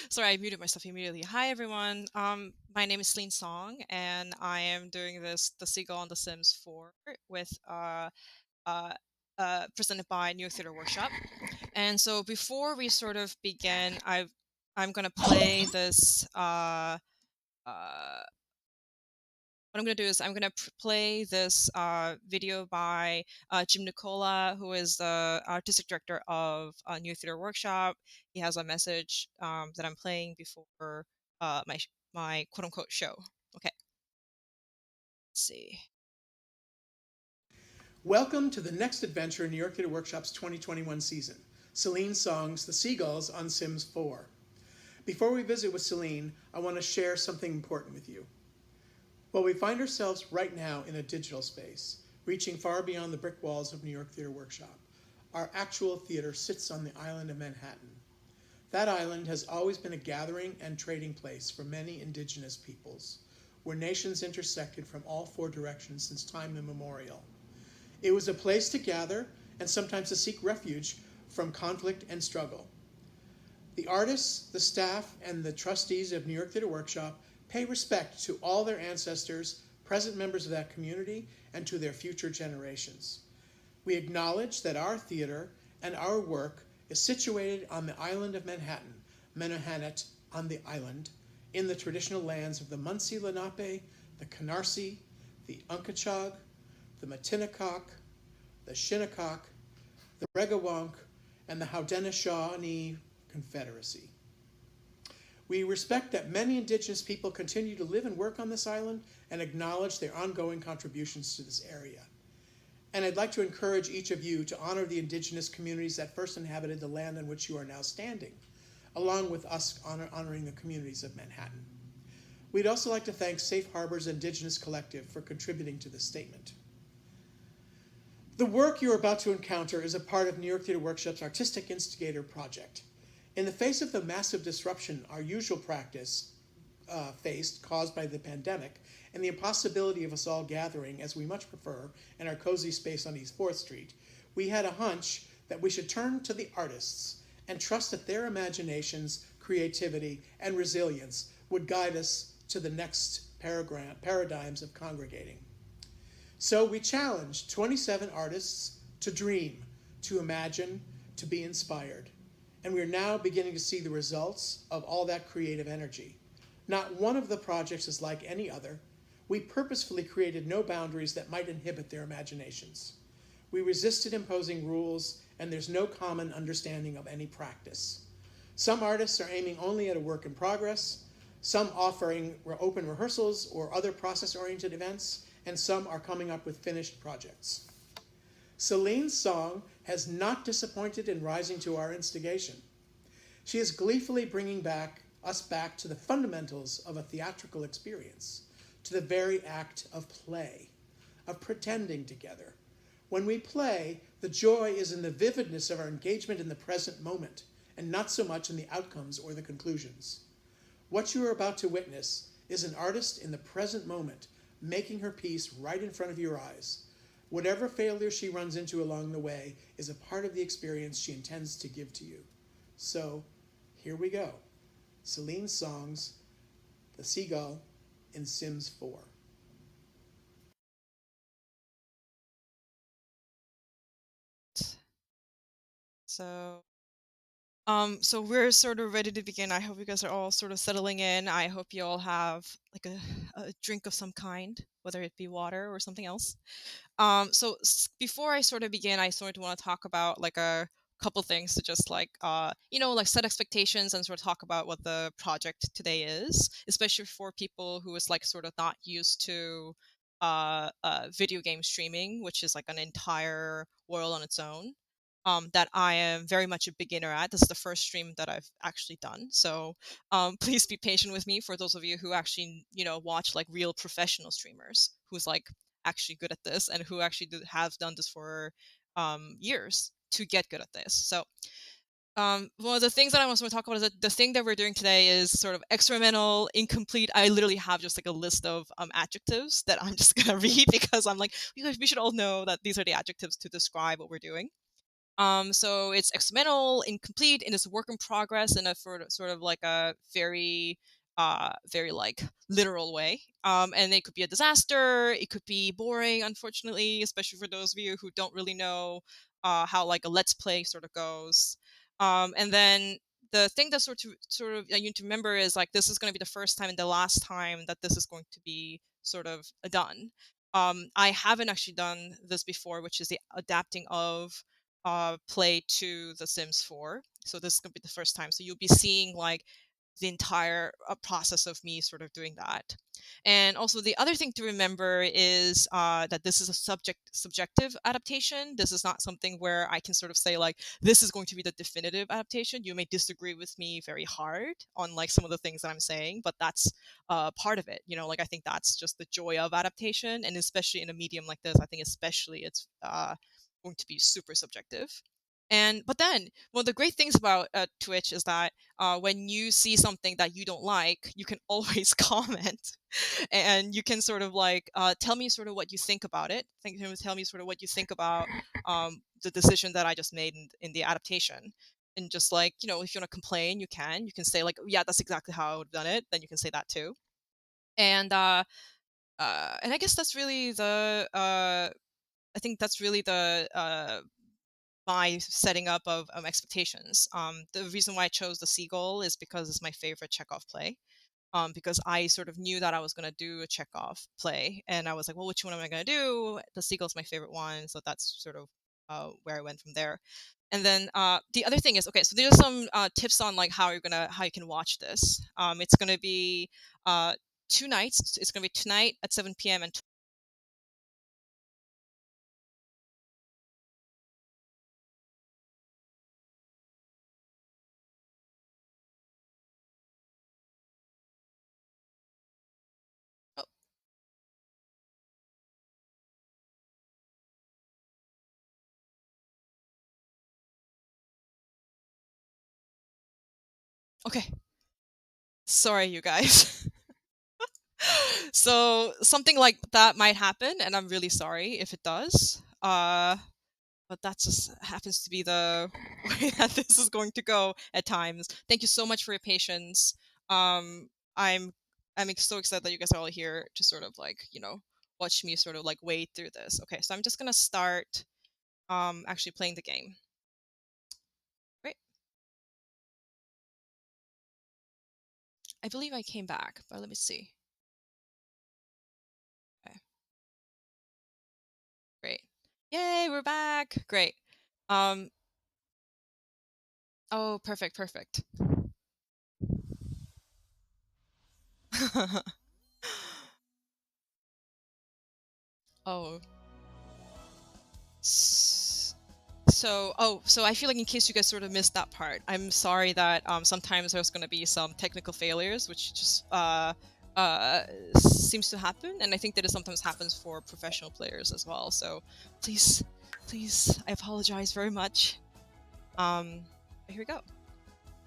Sorry, I muted myself immediately. Hi, everyone. My name is Celine Song, and I am doing the Seagull on the Sims 4 with uh, presented by New York Theater Workshop. And so before we sort of begin, I'm gonna play this. What I'm going to do is I'm going to play this video by Jim Nicola, who is the artistic director of New Theater Workshop. He has a message that I'm playing before my quote unquote show. Okay, let's see. Welcome to the next adventure in New York Theater Workshop's 2021 season, Celine Song's The Seagulls on Sims 4. Before we visit with Celine, I want to share something important with you. Well, we find ourselves right now in a digital space, reaching far beyond the brick walls of New York Theater Workshop. Our actual theater sits on the island of Manhattan. That island has always been a gathering and trading place for many indigenous peoples, where nations intersected from all four directions since time immemorial. It was a place to gather and sometimes to seek refuge from conflict and struggle. The artists, the staff, and the trustees of New York Theater Workshop pay respect to all their ancestors, present members of that community, and to their future generations. We acknowledge that our theater and our work is situated on the island of Manhattan, Manhattan on the island, in the traditional lands of the Munsee Lenape, the Canarsie, the Unkachog, the Matinacok, the Shinnecock, the Regawonk, and the Haudenosaunee Confederacy. We respect that many indigenous people continue to live and work on this island and acknowledge their ongoing contributions to this area. And I'd like to encourage each of you to honor the indigenous communities that first inhabited the land on which you are now standing, along with us honoring the communities of Manhattan. We'd also like to thank Safe Harbor's Indigenous Collective for contributing to this statement. The work you're about to encounter is a part of New York Theater Workshop's Artistic Instigator project. In the face of the massive disruption our usual practice faced, caused by the pandemic, and the impossibility of us all gathering, as we much prefer, in our cozy space on East 4th Street, we had a hunch that we should turn to the artists and trust that their imaginations, creativity, and resilience would guide us to the next paradigms of congregating. So we challenged 27 artists to dream, to imagine, to be inspired. And we're now beginning to see the results of all that creative energy. Not one of the projects is like any other. We purposefully created no boundaries that might inhibit their imaginations. We resisted imposing rules, and there's no common understanding of any practice. Some artists are aiming only at a work in progress, some offering open rehearsals or other process-oriented events, and some are coming up with finished projects. Celine Song has not disappointed in rising to our instigation. She is gleefully bringing us back to the fundamentals of a theatrical experience, to the very act of play, of pretending together. When we play, the joy is in the vividness of our engagement in the present moment, and not so much in the outcomes or the conclusions. What you are about to witness is an artist in the present moment, making her piece right in front of your eyes. Whatever failure she runs into along the way is a part of the experience she intends to give to you. So, here we go. Celine Song's The Seagull in Sims 4. So, so we're sort of ready to begin. I hope you guys are all sort of settling in. I hope you all have like a drink of some kind, whether it be water or something else. So before I sort of begin, I sort of want to talk about like a couple things to just like like set expectations and sort of talk about what the project today is, especially for people who is like sort of not used to video game streaming, which is like an entire world on its own. That I am very much a beginner at. This is the first stream that I've actually done, so please be patient with me for those of you who actually watch like real professional streamers who's like actually good at this and who actually have done this for years to get good at this. So one of the things that I also want to talk about is that the thing that we're doing today is sort of experimental, incomplete. I literally have just like a list of adjectives that I'm just gonna read because I'm like, we should all know that these are the adjectives to describe what we're doing. So it's experimental, incomplete, and it's a work in progress in a sort of like a very like literal way. And it could be a disaster. It could be boring, unfortunately, especially for those of you who don't really know how like a let's play sort of goes. And then the thing that sort of you need to remember is like this is going to be the first time and the last time that this is going to be sort of done. I haven't actually done this before, which is the adapting of play to The Sims 4. So this is going to be the first time. So you'll be seeing like the entire process of me sort of doing that. And also the other thing to remember is that this is a subjective adaptation. This is not something where I can sort of say like this is going to be the definitive adaptation. You may disagree with me very hard on like some of the things that I'm saying, but that's part of it. You know, like I think that's just the joy of adaptation, and especially in a medium like this, I think especially it's going to be super subjective. And but then one of the great things about Twitch is that when you see something that you don't like, you can always comment, and you can sort of like tell me sort of what you think about it. Tell me sort of what you think about the decision that I just made in the adaptation. And just like if you want to complain, you can. You can say like, yeah, that's exactly how I would have done it. Then you can say that too. And I guess that's really the. I think that's really the my setting up of expectations. The reason why I chose the Seagull is because it's my favorite Chekhov play. Because I sort of knew that I was going to do a Chekhov play, and I was like, well, which one am I going to do? The Seagull's my favorite one, so that's sort of where I went from there. And then the other thing is, okay, so there's some tips on like how you can watch this. It's gonna be uh, 2 nights. It's gonna be tonight at 7 p.m. and oh, okay. Sorry, you guys. So something like that might happen, and I'm really sorry if it does. But that just happens to be the way that this is going to go at times. Thank you so much for your patience. Um, I'm so excited that you guys are all here to sort of like watch me sort of like wade through this. Okay, so I'm just gonna start actually playing the game. Right, I believe I came back, but let me see. Okay, great. Yay, we're back. Great. Um, oh, perfect, perfect. Oh. So I feel like in case you guys sort of missed that part, I'm sorry that sometimes there's going to be some technical failures, which just seems to happen, and I think that it sometimes happens for professional players as well. So please, please, I apologize very much. Here we go.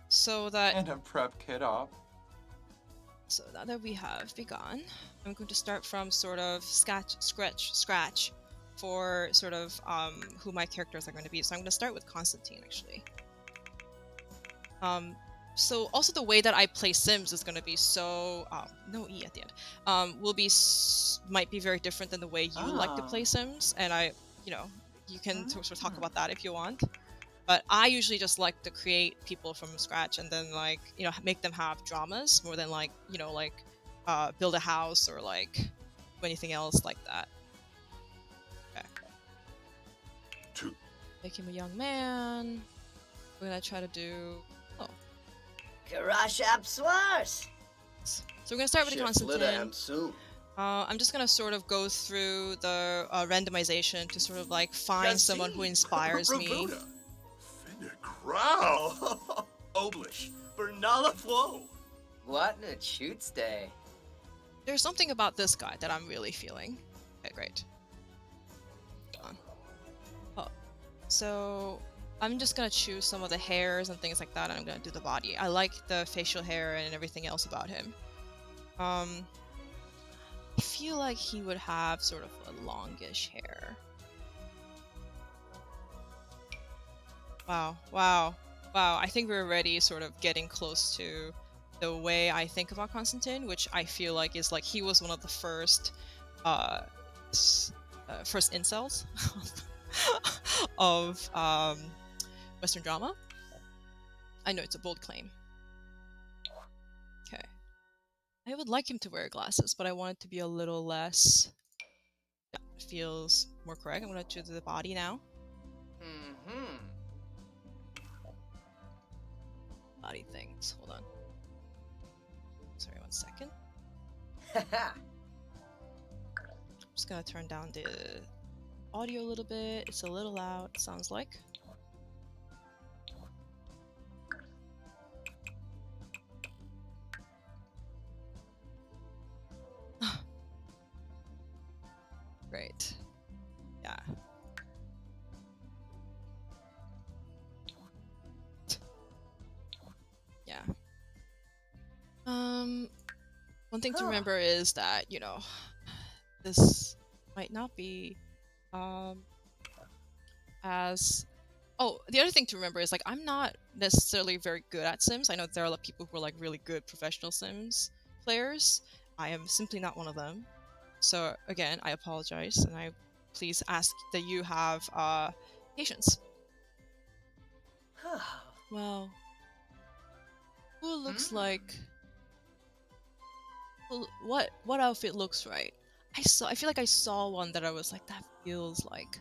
So that And a prep kit up. So now that we have begun, I'm going to start from sort of scratch for sort of who my characters are going to be. So I'm going to start with Konstantin, actually. So also the way that I play Sims is going to be so no E at the end. Might be very different than the way you like to play Sims, and you can sort of talk about that if you want. But I usually just like to create people from scratch and then like make them have dramas more than like build a house or like do anything else like that. Okay. Make him a young man. We're gonna try to do Karash Abswars. So we're gonna start with Konstantin. I'm just gonna sort of go through the randomization to sort of like find someone who inspires me. Crow! Oblish, Bernala Flow. What a shoots day. There's something about this guy that I'm really feeling. Okay, great. Oh, so I'm just gonna choose some of the hairs and things like that, and I'm gonna do the body. I like the facial hair and everything else about him. I feel like he would have sort of a longish hair. Wow, wow, wow. I think we're already sort of getting close to the way I think about Konstantin, which I feel like is like he was one of the first, uh, first incels of Western drama. I know it's a bold claim. Okay. I would like him to wear glasses, but I want it to be a little less. Yeah, it feels more correct. I'm gonna do the body now. Mm-hmm. Body things. Hold on. Sorry, 1 second. Haha. I'm just gonna turn down the audio a little bit. It's a little loud, it sounds like. Great. Yeah. Yeah. One thing to remember is that, you know, this might not be as the other thing to remember is like I'm not necessarily very good at Sims. I know there are a lot of people who are like really good professional Sims players. I am simply not one of them. So again, I apologize and I please ask that you have patience. Well, who looks like what outfit looks right? I feel like I saw one that I was like that feels like.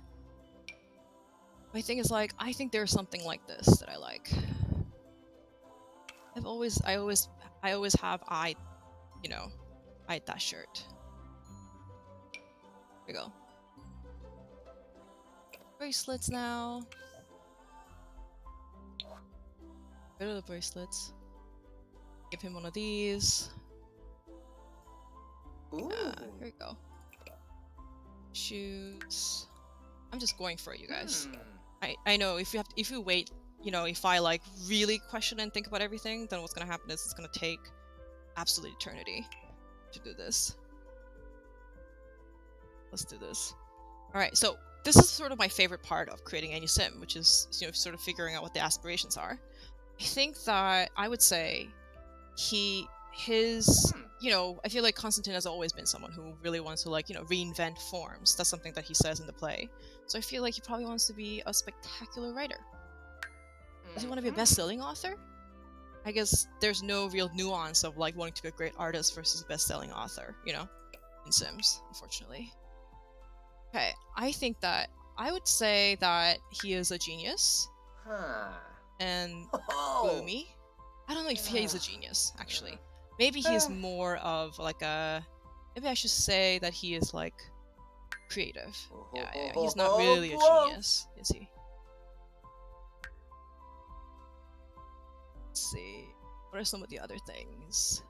My thing is like I think there's something like this that I like. I always have eyed, you know, eyed that shirt. Here we go. Bracelets now. Rid of the bracelets. Give him one of these. Ooh. Here we go. Shoes. I'm just going for it, you guys. I know if you wait, you know, if I like really question and think about everything, then what's gonna happen is it's gonna take absolute eternity to do this. Let's do this. All right, so this is sort of my favorite part of creating any sim, which is, you know, sort of figuring out what the aspirations are. I think that I would say you know, I feel like Konstantin has always been someone who really wants to like, you know, reinvent forms. That's something that he says in the play. So I feel like he probably wants to be a spectacular writer. Does he want to be a best-selling author? I guess there's no real nuance of like wanting to be a great artist versus a best-selling author, you know, in Sims, unfortunately. Okay, I think that I would say that he is a genius and gloomy. I don't know if he's a genius, actually. Maybe he's more of like a. Maybe I should say that he is like creative. Yeah. He's not really a genius, is he? Let's see. What are some of the other things?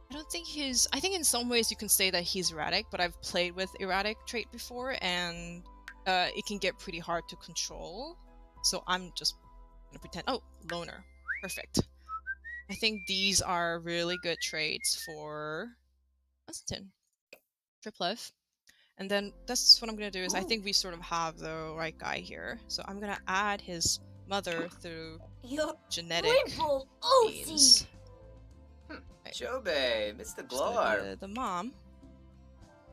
I don't think he's. I think in some ways you can say that he's erratic, but I've played with erratic trait before, and it can get pretty hard to control. So I'm just gonna pretend. Oh, loner. Perfect. I think these are really good traits for Konstantin. Triplev. And then that's what I'm gonna do is I think we sort of have the right guy here. So I'm gonna add his mother through genetic means. Right. Chobe, Mr. Just gonna Glor. be the mom.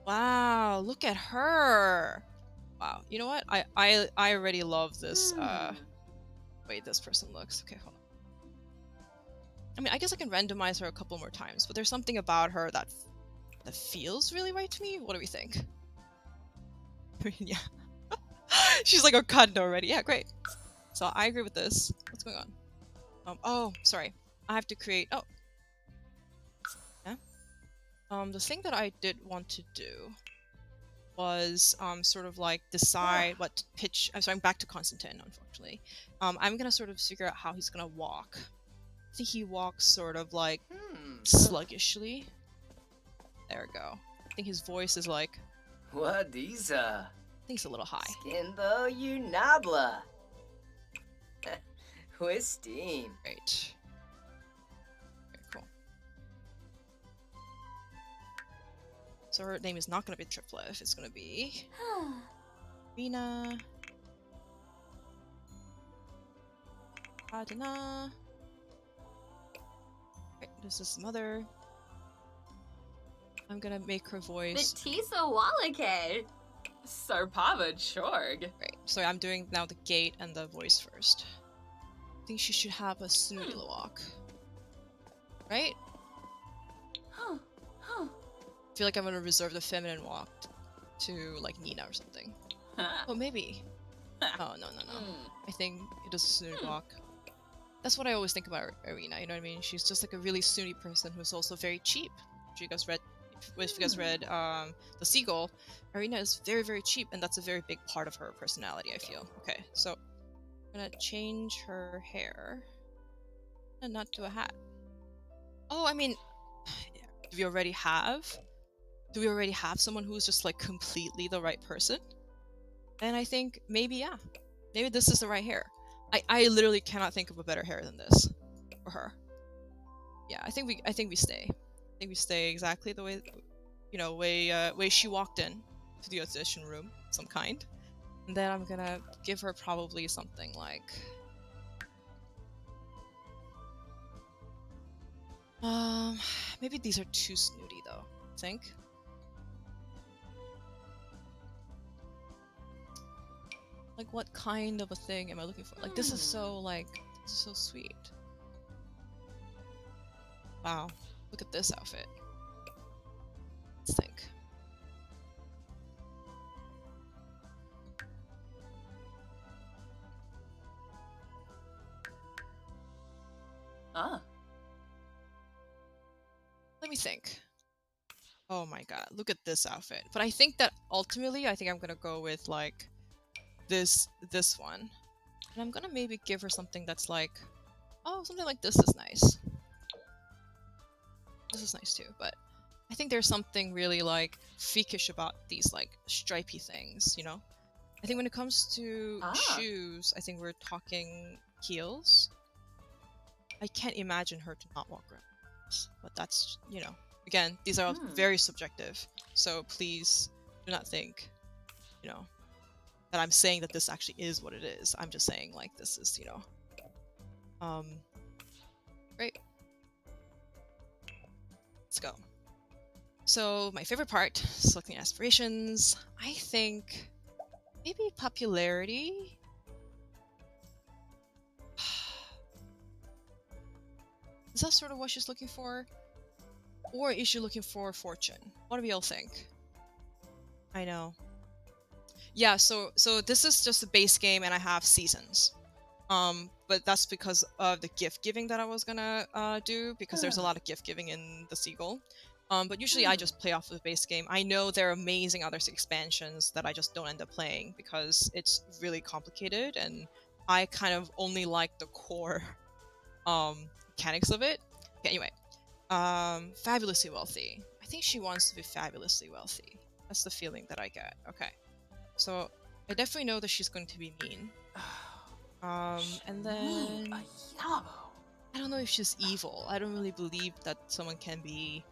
Wow, look at her. Wow, you know what? I already love this way this person looks. Okay, hold on. I mean, I guess I can randomize her a couple more times, but there's something about her that feels really right to me. What do we think? I mean, yeah. She's like a cunt already. Yeah, great. So I agree with this. What's going on? Oh, sorry. I have to create. Oh, yeah. The thing that I did want to do was sort of like decide what pitch. I'm sorry, I'm back to Konstantin, unfortunately. I'm gonna sort of figure out how he's gonna walk. I think he walks sort of like sluggishly. There we go. I think his voice is like. What these I think it's a little high. Skimbo you nabla. Whisteen. Great. Very cool. So her name is not going to be Triplev. It's going to be Rena. Adana. Right, this is mother. I'm gonna make her voice. Betisa Walake. Sarpava Chorg. Right, so I'm doing now the gait and the voice first. I think she should have a snooty walk. Right? Huh. Huh. I feel like I'm gonna reserve the feminine walk to like Nina or something. Oh, maybe. Oh, no. I think it is a snooty walk. That's what I always think about Arena, you know what I mean? She's just like a really snooty person who's also very cheap. If you guys read the Seagull, Arena is very, very cheap, and that's a very big part of her personality, I feel. Okay, so I'm gonna change her hair and not do a hat. Oh, I mean, do we already have someone who's just like completely the right person? And I think maybe maybe this is the right hair. I literally cannot think of a better hair than this for her. Yeah, I think we stay. I think we stay exactly the way, way she walked in to the audition room, some kind. And then I'm gonna give her probably something like, maybe these are too snooty though. I think. Like, what kind of a thing am I looking for? Like, this is so sweet. Wow, look at this outfit. Let's think. Let me think. Oh my god, look at this outfit. But I think that ultimately, I think I'm gonna go with like this one. And I'm gonna maybe give her something that's like, oh, something like this is nice. This is nice too, but I think there's something really like freakish about these like stripy things, you know? I think when it comes to shoes, I think we're talking heels. I can't imagine her to not walk around. But that's, again, these are all very subjective. So please do not think, that I'm saying that this actually is what it is. I'm just saying like this is, great. Let's go. So my favorite part, selecting aspirations. I think maybe popularity. Is that sort of what she's looking for? Or is she looking for fortune? What do we all think? I know. Yeah, so this is just a base game and I have seasons. But that's because of the gift giving that I was gonna do, because there's a lot of gift giving in the Seagull. But usually I just play off of the base game. I know there are amazing other expansions that I just don't end up playing because it's really complicated and I kind of only like the core mechanics of it. Okay, anyway. Fabulously wealthy. I think she wants to be fabulously wealthy. That's the feeling that I get. Okay. So I definitely know that she's going to be mean. And then I don't know if she's evil. I don't really believe that someone can be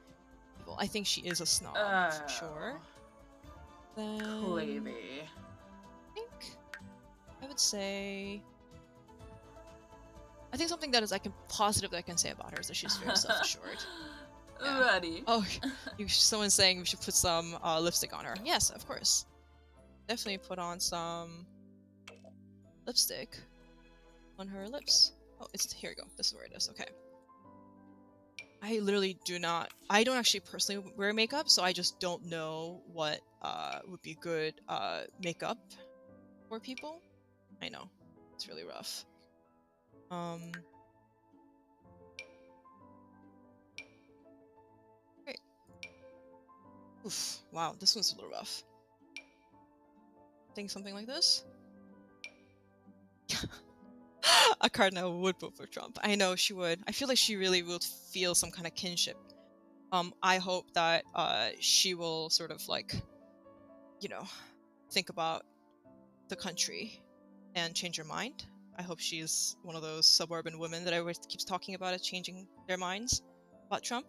evil. I think she is a snob for sure. Then Clavey. I think I would say something that is positive that I can say about her is that she's very self-assured. Yeah. Ready. Oh, someone's saying we should put some lipstick on her. Yes, of course. Definitely put on some lipstick on her lips. Oh, here we go. This is where it is. Okay. I literally I don't actually personally wear makeup, so I just don't know what would be good makeup for people. I know. It's really rough. Great. Oof, wow, this one's a little rough. I think something like this. A cardinal would vote for Trump. I know she would. I feel like she really would feel some kind of kinship. I hope that she will sort of like, think about the country and change her mind. I hope she's one of those suburban women that everyone keeps talking about as changing their minds about Trump.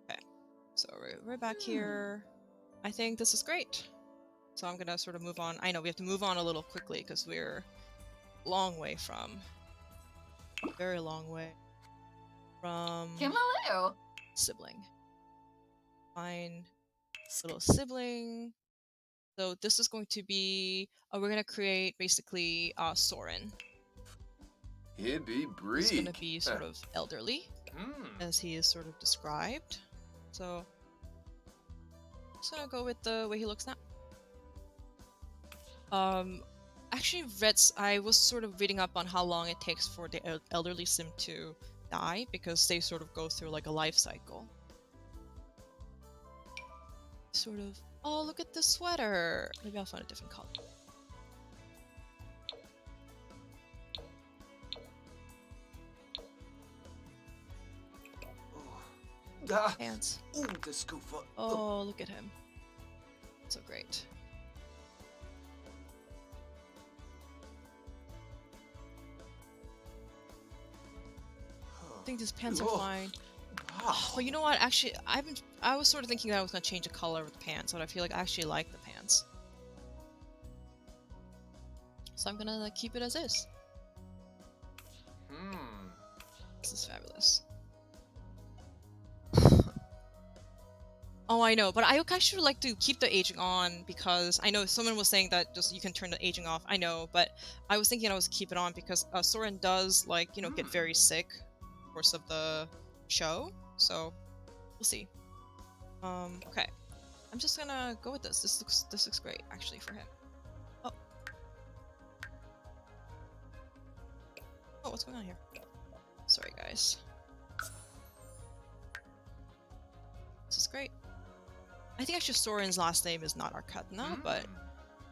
Okay, so we're back here. I think this is great. So I'm gonna sort of move on. I know we have to move on a little quickly because we're a long way from very long way from Kimalu. sibling. Find little sibling. So this is going to be, we're going to create basically Soren. He'd be He's going to Breek. be sort of elderly, as he is sort of described. So I'm just going to go with the way he looks now. Actually, I was sort of reading up on how long it takes for the elderly sim to die, because they sort of go through like a life cycle. Sort of, oh, look at the sweater. Maybe I'll find a different color. Pants. Ooh, the scoofa. Oh, look at him. So great. I think these pants are fine. Well, you know what? Actually, I was sort of thinking that I was gonna change the color of the pants, but I feel like I actually like the pants. So I'm gonna keep it as is. This is fabulous. Oh, I know, but I actually like to keep the aging on, because I know someone was saying that just you can turn the aging off. I know, but I was thinking I was keep it on because Soren does, like, you know, get very sick in the course of the show, so we'll see. Okay, I'm just gonna go with this. This looks great actually for him. Oh, what's going on here? Sorry, guys. This is great. I think actually Soren's last name is not Arkadna, but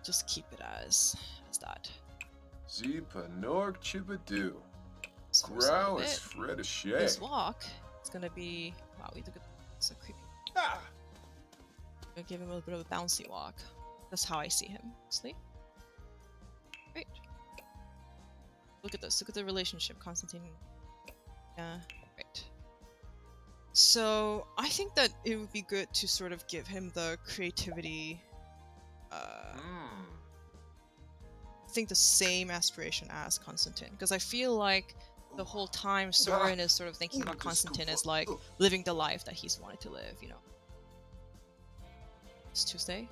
just keep it as that. Zipanork Chibadoo. So Growl is Fred Aleshea. This walk is gonna be, wow, we look at so creepy. Ah. I'm gonna give him a little bit of a bouncy walk. That's how I see him. Sleep. Great. Look at this. Look at the relationship, Konstantin. Yeah, great. So I think that it would be good to sort of give him the creativity. I think the same aspiration as Konstantin, because I feel like the whole time Soren is sort of thinking about Konstantin as like living the life that he's wanted to live, you know. It's Tuesday.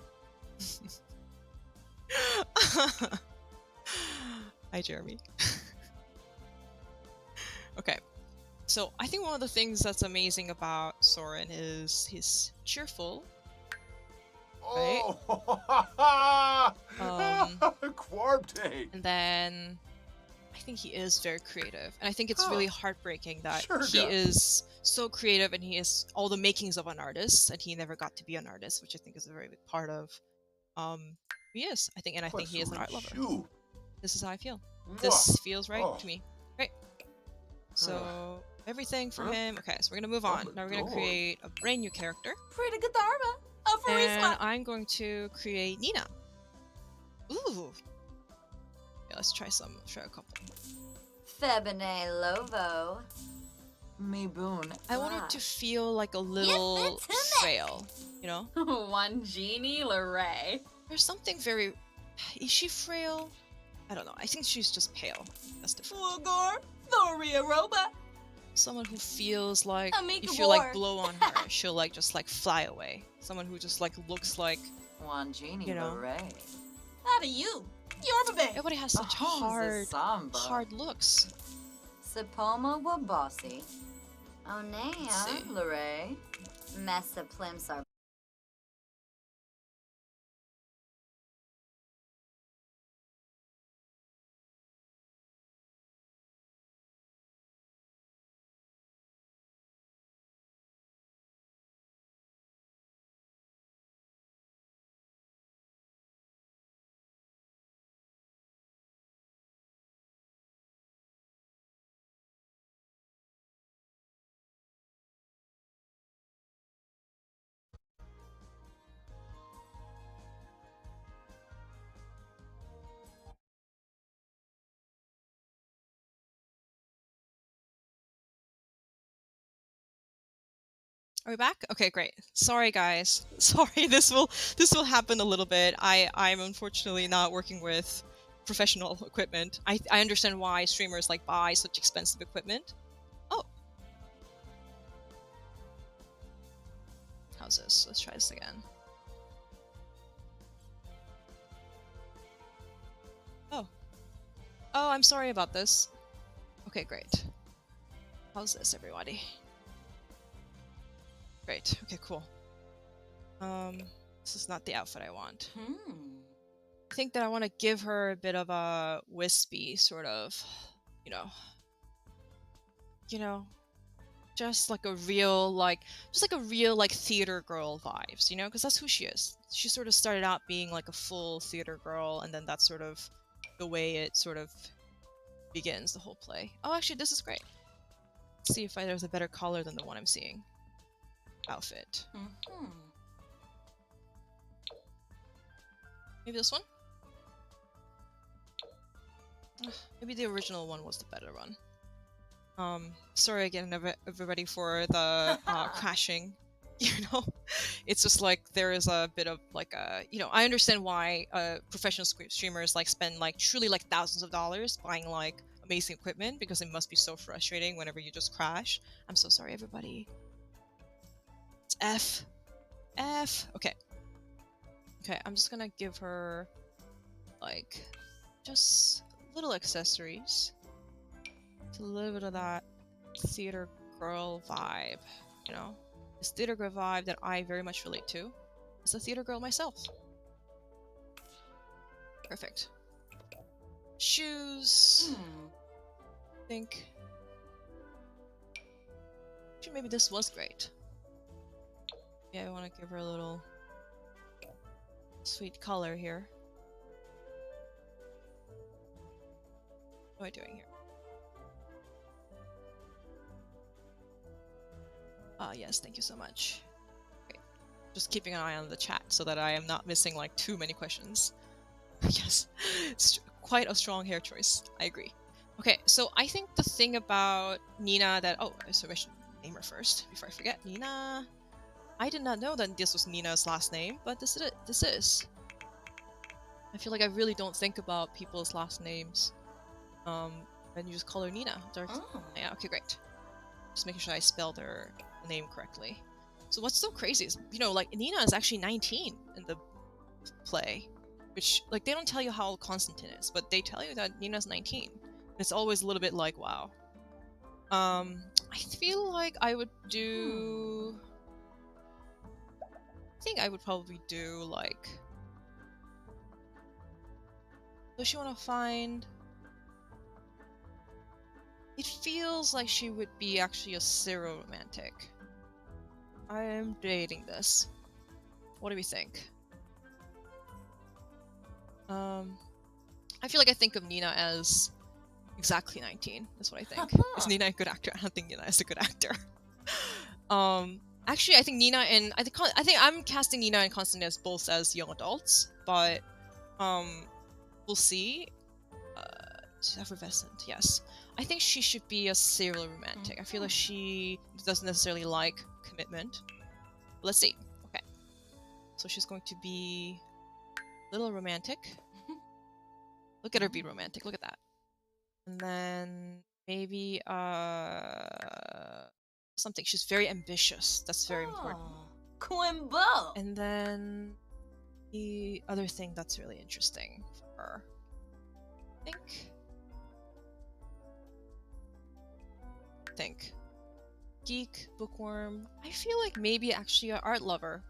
Hi, Jeremy. Okay. So I think one of the things that's amazing about Soren is he's cheerful. Right? Quarptate. And then I think he is very creative. And I think it's really heartbreaking that he is so creative and he is all the makings of an artist and he never got to be an artist, which I think is a very big part of who he is. I think he is an art lover. This is how I feel. This feels right to me. Great. So everything for him. Okay, so we're gonna move on. Now we're gonna create a brand new character. Pretty good Dharma. And I'm going to create Nina. Ooh. Yeah, let's try a couple. Febine Lovo. Me boon. I want her to feel like a little frail, you know? One Genie Lorray. There's something very... Is she frail? I don't know. I think she's just pale. That's different. Fulgor. Thoria Roba. Someone who feels like Amika if you like War. blow on her, she'll like just like fly away. Someone who just like looks like, One Genie you know. Lorray. How do you? You're baby. Everybody has such hard looks. Sapoma Wabossi. Let's see. Onea Lorray. Messa Plimsar. Are we back? Okay, great. Sorry guys. Sorry, this will happen a little bit. I'm unfortunately not working with professional equipment. I understand why streamers like buy such expensive equipment. Oh. How's this? Let's try this again. Oh. Oh, I'm sorry about this. Okay, great. How's this, everybody? Great. Okay, cool. This is not the outfit I want. I think that I want to give her a bit of a wispy sort of, you know, just like a real theater girl vibes, you know, because that's who she is. She sort of started out being like a full theater girl, and then that's sort of the way it sort of begins the whole play. Oh, actually, this is great. Let's see if there's a better color than the one I'm seeing. Outfit. Maybe this one? Maybe the original one was the better one. Sorry again, everybody, for the crashing. You know, it's just like there is a bit of like a, I understand why professional streamers like spend like truly like thousands of dollars buying like amazing equipment, because it must be so frustrating whenever you just crash. I'm so sorry, everybody. It's F. Okay, I'm just gonna give her like just little accessories. It's a little bit of that theater girl vibe, you know? This theater girl vibe that I very much relate to. As a theater girl myself. Perfect. Shoes. I think. Actually, maybe this was great. Yeah, I want to give her a little sweet color here. What am I doing here? Yes, thank you so much. Okay. Just keeping an eye on the chat so that I am not missing like too many questions. Yes, it's quite a strong hair choice. I agree. Okay, so I think the thing about Nina that... Oh, so I should name her first before I forget. Nina... I did not know that this was Nina's last name, but this is it. This is. I feel like I really don't think about people's last names. And you just call her Nina. Yeah, okay, great. Just making sure I spelled her name correctly. So what's so crazy is, like Nina is actually 19 in the play, which like they don't tell you how old Konstantin is, but they tell you that Nina's 19. It's always a little bit like, wow. I feel like I would do. I think I would probably do like. Does she want to find? It feels like she would be actually a romantic. I am dating this. What do we think? I feel like I think of Nina as exactly 19. That's what I think. Is Nina a good actor? I don't think Nina is a good actor. Actually, I think Nina and I think I'm casting Nina and Konstantin as both as young adults, but we'll see. Effervescent, yes. I think she should be a serial romantic. I feel like she doesn't necessarily like commitment. Let's see. Okay. So she's going to be a little romantic. Look at her be romantic. Look at that. And then maybe something. She's very ambitious. That's very important. Quimbo. And then the other thing that's really interesting for her, I think geek, bookworm. I feel like maybe actually an art lover.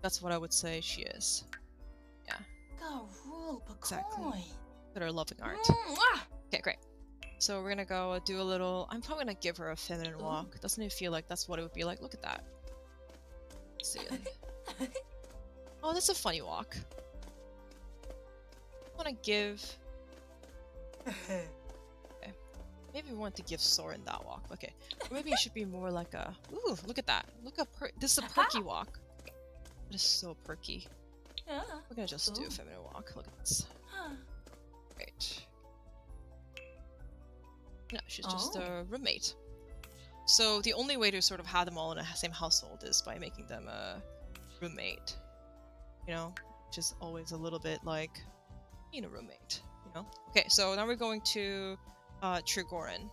That's what I would say she is. Yeah. Exactly. Look at her loving art. Okay, great. So we're gonna go do a little. I'm probably gonna give her a feminine walk. Doesn't it feel like that's what it would be like? Look at that. Let's see. Oh, that's a funny walk. I want to give. Okay. Maybe we want to give Soren that walk. Okay. Or maybe it should be more like a. Ooh, look at that. Look up. This is a perky walk. It is so perky. We're gonna just do a feminine walk. Look at this. Great. No, she's just a roommate. So the only way to sort of have them all in the same household is by making them a roommate. You know, which is always a little bit like Being a roommate, you know? Okay, so now we're going to Trigorin.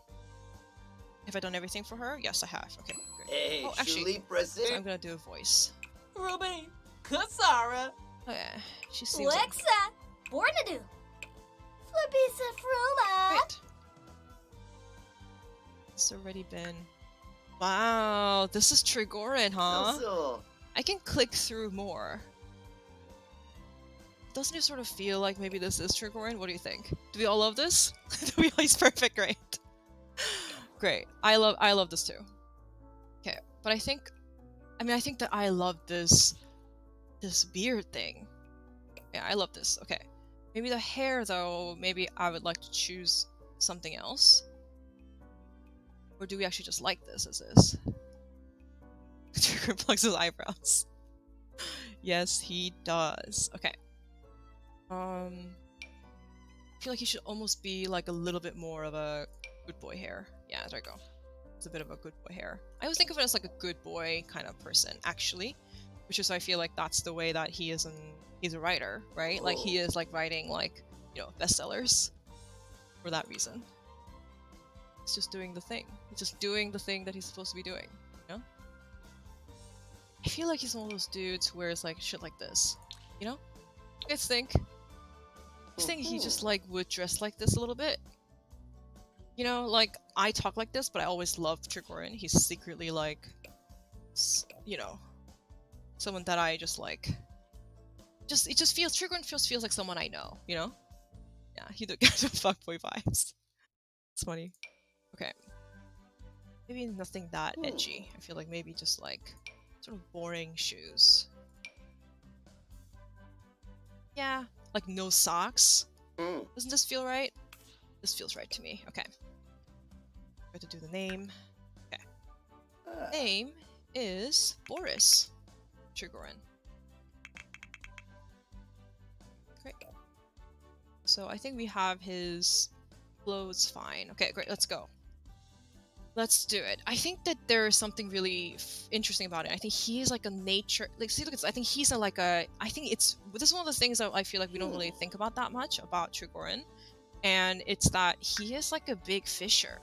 Have I done everything for her? Yes, I have. Okay, great. Hey, Oh, actually, Shuli so I'm present. gonna do a voice. Ruby. Kasara. Oh yeah, she seems like... Lexa. Bornadu. Flippy Safruma. Great. It's already been... Wow, this is Trigorin, huh? So. I can click through more. Doesn't it sort of feel like maybe this is Trigorin? What do you think? Do we all love this? He's perfect, great. Great. I love this too. Okay, but I think that I love this beard thing. Yeah, I love this. Okay. Maybe the hair though, maybe I would like to choose something else. Or do we actually just like this as is? Trigger plugs his eyebrows. Yes, he does. Okay. I feel like he should almost be like a little bit more of a good boy hair. Yeah, there we go. It's a bit of a good boy hair. I always think of it as like a good boy kind of person, actually. Which is, I feel like that's the way that he's a writer, right? Like he is like writing like, you know, bestsellers for that reason. He's just doing the thing. He's just doing the thing that he's supposed to be doing, you know? I feel like he's one of those dudes who wears like shit like this, you know? You guys think? I think he just like would dress like this a little bit. You know, like I talk like this, but I always loved Trigorin. He's secretly like, you know, someone that I just like. It just feels Trigorin feels like someone I know. You know? Yeah, he does get fuckboy vibes. It's funny. Okay. Maybe nothing that edgy. I feel like maybe just like sort of boring shoes. Yeah, like no socks. Doesn't this feel right? This feels right to me. Okay. Got to do the name. Okay. Name is Boris Trigorin. Great. So I think we have his clothes fine. Okay, great. Let's go. Let's do it. I think that there is something really interesting about it. I think he is like a nature. Like, see, look, I think he's a, like a. I think it's. This is one of the things that I feel like we don't really think about that much about Trigorin, and it's that he is like a big fisher.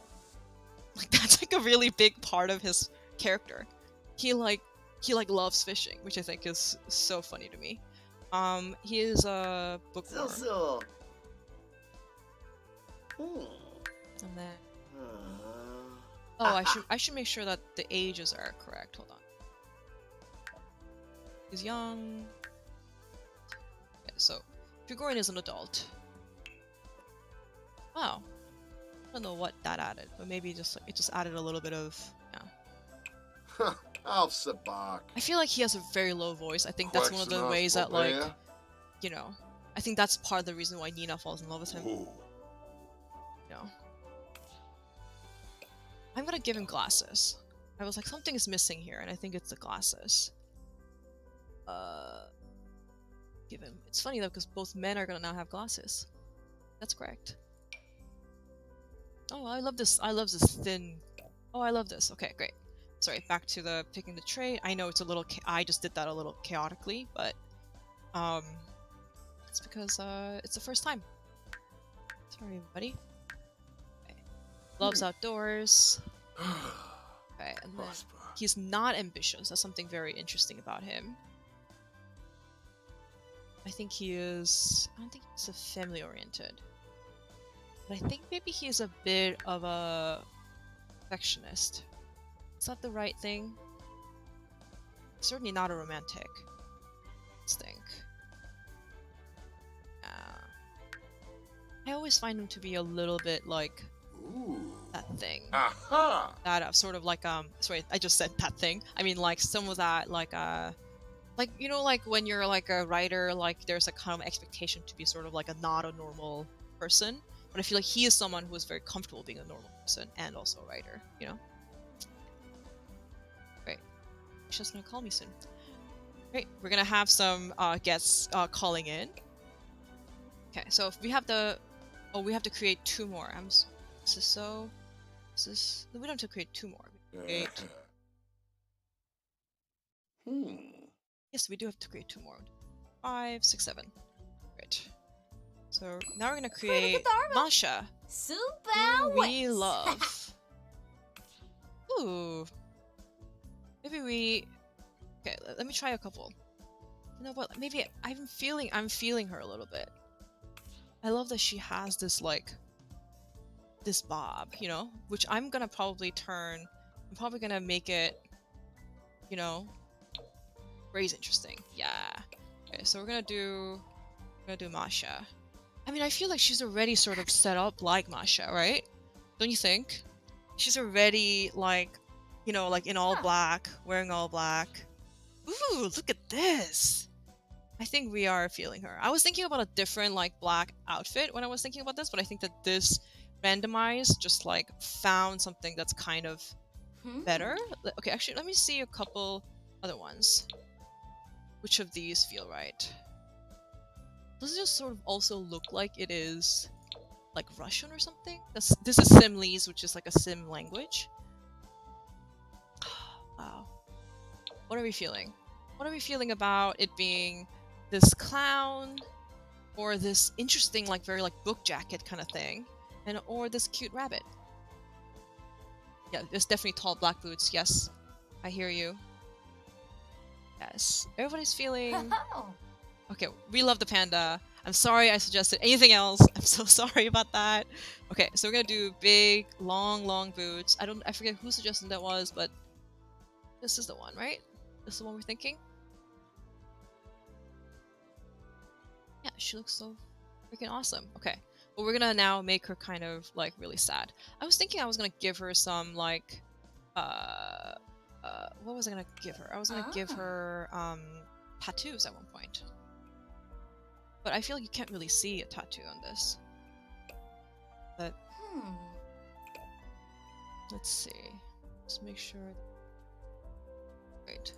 Like that's like a really big part of his character. He loves fishing, which I think is so funny to me. He is a bookworm. So. And then oh, I should make sure that the ages are correct. Hold on. He's young. Okay, so Trigorin is an adult. Wow. I don't know what that added, but maybe it just added a little bit of yeah. Alf Sabak. I feel like he has a very low voice. I think that's one of the ways that like, you know, I think that's part of the reason why Nina falls in love with him. Ooh. You know. I'm gonna give him glasses. I was like, something is missing here, and I think it's the glasses. Give him. It's funny though, because both men are gonna now have glasses. That's correct. Oh, I love this. I love this thin. Oh, I love this. Okay, great. Sorry, back to the picking the trait. I know it's a little. I just did that a little chaotically, but it's because it's the first time. Sorry, everybody. Okay. Loves outdoors. Okay, and then he's not ambitious. That's something very interesting about him. I think he is. I don't think he's a family-oriented. But I think maybe he's a bit of a perfectionist. Is that the right thing? Certainly not a romantic. Let's think. I always find him to be a little bit like that thing. Aha! That sort of like sorry, I just said that thing. I mean like some of that like you know, like when you're like a writer, like there's a kind of expectation to be sort of like a not a normal person. But I feel like he is someone who is very comfortable being a normal person and also a writer, you know? Great. She's just gonna call me soon. Great. We're gonna have some guests calling in. Okay, so if we have the... Oh, we have to create 2 more. Is this so... Is this... No, we don't have to create 2 more. We create... Yes, we do have to create 2 more. 5, 6, 7. Great. So So now we're gonna create Dharma. Masha, Super who we wins. love. Ooh. Maybe we... Okay, let me try a couple. You know what? Maybe I'm feeling her a little bit. I love that she has this, like, this bob, you know? Which I'm gonna probably turn... I'm probably gonna make it, you know, raise interesting. Yeah. Okay, so we're gonna do Masha. I mean, I feel like she's already sort of set up like Masha, right? Don't you think? She's already, like, you know, like in all black, wearing all black. Ooh, look at this! I think we are feeling her. I was thinking about a different, like, black outfit when I was thinking about this, but I think that this randomized just, like, found something that's kind of better. Okay, actually, let me see a couple other ones. Which of these feel right? Does it just sort of also look like it is, like, Russian or something? This is Simlese, which is like a Sim language. Wow. What are we feeling? What are we feeling about it being this clown, or this interesting, like, very, like, book jacket kind of thing, and or this cute rabbit? Yeah, there's definitely tall black boots. Yes, I hear you. Yes, everybody's feeling... Okay, we love the panda. I'm sorry I suggested anything else. I'm so sorry about that. Okay, so we're gonna do big, long boots. I forget who suggested that was, but this is the one, right? This is the one we're thinking? Yeah, she looks so freaking awesome. Okay, but we're gonna now make her kind of, like, really sad. I was thinking I was gonna give her some, like, what was I gonna give her? I was gonna give her, tattoos at one point. But I feel like you can't really see a tattoo on this. But let's see. Just make sure. Great.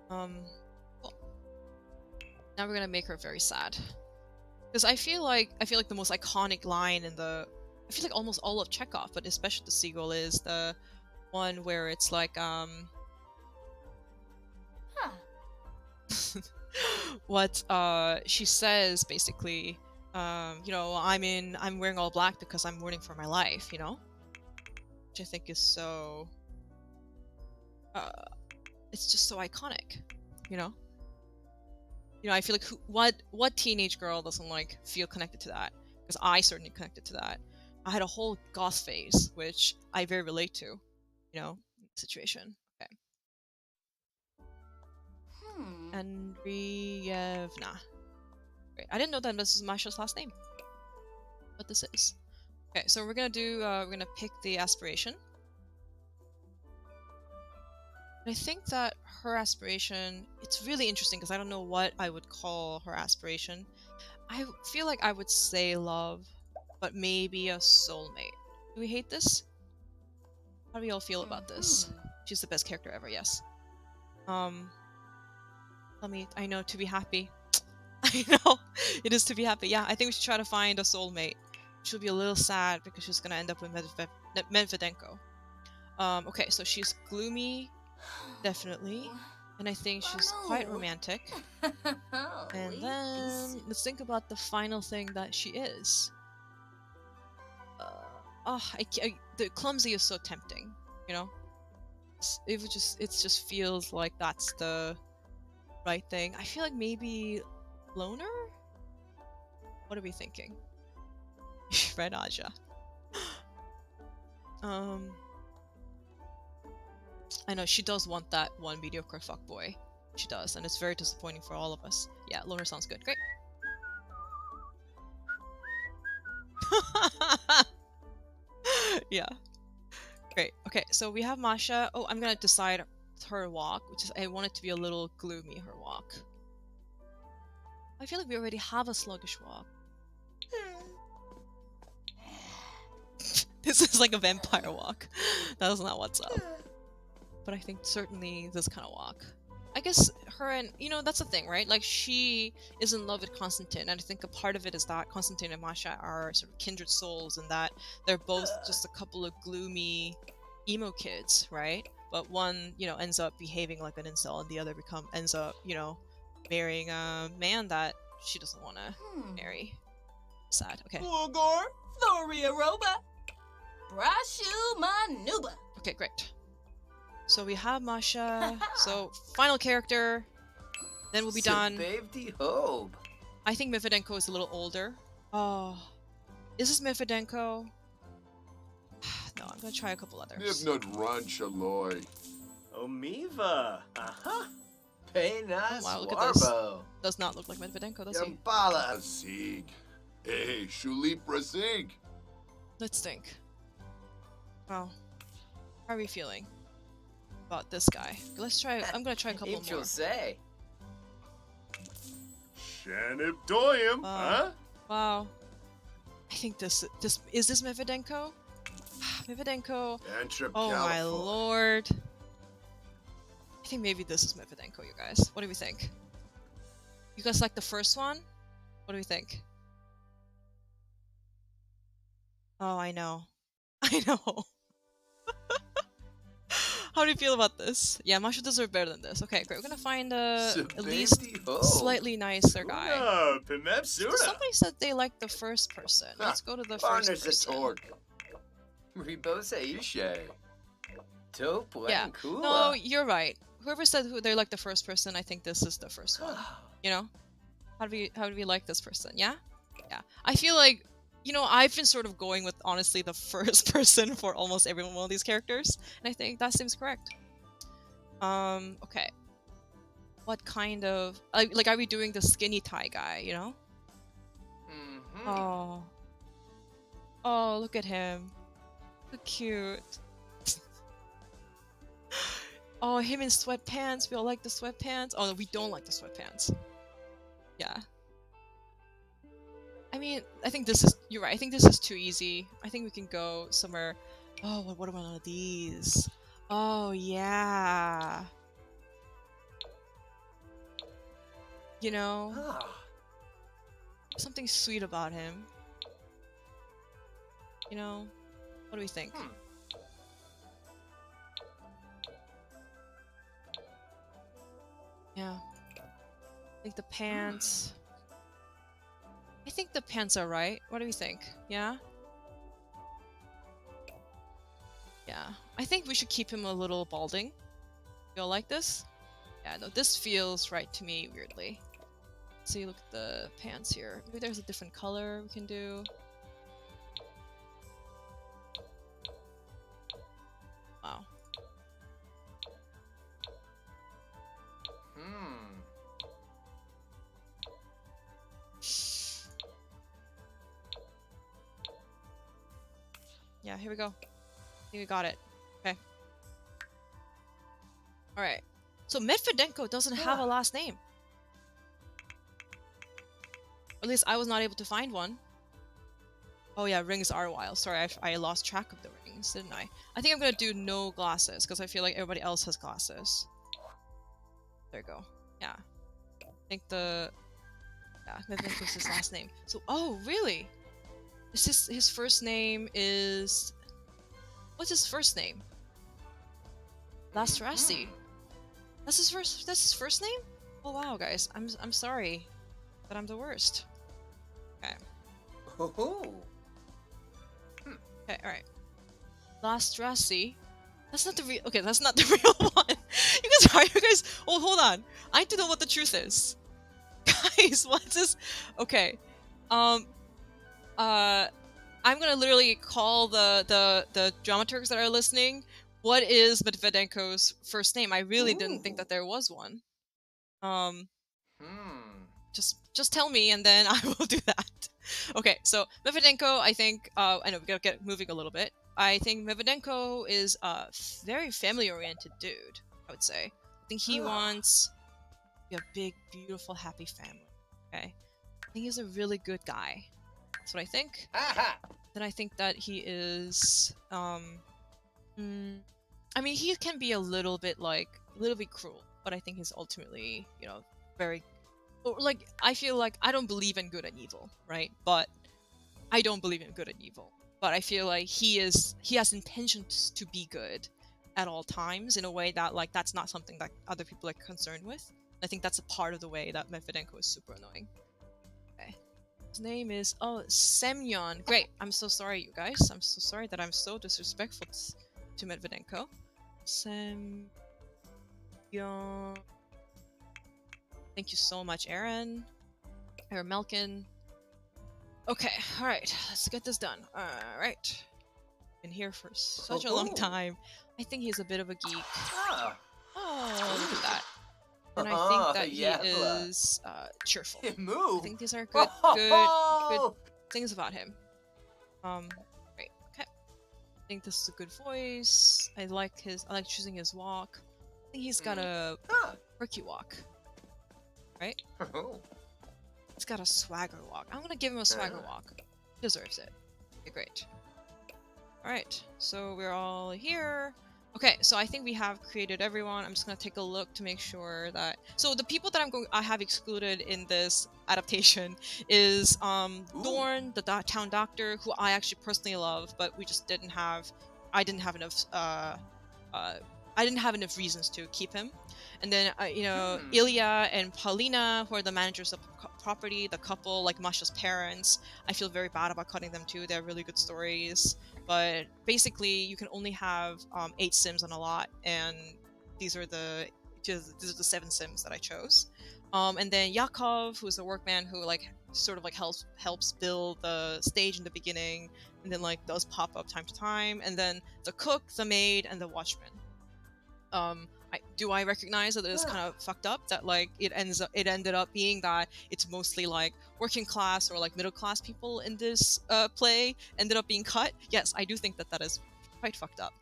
Cool. Now we're gonna make her very sad. Because I feel like the most iconic line in the... I feel like almost all of Chekhov, but especially the Seagull, is the one where it's like, what she says basically, you know, I'm wearing all black because I'm mourning for my life, you know? Which I think is so it's just so iconic, you know? You know, I feel like what teenage girl doesn't, like, feel connected to that? Because I certainly connected to that. I had a whole goth phase, which I very relate to, you know, situation. Okay. Andrievna. Great. I didn't know that this was Masha's last name. But this is. Okay, so we're gonna pick the aspiration. I think that her aspiration, it's really interesting because I don't know what I would call her aspiration. I feel like I would say love, but maybe a soulmate. Do we hate this? How do we all feel about this? She's the best character ever, yes. I know, to be happy. I know, it is to be happy. Yeah, I think we should try to find a soulmate. She'll be a little sad because she's gonna end up with Medvedenko. Okay, so she's gloomy, definitely. And I think she's quite romantic. And then, let's think about the final thing that she is. The clumsy is so tempting, you know? It just feels like that's the right thing. I feel like maybe loner? What are we thinking? Red Aja. I know, she does want that one mediocre fuckboy. She does, and it's very disappointing for all of us. Yeah, loner sounds good. Great. Yeah. Great. Okay, so we have Masha. Oh, I'm gonna decide her walk, which is I want it to be a little gloomy, her walk. I feel like we already have a sluggish walk. This is like a vampire walk. That is not what's up. But I think certainly this kind of walk. I guess her and, you know, that's the thing, right? Like, she is in love with Konstantin, and I think a part of it is that Konstantin and Masha are sort of kindred souls, and that they're both just a couple of gloomy emo kids, right? But one, you know, ends up behaving like an incel, and the other ends up, you know, marrying a man that she doesn't want to marry. Sad. Okay. Fulgor, Thoria Roba, Brashu Manuba. Okay, great. So we have Masha. So final character. Then we'll be done. Sebevdi Hob. I think Mifidenko is a little older. Oh, is this Mifidenko? No, I'm gonna try a couple others. Nibnud Ranchaloy. Omiva. Uh-huh. Penas Oh, wow, look at this. Warbo. Does not look like Mifidenko, does he? Yambala. Sig. Hey, Shulipra Sig. Let's think. Wow. How are we feeling about this guy? Let's try. I'm gonna try a couple more. Say. Shanib Doyum, huh? Wow. I think this is this Mifidenko? Mifidenko. Antrip Oh my lord. I think maybe this is Mifidenko, you guys. What do we think? You guys like the first one? What do we think? Oh, I know. I know. How do you feel about this? Yeah, Masha deserves better than this. Okay, great. We're gonna find at least slightly nicer guy. So somebody said they like the first person. Let's go to the first person. Ribose Ishe. Topo Yeah. and Kula. No, you're right. Whoever said they like the first person, I think this is the first one. You know? How do we like this person? Yeah? Yeah. I feel like, you know, I've been sort of going with, honestly, the first person for almost every one of these characters, and I think that seems correct. Okay. What kind of... like, are we doing the skinny tie guy, you know? Oh. Oh, look at him. So cute. Oh, him in sweatpants. We all like the sweatpants. Oh, no, we don't like the sweatpants. Yeah. I mean, I think this is... You're right. I think this is too easy. I think we can go somewhere... Oh, what about one of these? Oh, yeah. You know? Something sweet about him. You know? What do we think? Yeah. I think the pants... I think the pants are right. What do we think? Yeah? Yeah. I think we should keep him a little balding. You all like this? Yeah, no, this feels right to me, weirdly. Let's see, look at the pants here. Maybe there's a different color we can do. Wow. Yeah, here we go. I think we got it. Okay. Alright. So Medvedenko doesn't have a last name. At least I was not able to find one. Oh yeah, rings are wild. Sorry, I lost track of the rings, didn't I? I think I'm gonna do no glasses, because I feel like everybody else has glasses. There you go. Yeah. I think the... Yeah, Medvedenko's his last name. So, oh, really? Is his first name is... What's his first name? Lastrasi. That's his first name? Oh wow, guys. I'm sorry. But I'm the worst. Okay. Okay, alright. Lastrasi. That's not the real... Okay, that's not the real one. You guys... Oh, hold on. I need to know what the truth is. Guys, what's this? Okay. I'm gonna literally call the dramaturgs that are listening. What is Medvedenko's first name? I really didn't think that there was one. Just tell me, and then I will do that. Okay, so Medvedenko, I think, I know we gotta get moving a little bit. I think Medvedenko is a very family-oriented dude, I would say. I think he wants a big, beautiful, happy family. Okay? I think he's a really good guy. That's what I think. Then I think that he is, I mean, he can be a little bit cruel, but I think he's ultimately, you know, very... Like, I feel like I don't believe in good and evil, right? But I don't believe in good and evil. But I feel like he has intentions to be good at all times in a way that, like, that's not something that other people are concerned with. I think that's a part of the way that Medvedenko is super annoying. Okay. His name is Semyon. Great. I'm so sorry, you guys. I'm so sorry that I'm so disrespectful to Medvedenko. Semyon. Thank you so much, Aaron. Aaron Melkin. Okay, alright. Let's get this done. Alright. Been here for such a long time. I think he's a bit of a geek. Ah. Oh, look at that. And I think that he yeah. is cheerful. It I moved. think these are good things about him. Great. Okay. I think this is a good voice. I like choosing his walk. I think he's got a quirky walk. Right? Oh. He's got a swagger walk. I'm gonna give him a swagger walk. He deserves it. Okay, great. Alright, so we're all here. Okay, so I think we have created everyone. I'm just gonna take a look to make sure that... So the people that I have excluded in this adaptation is Dorn, the town doctor, who I actually personally love, but we just didn't have... I didn't have enough reasons to keep him. And then, Ilya and Paulina, who are the managers of property, the couple, like Masha's parents. I feel very bad about cutting them too. They're really good stories. But basically, you can only have 8 Sims on a lot, and these are the 7 Sims that I chose. And then Chekhov, who's a workman who helps build the stage in the beginning, and then does pop up time to time. And then the cook, the maid, and the watchman. I recognize that it's kind of fucked up that it ended up being that it's mostly working class or middle class people in this play ended up being cut. Yes, I do think that is quite fucked up.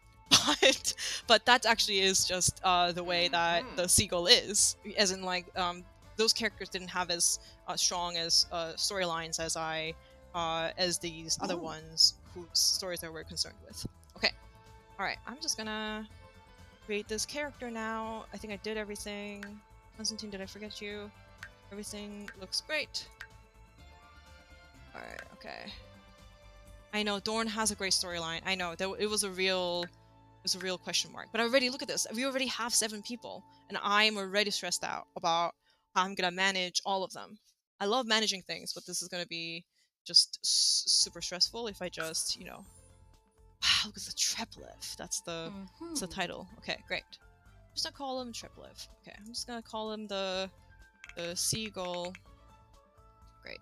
But that actually is just the way that the Seagull is, as in those characters didn't have as strong as storylines as these other ones whose stories that we're concerned with. Okay, all right, I'm just gonna create this character now. I think I did everything. Konstantin, did I forget you? Everything looks great. Alright, okay. I know, Dorn has a great storyline. I know, it was a real question mark. But already, look at this. We already have 7 people. And I'm already stressed out about how I'm gonna manage all of them. I love managing things, but this is gonna be just super stressful if I just, Wow, look at the Treplev. That's the title. Okay, great. I'm just gonna call him Treplev. Okay, I'm just gonna call him the Seagull. Great.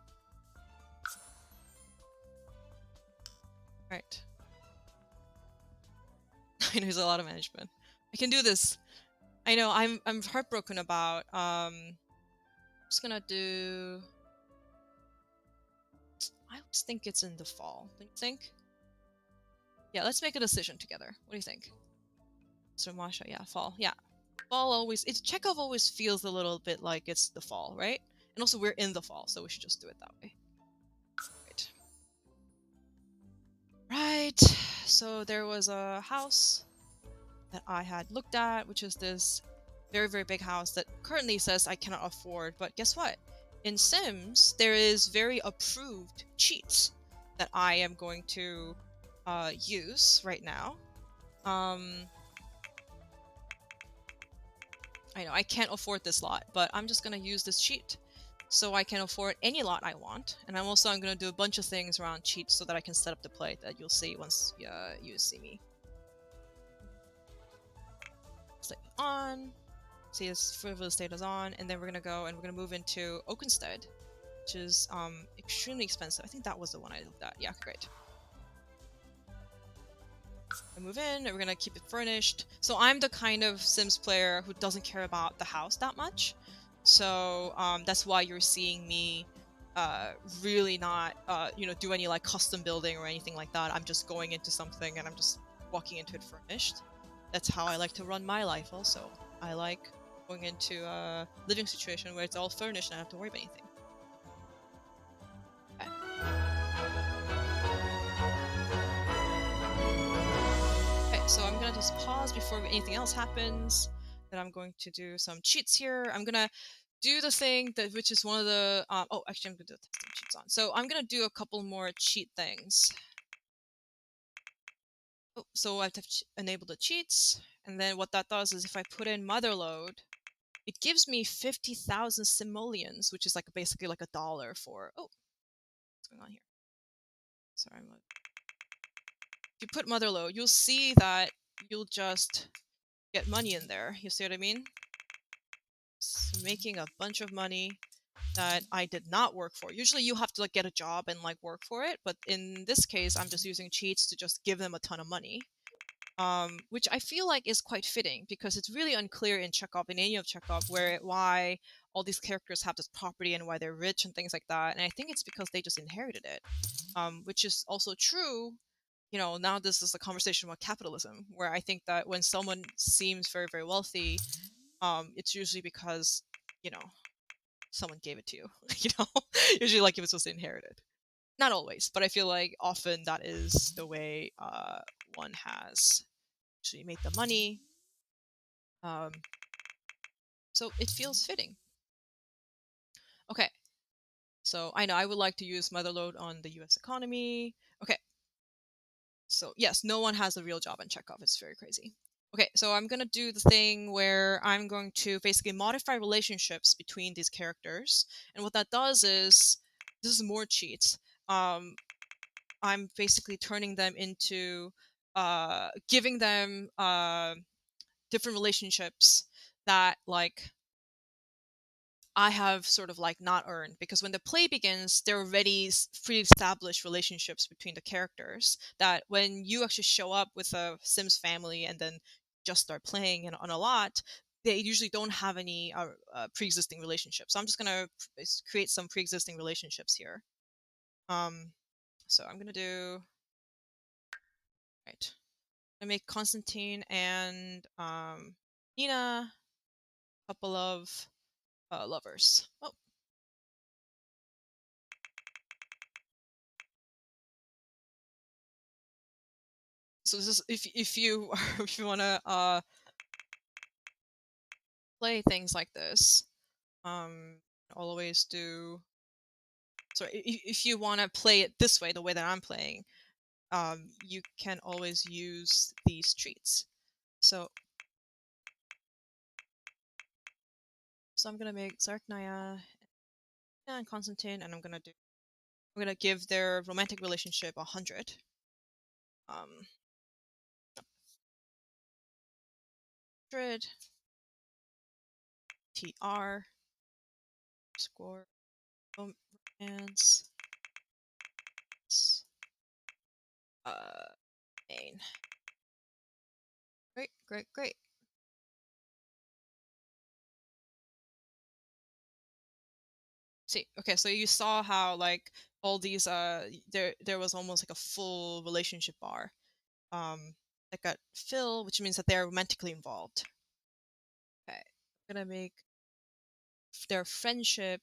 Right. I know there's a lot of management. I can do this. I know. I'm heartbroken about. I'm just gonna do. I just think it's in the fall. Don't you think? Yeah, let's make a decision together. What do you think? So Masha, yeah, fall. Yeah. Fall always... Chekhov always feels a little bit like it's the fall, right? And also we're in the fall, so we should just do it that way. Right. Right. So there was a house that I had looked at, which is this very, very big house that currently says I cannot afford. But guess what? In Sims, there is very approved cheats that I am going to use right now. I know I can't afford this lot, but I'm just gonna use this cheat so I can afford any lot I want. And I'm gonna do a bunch of things around cheats so that I can set up the play that you'll see once you see me. State on. See, this frivolous state is on, and then we're gonna go and we're gonna move into Oakenstead, which is extremely expensive. I think that was the one I looked at. Yeah, great. I move in, and we're gonna keep it furnished. So I'm the kind of Sims player who doesn't care about the house that much. So that's why you're seeing me really not do any custom building or anything like that. I'm just going into something and I'm just walking into it furnished. That's how I like to run my life also. I like going into a living situation where it's all furnished and I don't have to worry about anything. Okay. Okay, so I'm gonna just pause before anything else happens. Then I'm going to do some cheats here. I'm gonna do the thing which is one of the oh, actually I'm gonna do testing cheats on. So I'm gonna do a couple more cheat things. Oh, so I have to enable the cheats, and then what that does is if I put in motherload, it gives me 50,000 simoleons, which is basically $1 for... Oh, going on here? Sorry, if you put motherlode, you'll see that you'll just get money in there. You see what I mean? It's making a bunch of money that I did not work for. Usually you have to like get a job and like work for it, but in this case I'm just using cheats to just give them a ton of money. Which I feel like is quite fitting because it's really unclear in Chekhov, in any of Chekhov, why all these characters have this property and why they're rich and things like that. And I think it's because they just inherited it, which is also true. You know, now this is a conversation about capitalism, where I think that when someone seems very, very wealthy, it's usually because, you know, someone gave it to you. You know, usually like if it's just inherited. Not always, but I feel like often that is the way one has actually made the money. So it feels fitting. Okay, so I know I would like to use motherlode on the US economy. Okay, so yes, no one has a real job in Chekhov. It's very crazy. Okay, so I'm gonna do the thing where I'm going to basically modify relationships between these characters. And what that does is, this is more cheats. I'm basically turning them into, giving them different relationships that like I have sort of like not earned, because when the play begins, there are already pre-established relationships between the characters that when you actually show up with a Sims family and then just start playing on a lot, they usually don't have any pre-existing relationships. So I'm just gonna create some pre-existing relationships here. So I'm gonna do right. I make Konstantin and Nina a couple of lovers. Oh, so this is if you if you wanna play things like this, always do. So if you wanna play it this way, the way that I'm playing, you can always use these treats. So I'm gonna make Zarknaya and Konstantin, and I'm gonna give their romantic relationship 100. Um, 100 TR score romance main. Great, great, great. See, okay, so you saw how like all these there was almost like a full relationship bar that got filled, which means that they're romantically involved. Okay, I'm gonna make their friendship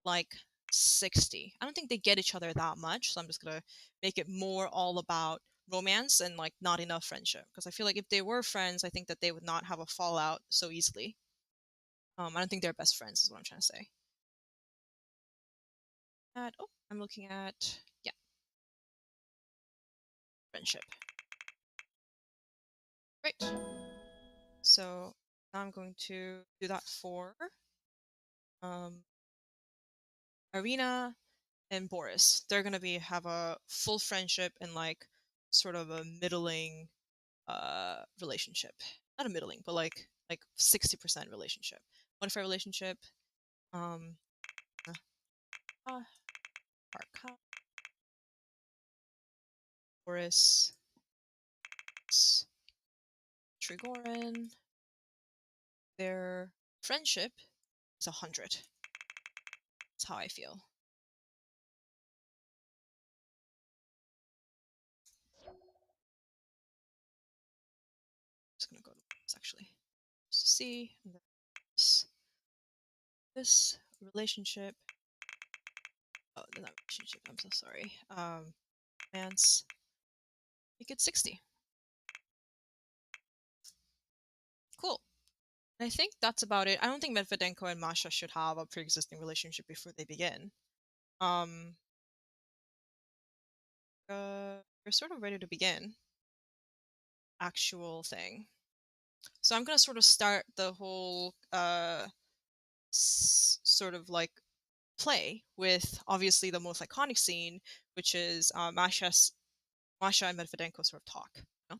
like 60. I don't think they get each other that much, so I'm just gonna make it more all about romance and like not enough friendship, because I feel like if they were friends, I think that they would not have a fallout so easily. I don't think they're best friends, is what I'm trying to say. Oh, I'm looking at, yeah, friendship. Great. So now I'm going to do that for um, Arena and Boris. They're gonna have a full friendship and like sort of a middling relationship. Not a middling, but like 60% relationship. Modified relationship. Um, uh, Arca, Boris, Trigorin. Their friendship is 100. That's how I feel. Just gonna go to this actually, just to see. And then this relationship. Oh, not relationship. I'm so sorry. Romance. Make it 60. Cool. And I think that's about it. I don't think Medvedenko and Masha should have a pre-existing relationship before they begin. Um, we're sort of ready to begin. Actual thing. So I'm gonna sort of start the whole sort of like play with obviously the most iconic scene, which is Masha and Medvedenko sort of talk. You know?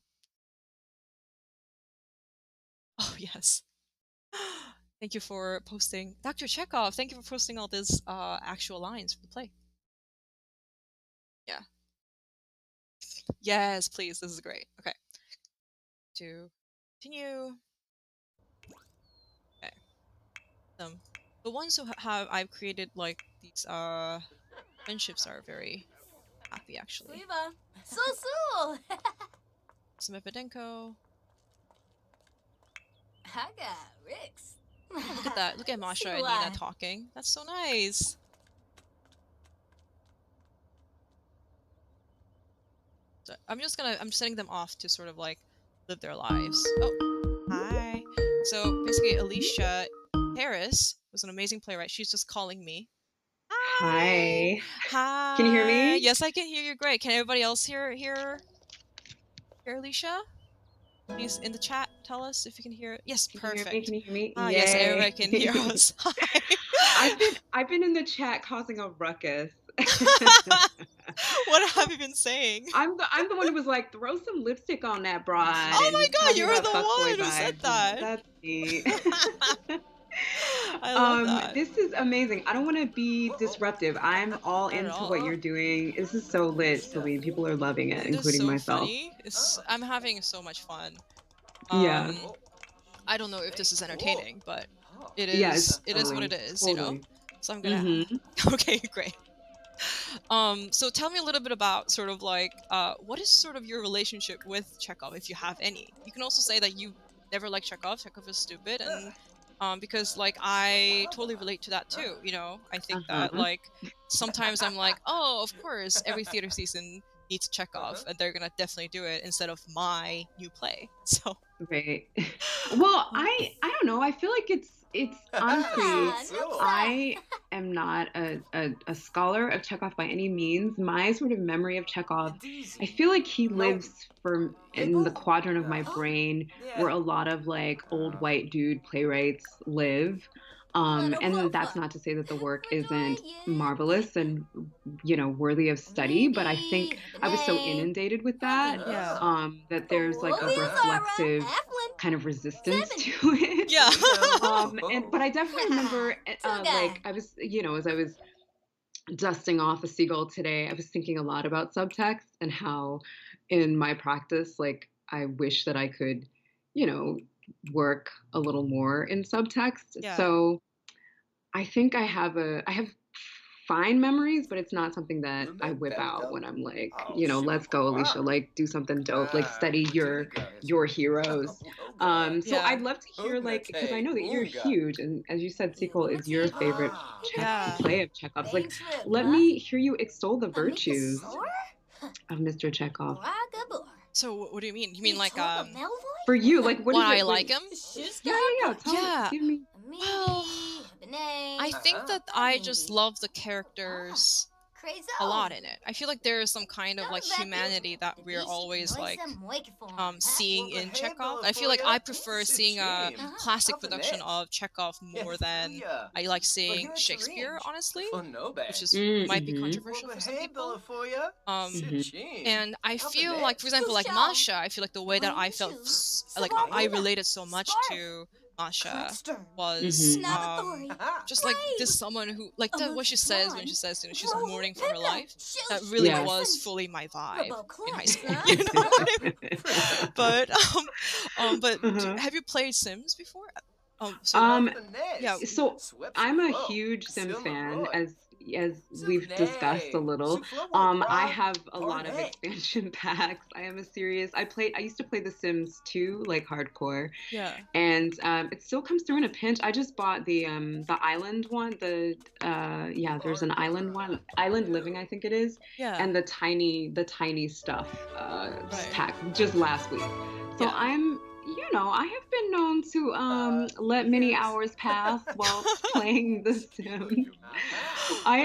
Oh yes. Thank you for posting, Dr. Chekhov. Thank you for posting all these actual lines for the play. Yeah. Yes, please. This is great. Okay. To continue. Okay. The ones who have I've created like these friendships are very happy actually. Viva! So. Smepedenko. I got Ricks. Oh, look at that. Look at Masha and Nina talking. That's so nice. So I'm sending them off to sort of like live their lives. Oh, hi. So basically Aleshea Harris was an amazing playwright. She's just calling me. Hi. Hi. Can you hear me? Yes, I can hear you great. Can everybody else hear Aleshea? Please in the chat tell us if you can hear it. Yes, perfect. Can you hear me? Yes, everybody can hear us. Hi. I've been in the chat causing a ruckus. What have you been saying? I'm the one who was like, throw some lipstick on that broad. Oh my god, you were the fuckboy one who said that. That's me. I love that. This is amazing. I don't want to be disruptive. I'm all into what you're doing. This is so lit, Celine. People are loving it, including so myself. Funny. I'm having so much fun. Yeah. I don't know if this is entertaining, but it is. Yes, it is what it is, totally. you know. So I'm gonna. Okay, great. So tell me a little bit about sort of like what is sort of your relationship with Chekhov, if you have any. You can also say that you never liked Chekhov. Chekhov is stupid, and because like I totally relate to that too. You know, I think that like sometimes I'm like, oh, of course, every theater season needs Chekhov, and they're gonna definitely do it instead of my new play. So. Right. Well, I don't know. I feel like it's honestly, I am not a scholar of Chekhov by any means. My sort of memory of Chekhov, I feel like he lives in the quadrant of my brain where a lot of like old white dude playwrights live. And that's not to say that the work isn't marvelous and, you know, worthy of study, but I think I was so inundated with that, that there's like a reflexive kind of resistance to it. Yeah. But I definitely remember, like, I was, you know, as I was dusting off a Seagull today, I was thinking a lot about subtext and how in my practice, like, I wish that I could, you know, work a little more in subtext. Yeah. So I think I have fine memories, but it's not something that I whip out when I'm like, you know, let's go, Aleshea, like do something dope, like study your heroes. So I'd love to hear, like, because I know that you're huge, and as you said, Seagull is your favorite play of Chekhov's. Like, let me hear you extol the virtues of Mr. Chekhov. So what do you mean? You mean like for you, like what why is it? I like him? Yeah. Give me. Well, I think that I just love the characters a lot in it. I feel like there is some kind of like humanity that we're always like seeing in Chekhov. I feel like I prefer seeing a classic production of Chekhov more than I like seeing Shakespeare, honestly, which is might be controversial for some people. And I feel like, for example, like Masha, I feel like the way that I felt like I related so much to Masha was just like this someone who like what she says when she says, you know, she's mourning for her life. That really was fully my vibe in high school. You know what I mean? But have you played Sims before? So I'm a huge Sims fan, as we've discussed a little. I have a lot of expansion packs. I used to play The Sims 2 like hardcore. Yeah. And it still comes through in a pinch. I just bought the island one. There's an island one, Island Living, I think it is. Yeah. And the tiny stuff pack just last week. So I'm, you know. I have been known to let many hours pass while playing The Sims. I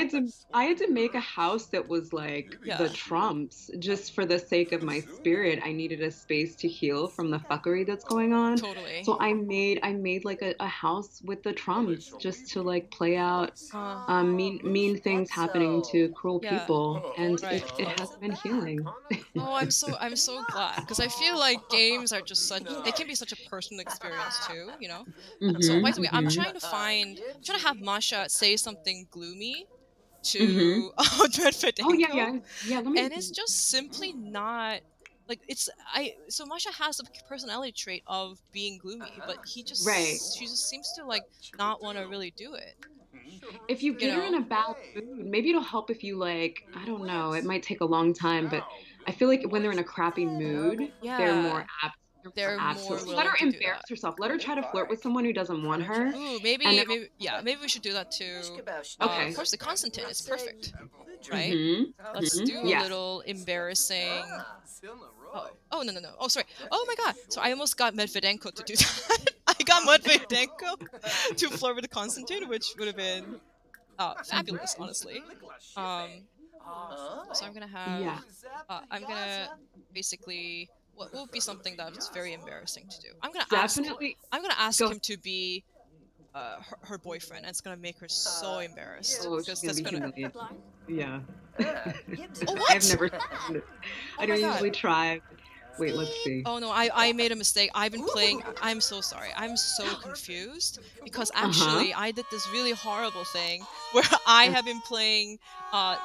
had to make a house that was like the Yeah. Trumps just for the sake of my spirit. I needed a space to heal from the fuckery that's going on. Totally. So I made like a house with the Trumps just to like play out mean things happening to cruel Yeah. people, and Right. it has been healing. Oh, I'm so glad because I feel like games are just such they can be such a personal experience too, you know. So by the way, Mhm. I'm trying to have Masha say something gloomy Mhm. to Oh yeah, Medvedenko, yeah. Yeah, let and me. it's just simply not like it's I so Masha has a personality trait of being gloomy, but Right. she just seems to like not want to really do it, If you you get her in know. a bad mood, maybe it'll help if you like, I don't know, it might take a long time, but I feel like when they're in a crappy mood, they're more Yeah, apt they're more they're apt to. more So let her willing to do embarrass that. herself. Let her try to flirt with someone who doesn't want her, Ooh, and maybe we should do that too. Of okay. course, the Constantine is perfect, right? Mhm. Let's Mhm. do a Yes. little embarrassing. Oh no, no, no. Oh sorry. Oh my god. So I almost got Medvedenko to do that. I got Medvedenko to flirt with Konstantin, which would have been Mhm. fabulous, honestly. Um, so I'm gonna have Yeah. I'm gonna basically what will be something that's very embarrassing to do. Definitely I'm gonna ask go. him to be her boyfriend, and it's gonna make her so embarrassed Oh, she's because gonna that's be gonna. humiliated. Yeah. Oh I've what? never tried it. Oh I my don't god. usually try. Wait, let's see. Oh no, I made a mistake. I've been playing. I'm so sorry. I'm so confused because Uh-huh. actually I did this really horrible thing where I have been playing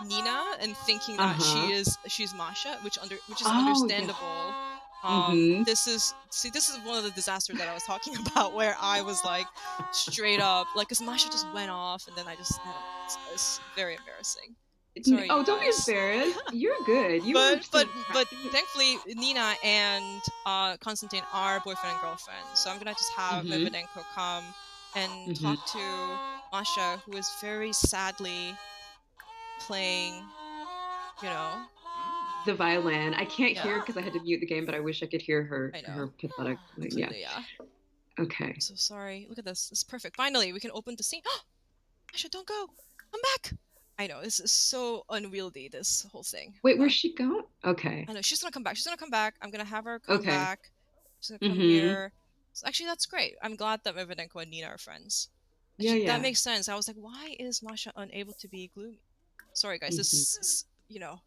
Nina and thinking that Uh-huh. she's Masha, which is Oh, yeah. understandable. Mhm. This is one of the disasters that I was talking about where I was like straight up like because Masha just went off and then I don't know. It's very embarrassing. Sorry, you Oh, don't be guys. embarrassed. You're good. You were so But practicing. thankfully Nina and Konstantin are boyfriend and girlfriend. So I'm gonna just have Mhm. Medvedenko come and Mhm. talk to Masha, who is very sadly playing, you know. The violin. I can't Yeah, hear because I had to mute the game, but I wish I could hear her I know. her pathetic. Like, yeah. Completely, yeah. I'm Okay. so sorry. Look at this. It's perfect. Finally, we can open the scene. Masha, don't go. Come back. I know, this is so unwieldy, this whole thing. Wait, where's she going? Okay. I know she's gonna come back. She's gonna come back. I'm gonna have her come Okay. back. She's gonna come Mhm. here. So actually, that's great. I'm glad that Evidenko and Nina are friends. Yeah, Actually, that yeah. makes sense. I was like, why is Masha unable to be gloomy? Sorry, guys. Mhm. You know.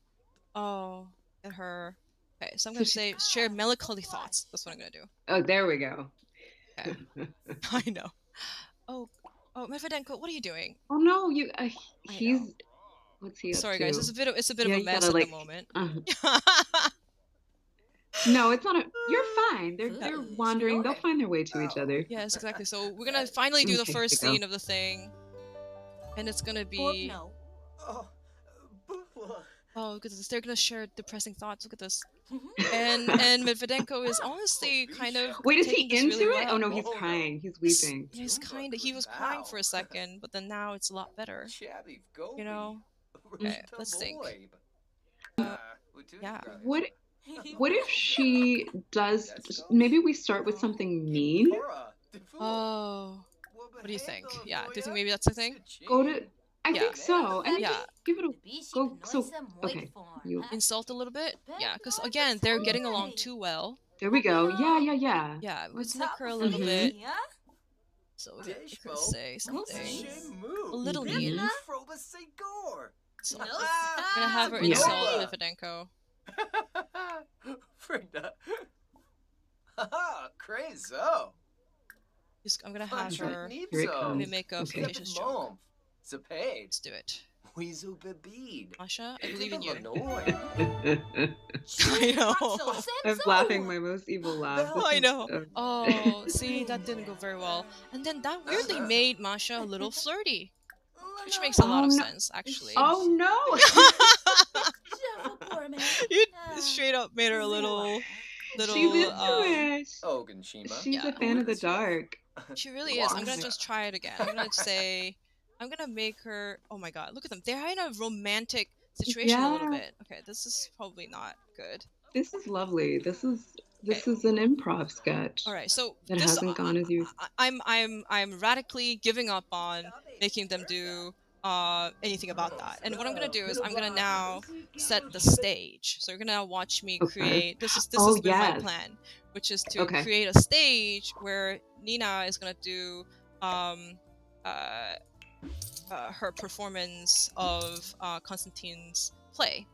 Oh, at her. Okay, so I'm So gonna she's say share melancholy thoughts. That's what I'm gonna do. Oh, there we go. Okay, I know. Oh, oh, Medvedenko, what are you doing? Oh no, I know. he's what's he up Sorry, guys. to? It's a bit of Yeah, a you mess gotta at the like moment. no, it's not a you're fine. Yeah. They're wandering. They'll find their way to each other. Yes, exactly. So we're gonna finally do the Okay, here we first go. scene of the thing, and it's gonna be No. oh goodness, they're gonna share depressing thoughts. Look at this, and Medvedenko is honestly kind of Wait, is he taking this into really it? Oh well. no, he's crying. He's weeping. He was crying for a second, but then now it's a lot better. You know. Mm. Okay, let's think. Yeah. What what if she does maybe we start with something mean? Oh, what do you think? Yeah, do you think maybe that's the thing? Go to I Yeah, think so. And maybe yeah. give it a go so okay. You Insult a little bit. Yeah, because again, they're getting along too well. there we go. Yeah, yeah, yeah. Yeah, let's What's make up, her a little Mhm. bit. So we're gonna make her say something a little Mhm. mean. So No, we're gonna have her Yeah. insult Medvedenko. Crazy. I'm gonna have Okay. her Here it maybe comes. make a Okay. flirtatious joke. Zapade. Let's do it. Weasel bebede. Masha, I believe in you. Illinois. I know. I'm laughing my most evil laugh. This I is know. Oh, see, that didn't go very well. And then that weirdly made Masha a little flirty, which makes a lot Oh of no. sense, actually. Oh no. You straight up made her a She's little, into it. Oganshima. She's a yeah. fan of the dark. She really is. I'm Oh gonna my just try it again. I'm gonna make her. Oh my god, look at them. They're in a romantic situation a little yeah. bit. Okay, this is probably not good. This is lovely. This is This is an improv sketch. All right, so It hasn't gone as you. I'm radically giving up on making them do anything about that. And what I'm gonna do is I'm gonna now set the stage. So you're gonna watch me create. This has been my plan, which is to create a stage where Nina is gonna do her performance of Konstantin's play.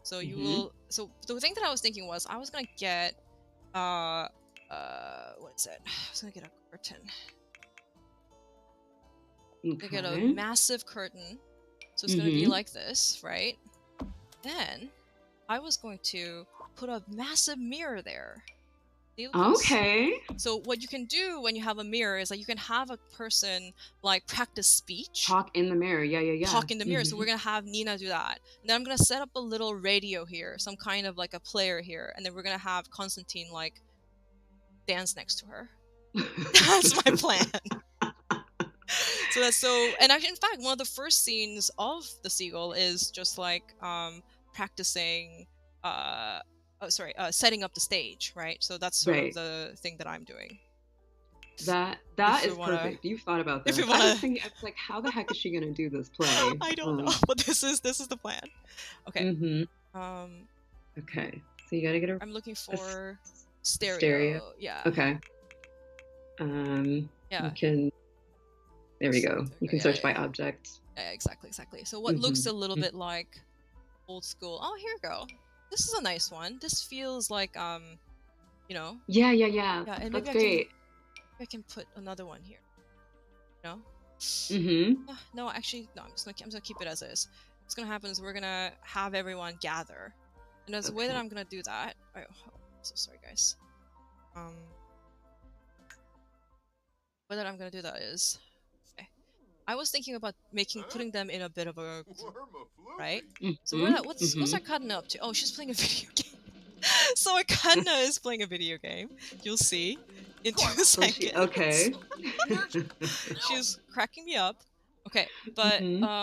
So you will. So the thing that I was thinking was I was gonna get what is it? I was gonna get a curtain. Okay. I get a massive curtain, so it's gonna be like this, right? Then I was going to put a massive mirror there. Okay. So what you can do when you have a mirror is like you can have a person like practice speech. Talk in the mirror. Yeah. Talk in the mirror. So we're gonna have Nina do that. And then I'm gonna set up a little radio here, some kind of like a player here, and then we're gonna have Konstantin like dance next to her. That's my plan. So that's and actually, in fact, one of the first scenes of the Seagull is just like practicing setting up the stage, right? So that's sort of the thing that I'm doing. That is perfect. You've thought about this. I was thinking, it's like, how the heck is she gonna do this play? I don't know, but this is the plan. Okay. Okay. So you gotta get I'm looking for stereo. Yeah. Okay. Yeah. You can. There we go. You can search by object. Yeah, exactly. So what looks a little bit like old school? Oh, here we go. This is a nice one. This feels like you know. Yeah. And that's great. I can put another one here. No. No, actually, no. I'm gonna keep it as is. What's gonna happen is we're gonna have everyone gather, and there's a way that I'm gonna do that. Oh, so sorry, guys. Way that I'm gonna do that is. I was thinking about putting them in a bit of a group, right? So what's Arkadna up to? Oh, she's playing a video game. So Arkadna is playing a video game. You'll see in 2 seconds. Okay. She's cracking me up. Okay, but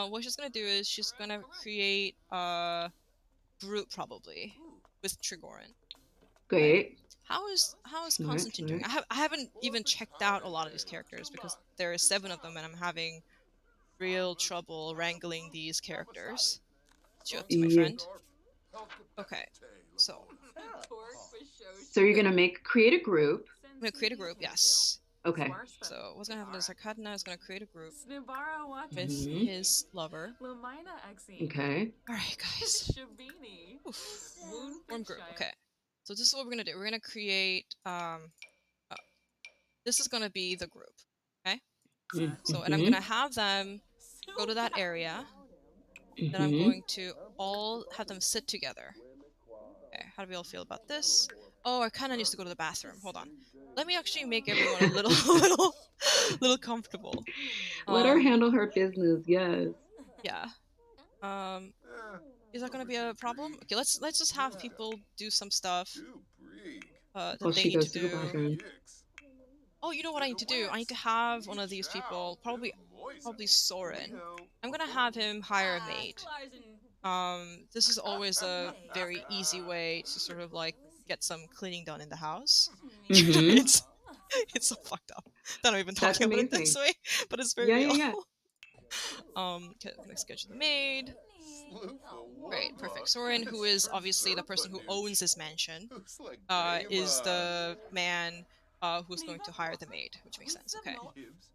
what she's gonna do is she's gonna create a group probably with Trigorin. Great. How is Konstantin doing? I haven't even checked out a lot of these characters because there are 7 of them, and I'm having real trouble wrangling these characters. What you up to, my friend? Okay, so you're gonna create a group. I'm gonna create a group, yes. Okay. So what's gonna happen is Arkadna is gonna create a group with his lover. Okay. All right, guys. Form group. Okay. So this is what we're gonna do. We're gonna create. This is gonna be the group. Okay. So and I'm gonna have them go to that area. Then I'm going to all have them sit together. Okay. How do we all feel about this? Oh, I kind of needs to go to the bathroom. Hold on. Let me actually make everyone a little comfortable. Let her handle her business. Yes. Yeah. Is that gonna be a problem? Okay, let's just have people do some stuff. That they need to do. The bathroom. Oh, you know what I need to do? I need to have one of these people, probably Soren. I'm gonna have him hire a maid. This is always a very easy way to sort of like get some cleaning done in the house. It's so fucked up that I'm even talking about it this way, but it's very real. Yeah. Okay, I'm gonna schedule the maid. Great, perfect. Soren, who is obviously the person who owns this mansion, is the man who's going to hire the maid, which makes sense. Okay.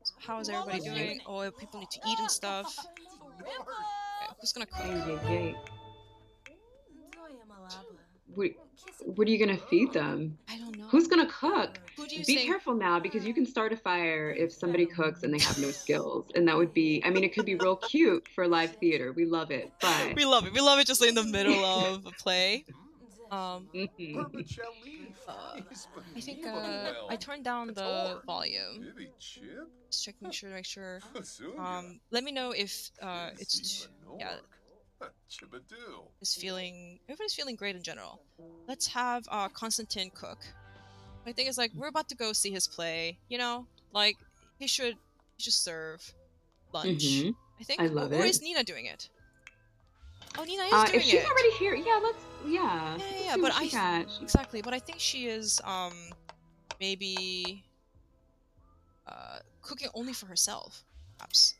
So how is everybody doing? Oh, people need to eat and stuff. Okay, who's gonna cook? What are you gonna feed them? I don't know. Who's gonna cook? Who do you Be careful now, because you can start a fire if somebody cooks and they have no skills, and that would be. I mean, it could be real cute for live theater. We love it, but we love it just in the middle of a play. I think I turned down the volume. Just checking to make sure. Let me know if it's everybody's feeling great in general. Let's have Konstantin cook. My thing is like we're about to go see his play. You know, like he should serve lunch. I think. I love it. Or is Nina doing it? Oh, Nina is doing it. If she's already here, yeah, Yeah. Yeah, See but what she got. exactly. But I think she is maybe cooking only for herself, perhaps.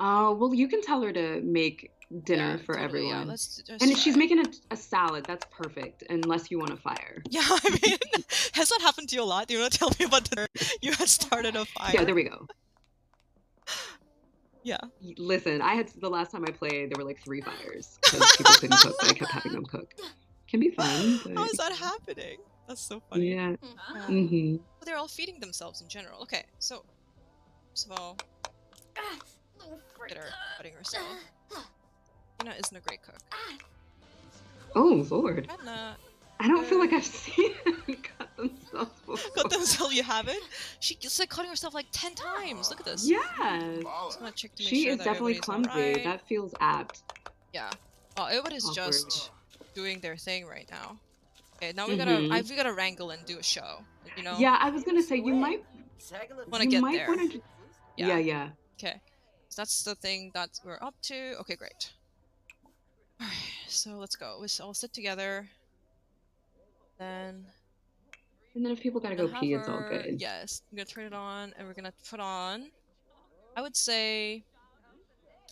Oh, well, you can tell her to make Yeah, dinner for totally. Yeah, everyone. let's just And try she's it. making a salad. That's perfect, unless you want a fire. Yeah, I mean, has that happened to you a lot? Do you want to tell me about dinner? You had started a fire. Yeah, there we go. Yeah. Listen, I had the last time I played, there were like 3 fires because people couldn't cook, so I kept having them cook. Can be fun, but How is that happening? That's so funny. yeah. Yeah. Mm-hmm. But they're all feeding themselves in general. Okay, so first of all, look at her cutting herself. Anna isn't a great cook. Oh Lord. Anna, I don't feel like I've seen them cut themselves before. cut themselves. You haven't? She's like cutting herself like 10 times. Look at this. Yes. Just gonna check to make She sure is that definitely everybody's clumsy. alright. That feels apt. Yeah. Oh, everybody's Awkward. just doing their thing right now. Okay, now we Mhm. gotta wrangle and do a show. You know? Yeah, I was gonna say you might Want to get might there. want to. Yeah. Yeah. Okay. So that's the thing that we're up to. Okay, great. Alright, so let's go. Let's all sit together. Then And then if people gotta go have pee, it's all her- good. Yes, I'm gonna turn it on, and we're gonna put on. I would say.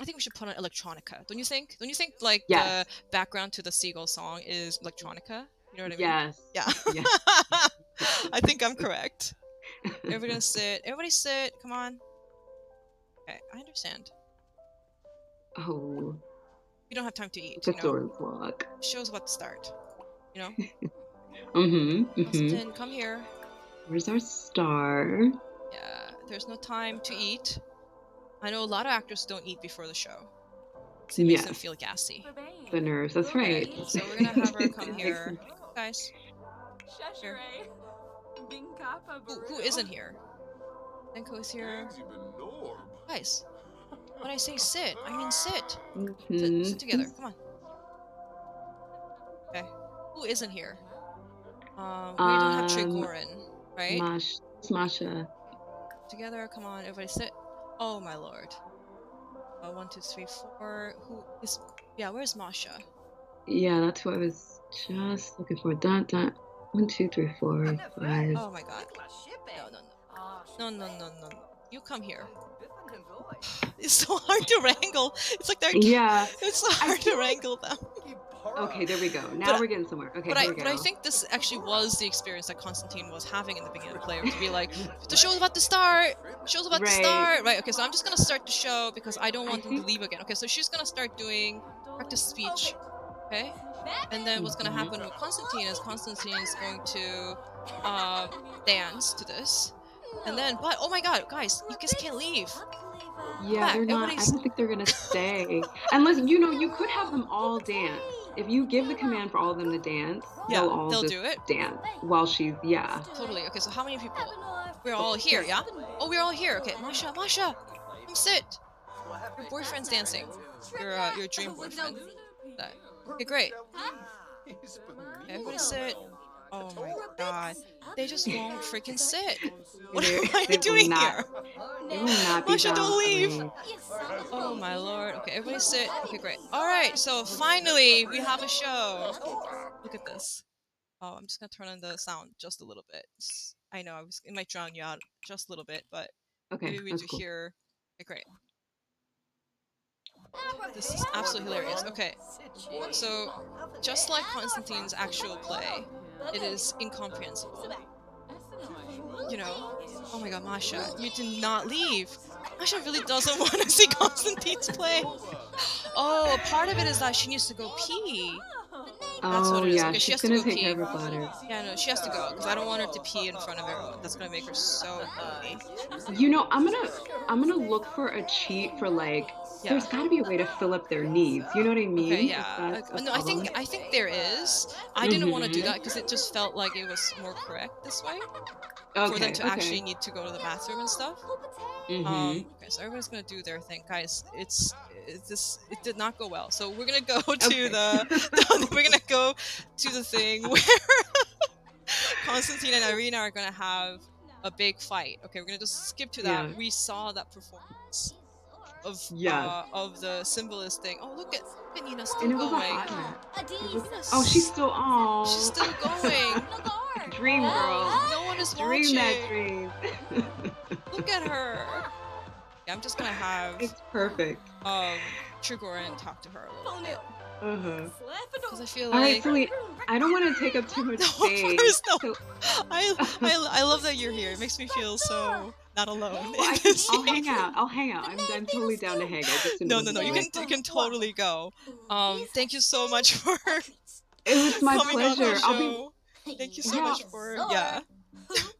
I think we should put on electronica. Don't you think? Don't you think like Yes. the background to the Seagull song is electronica? You know what I mean? Yes. Yeah. Yeah. I think I'm correct. Everybody gonna sit. Everybody sit. Come on. Okay, I understand. Oh, We don't have time to eat. the You know, door's locked. show's about to start. You know. Mm-hmm. Konstantin, come here. Where's our star? Yeah, there's no time to eat. I know a lot of actors don't eat before the show. So it makes them feel gassy. The nerves. That's right. Okay, so we're gonna have her come here. Guys. Here. Who isn't here? Denko is here. Guys. When I say sit, I mean sit. Sit together. Come on. Okay. Who isn't here? We don't have Trigorin, right? Masha. Together, come on, everybody sit. Oh my lord. 1, 2, 3, 4. Who is? Yeah, where's Masha? Yeah, that's who I was just looking for. Dun, dun. 1, 2, 3, 4, 5. Oh my god. No. You come here. It's so hard to wrangle. It's like they're. Yeah. It's so hard to wrangle them. Okay, there we go. Now we're getting somewhere. Okay, here we go. But I think this actually was the experience that Konstantin was having in the beginning of the play, to be like, the show's about to start. Show's about to start. Right. Okay. So I'm just gonna start the show because I don't want them to leave again. Okay. So she's gonna start doing practice speech. Okay. And then what's gonna happen with Konstantin is Konstantin is going to dance to this. And then, but oh my god, guys, you guys can't leave. Yeah, they're not. I don't think they're gonna stay. Unless you could have them all dance. If you give the command for all of them to dance, they'll all just do it. dance while she's Totally. Okay, so how many people? We're all here, yeah? Oh, we're all here. Okay, Masha, come sit. Your boyfriend's dancing. Your dream boyfriend. Okay, great. Okay, everybody sit. Oh my god. They just won't freaking sit. What am I doing here? They will not be Masha, don't leave. down. Oh my lord. Okay, everybody sit. Okay, great. Alright, so finally we have a show. Look at this. Oh, I'm just gonna turn on the sound just a little bit. I know it might drown you out just a little bit, but Okay, maybe we that's do cool. hear. Okay, great. This is absolutely hilarious. Okay, so just like Konstantin's actual play, it is incomprehensible. You know, oh my god, Masha, you did not leave. Masha really doesn't want to see Konstantin's play. Oh, part of it is that she needs to go pee. That's what it is. Okay, she has to gonna go take pee. care of her bladder. Yeah, no, she has to go because I don't want her to pee in front of everyone. That's gonna make her so moody. I'm gonna look for a cheat for like. Yeah. There's got to be a way to fill up their needs. You know what I mean? Okay, yeah. No, I think there is. I didn't want to do that because it just felt like it was more correct this way for them to actually need to go to the bathroom and stuff. Okay, so everybody's gonna do their thing, guys. It did not go well. So we're gonna go to we're gonna go to the thing where Konstantin and Irina are gonna have a big fight. Okay, we're gonna just skip to that. Yeah. We saw that performance. Yes. of the symbolist thing. Oh, look at Nina still And it was a going. hot mess. It was, oh, she's Nina's still, she's oh, still going. dream girl. No one is Dream that watching. dream. Look at her. Yeah, I'm just gonna have It's perfect. Trigorin talk to her a little bit. Uh-huh. Because I feel All right, like Celine, I don't want to take up too much no, of space. course no. So, I love that you're here. It makes me feel so not alone. well, I'll hang out. I'll hang out. I'm totally down to hang out. Just didn't No, want no, to no. be You like, can totally go. Thank you so much for it was my coming on pleasure. the I'll be, show. Thank you so yeah, much for yeah.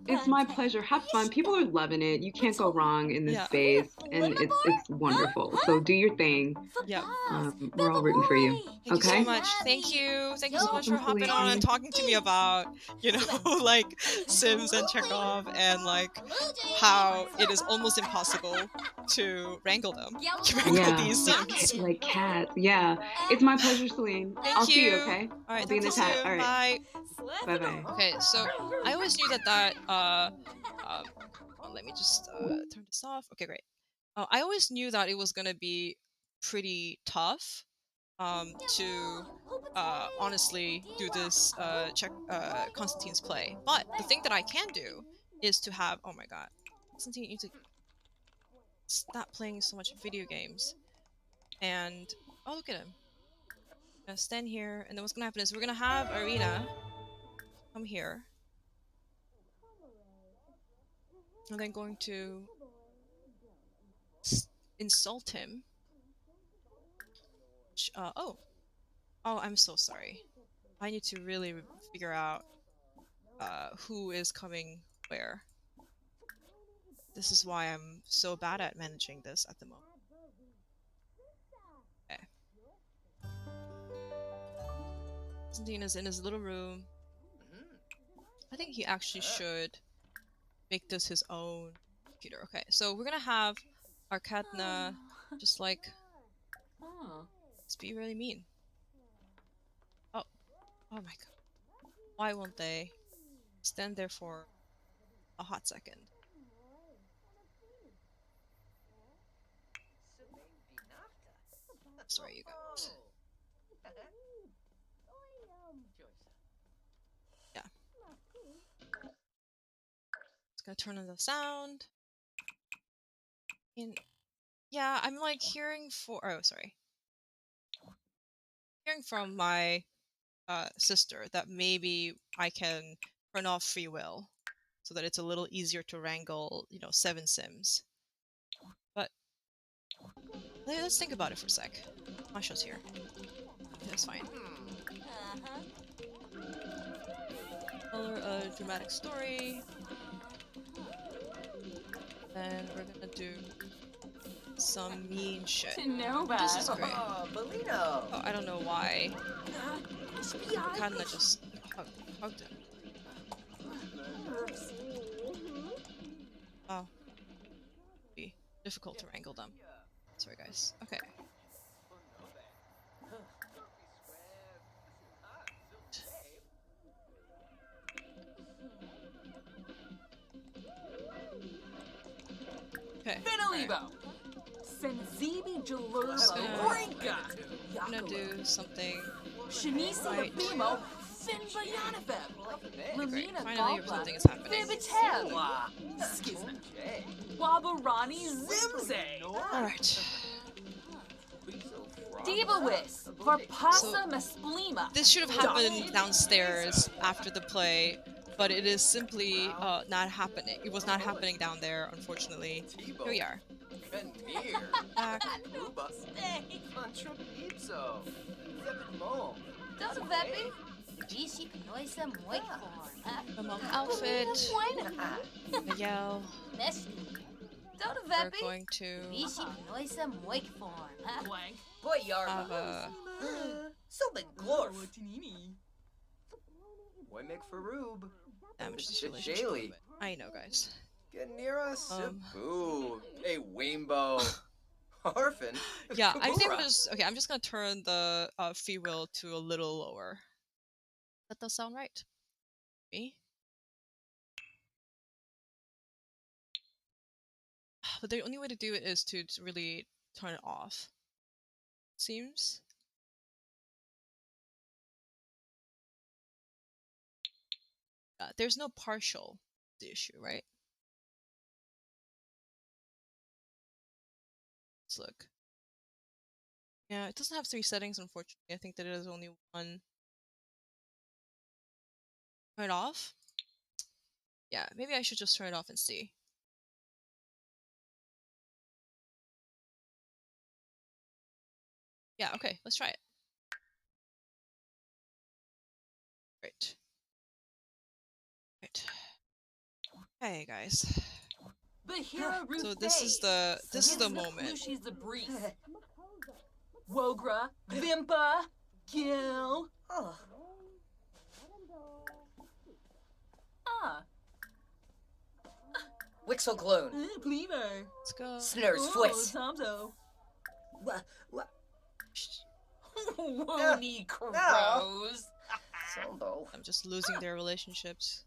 it's my pleasure. Have fun. People are loving it. You can't go wrong in this Yeah. space, and it's wonderful. So do your thing. Yeah. We're all rooting for you. Thank you so Okay. much. Thank you. Thank you so much Welcome, for hopping on Celine. and talking to me about, you know, like Sims and Chekhov and like how it is almost impossible to wrangle them. To wrangle Yeah, these Sims. like cats. Yeah, it's my pleasure, Celine. Thank I'll see you. you. Okay. All right, I'll be talk in to the you chat. soon. All right. Bye. Bye bye. Okay, so I always knew let me just turn this off. Okay, great. I always knew that it was gonna be pretty tough to honestly do this Konstantin's play. But the thing that I can do is to have, oh my god, Konstantin, you need to stop playing so much video games. And oh, look at him. Gonna stand here, and then what's gonna happen is we're gonna have Arena come here, and then going to insult him. Oh, I'm so sorry. I need to really figure out who is coming where. This is why I'm so bad at managing this at the moment. Okay. Konstantin is in his little room. I think he actually should make this his own computer. Okay, so we're gonna have our Katna just like just be really mean. Oh, oh my god. Why won't they stand there for a hot second? Sorry, you guys. Yeah. It's gonna turn on the sound. And yeah, I'm like hearing hearing from my sister that maybe I can turn off free will so that it's a little easier to wrangle, 7 Sims. But let's think about it for a sec. Masha's here. That's fine. Color a dramatic story. Then we're gonna do some mean shit. This is great. Oh, I don't know why. Kanna just hugged him. Oh. Be difficult to wrangle them. Sorry, guys. Okay. Okay. I'm gonna do something. Right. Great. Finally, something is happening. Alright. So, this should have happened downstairs after the play, but it is simply not happening. It was not happening down there, unfortunately. Here we are. Back. The monk outfit. Miguel. We're going to have a... damage this relationship a little bit. I know, guys. Get near us. Boo. A rainbow. Orphan. Yeah, I think okay, I'm just gonna turn the free will to a little lower. That does sound right. Me? But the only way to do it is to really turn it off. Seems. There's no partial the issue, right? Let's look. Yeah, it doesn't have 3 settings, unfortunately. I think that it has only one. Turn it off? Yeah, maybe I should just turn it off and see. Yeah, okay, let's try it. Great. Right. Hey guys. So this is the moment. She's the brief. Wogra, Vimpa, Gil. Oh. Ah. Wixelgloon. Cleaver. Let's go. Snur's Fwist. Tomzo. What? Wony crows. Sombo. I'm just losing their relationships.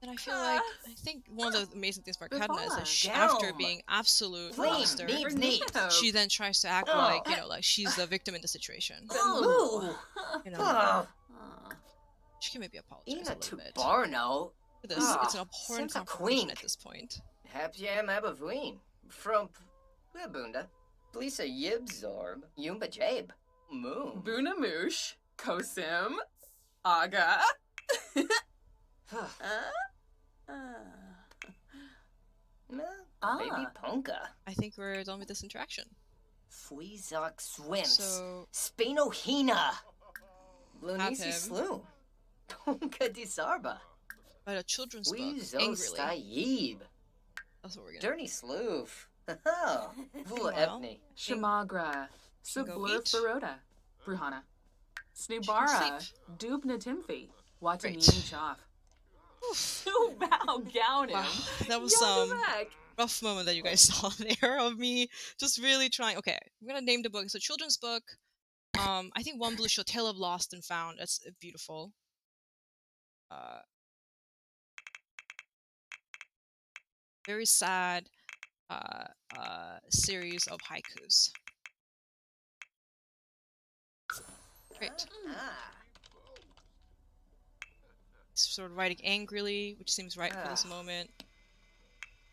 And I feel like, I think one of the amazing things about Katna is that after being absolute monster, she then tries to act like, you know, like she's the victim in the situation. Ooh. You know, she can maybe apologize a little bit. Barno. Look at this, it's an abhorrent confrontation at this point. Hapjam Abavween. Frump. Wibunda. Blisa Yibzorb. Yumba Jabe. Moon. Bunamoosh. Kosim. Aga. Baby Ponka. I think we're done with this interaction. Fuizok Swimps. So, Spainohina. Blunisi him. Sloom. Ponka Disarba. But a children's book, Weezo angrily. Stayib. That's what we're gonna Dirty Sloof. Vula Meanwhile, Epney. Shamagra. Can go Sublur eat. Baroda. Bruhana. She can Snubara. sleep. Dubna Timfi. Great. Watamini Chaff. Wow, Gowning. Wow, that was some rough moment that you guys saw there of me just really trying. Okay, I'm gonna name the book. It's a children's book. I think One Blue Show, Tale of Lost and Found. That's beautiful. Very sad series of haikus. Great. Sort of writing angrily, which seems right for this moment.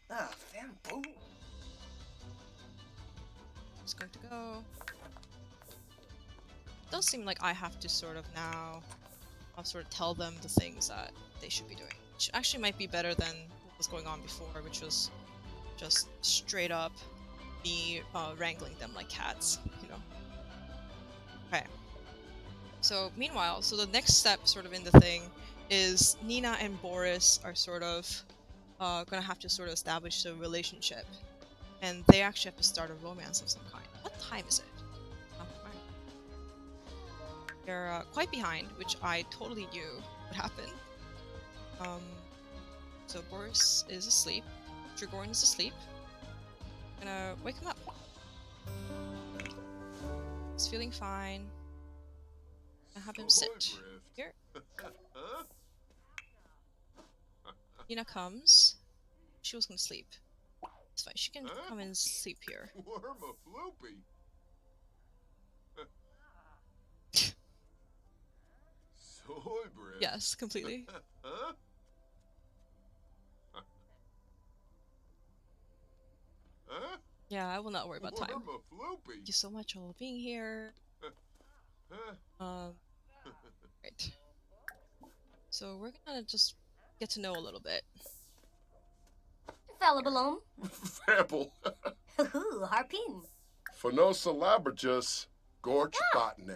Bamboo. Just going to go. It does seem like I have to sort of now, I'll sort of tell them the things that they should be doing. Which actually might be better than what was going on before, which was just straight up me wrangling them like cats, you know. Okay. So meanwhile, so the next step sort of in the thing is Nina and Boris are sort of gonna have to sort of establish a relationship, and they actually have to start a romance of some kind. What time is it? Oh, fine. They're quite behind, which I totally knew would happen. So Boris is asleep. Trigorin is asleep. I'm gonna wake him up. He's feeling fine. Gonna have him sit here. Nina comes. She was gonna sleep. It's fine. She can come and sleep here. Worma floopy. Soy breath. Yes, completely. Yeah, I will not worry about time. Worma floopy. Thank you so much for being here. Right. So we're gonna just get to know a little bit. Falabalone. Fapple. Hoo-hoo, harpin. Phenosa labratus. Gorch botany.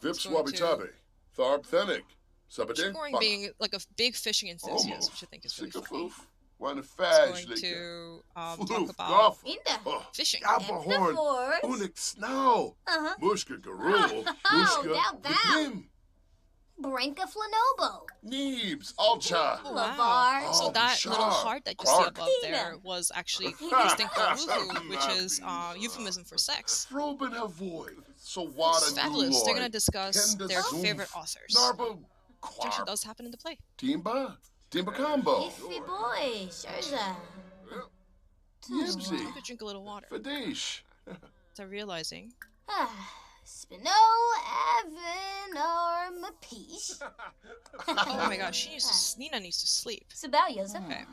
Vips going to- wabitabe. Tharb thenic. Sabadin. Trigorin being like a big fishing enthusiast, which I think is really funny. One He's faj going to talk Floof, about golf. Inda. fishing. Applehorn. Force. Unik snow. Uh-huh. Mushka garul. Oh, Mushka. now that. Beglim. Branca flanobo. Neebs. Alcha. Oh, wow. Lavar. So Oh, that Bishar. little heart that you see Clark. above there was actually Instinct Woohoo, which is euphemism for sex. Froben avoid. So It's wada fabulous. They're gonna discuss their favorite authors. Narba. Which actually does happen in the play. Timba. Timba combo. Iffy boy, Sherza. Yipsy. I could drink a little water. Fadish. So realizing. Spino, Evan, or Mapish. Oh my gosh, Nina needs to sleep. Sabalya's Okay.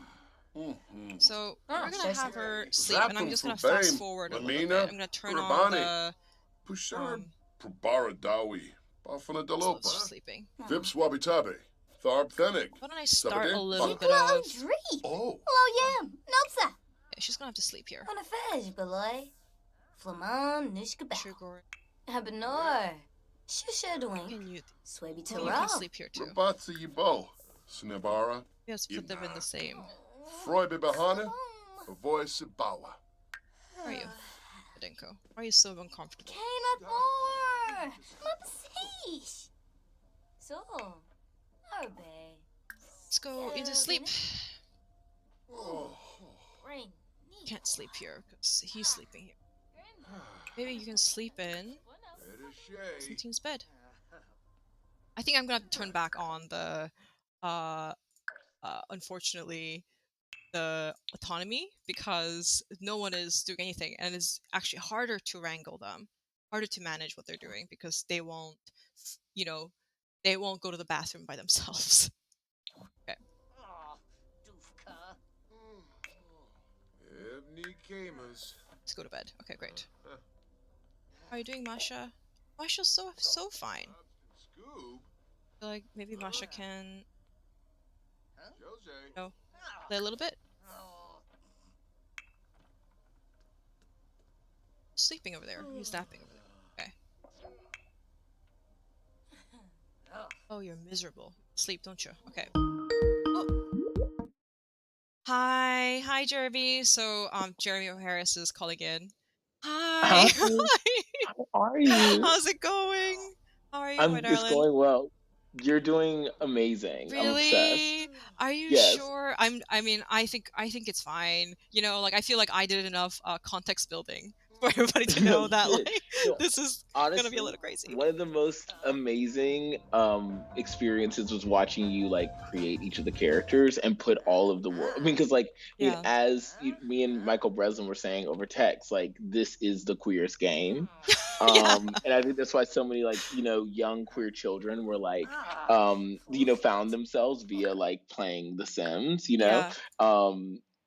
Mm-hmm. So we're gonna have her sleep, and I'm Zapum just gonna Fubane, fast forward a little bit. Lamina, I'm gonna turn on Grabani. the Pushar Pubaradawi. Bafana so Dalopa. she's sleeping. Vips Wabitabe. Tharb Thenig. Why don't I start a Sabadin. little bit of? Dreep. Oh. Hello, Yam. Nopsa. Yeah, she's gonna have to sleep here. On a fez, beloy. Flaman, Nishkaba. Sugar. Habanor. Shushadoing. Can you? Swaby You can Tara. sleep here too. Rabatsa Yibo. Snabara. Yes, put them in the same. Freud Bahana. Voice Bawa. How are you, Denko? Why are you so uncomfortable? Can't more. Mapasish. So. Arbe. Let's go into sleep. Oh. Ring. Can't sleep here because he's sleeping here. Maybe you can sleep in Konstantin's bed. I think I'm gonna have to turn back on the, unfortunately, the autonomy because no one is doing anything, and it's actually harder to wrangle them, harder to manage what they're doing because they won't, they won't go to the bathroom by themselves. Okay. Let's go to bed. Okay, great. How are you doing, Masha? Masha's so fine. I feel like maybe Masha can, play a little bit. Sleeping over there. He's napping over there. Okay. Oh, you're miserable. Sleep, don't you? Okay. Oh. Hi, Jeremy. So, Jeremy O'Harris is calling in. Hi. How are you? How's it going? How are you, my It's darling? going well. You're doing amazing. I'm obsessed. Really? Are you Yes. sure? I mean, I think it's fine. I feel like I did enough context building for everybody to know that You did. like No, this is honestly, gonna be a little crazy. one of the most amazing experiences was watching you like create each of the characters and put all of the world. I mean, because Yeah. as me and Michael Breslin were saying over text, like this is the queerest game. Yeah. And I think that's why so many young queer children were found themselves via like playing The Sims, Yeah.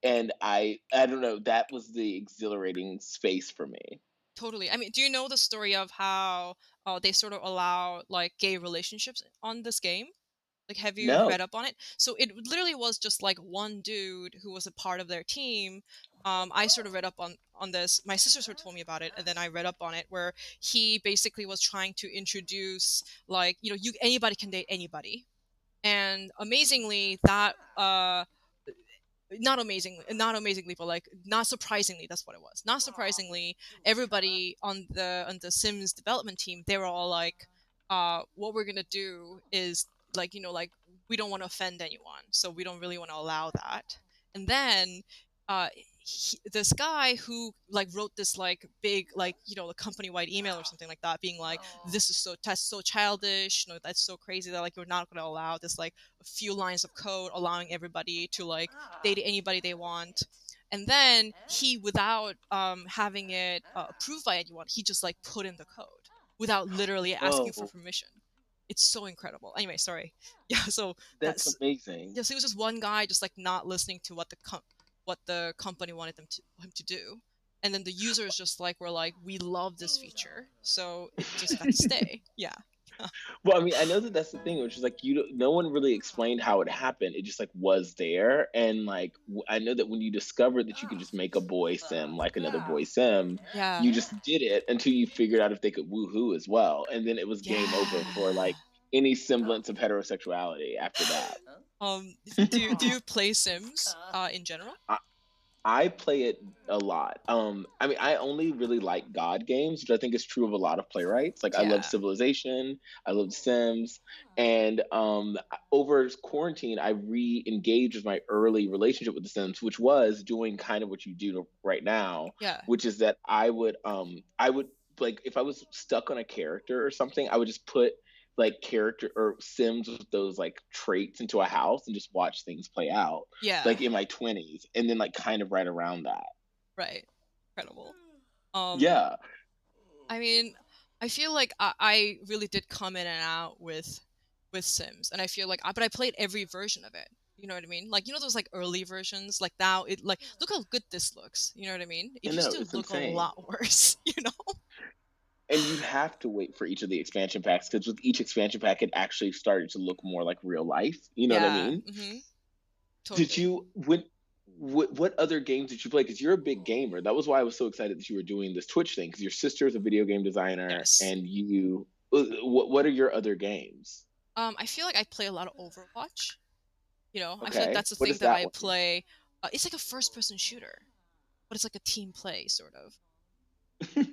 And I don't know, that was the exhilarating space for me. Totally. I mean, do you know the story of how they sort of allow like gay relationships on this game? Like, have you No. read up on it? So it literally was just like one dude who was a part of their team. I sort of read up on this. My sister sort of told me about it, and then I read up on it, where he basically was trying to introduce like anybody can date anybody, and amazingly that not amazingly, but like not surprisingly, that's what it was. Not surprisingly, everybody on the Sims development team, they were all like, what we're gonna do is like we don't want to offend anyone, so we don't really want to allow that. And then this guy who like wrote this like big a company wide email or something like that, being like, that's so childish, that's so crazy that like you're not going to allow this like a few lines of code allowing everybody to like date anybody they want. And then he, without having it approved by anyone, he just like put in the code without literally asking for Whoa. permission. It's so incredible. Anyway, sorry. Yeah, so That's amazing. yeah, so it was just one guy just like not listening to what the company wanted him to do, and then the users just like were like, we love this feature, so it just got to stay. Yeah. Well, I mean, I know that's the thing, which is like no one really explained how it happened. It just like was there, and like I know that when you discovered that you could just make a boy sim like another boy sim, Yeah. you just did it until you figured out if they could woohoo as well, and then it was game over for like any semblance of heterosexuality after that. Do you play Sims in general? I play it a lot. I mean, I only really like God games, which I think is true of a lot of playwrights. Like, I Yeah. love Civilization, I love Sims, and over quarantine, I re-engaged with my early relationship with The Sims, which was doing kind of what you do right now, Yeah. which is that I would like if I was stuck on a character or something, I would just put like character or Sims with those like traits into a house and just watch things play out Yeah. like in my 20s, and then like kind of right around that. Right. Incredible. Um, Yeah. I mean, I feel like I really did come in and out with Sims, and I feel like, but I played every version of it. You know what I mean? Like, you know those like early versions. Like now, it like look how good this looks. You know what I mean? It I used know, to it's look a insane. lot worse. You know? And you have to wait for each of the expansion packs because with each expansion pack, it actually started to look more like real life. You know what I Yeah. mean? Did Totally. you what other games did you play? Because you're a big gamer. That was why I was so excited that you were doing this Twitch thing. Because your sister is a video game designer, Yes. and you. What are your other games? I feel like I play a lot of Overwatch. You know, I feel like Okay, that's the what thing is that that I one? play. It's like a first-person shooter, but it's like a team play sort of.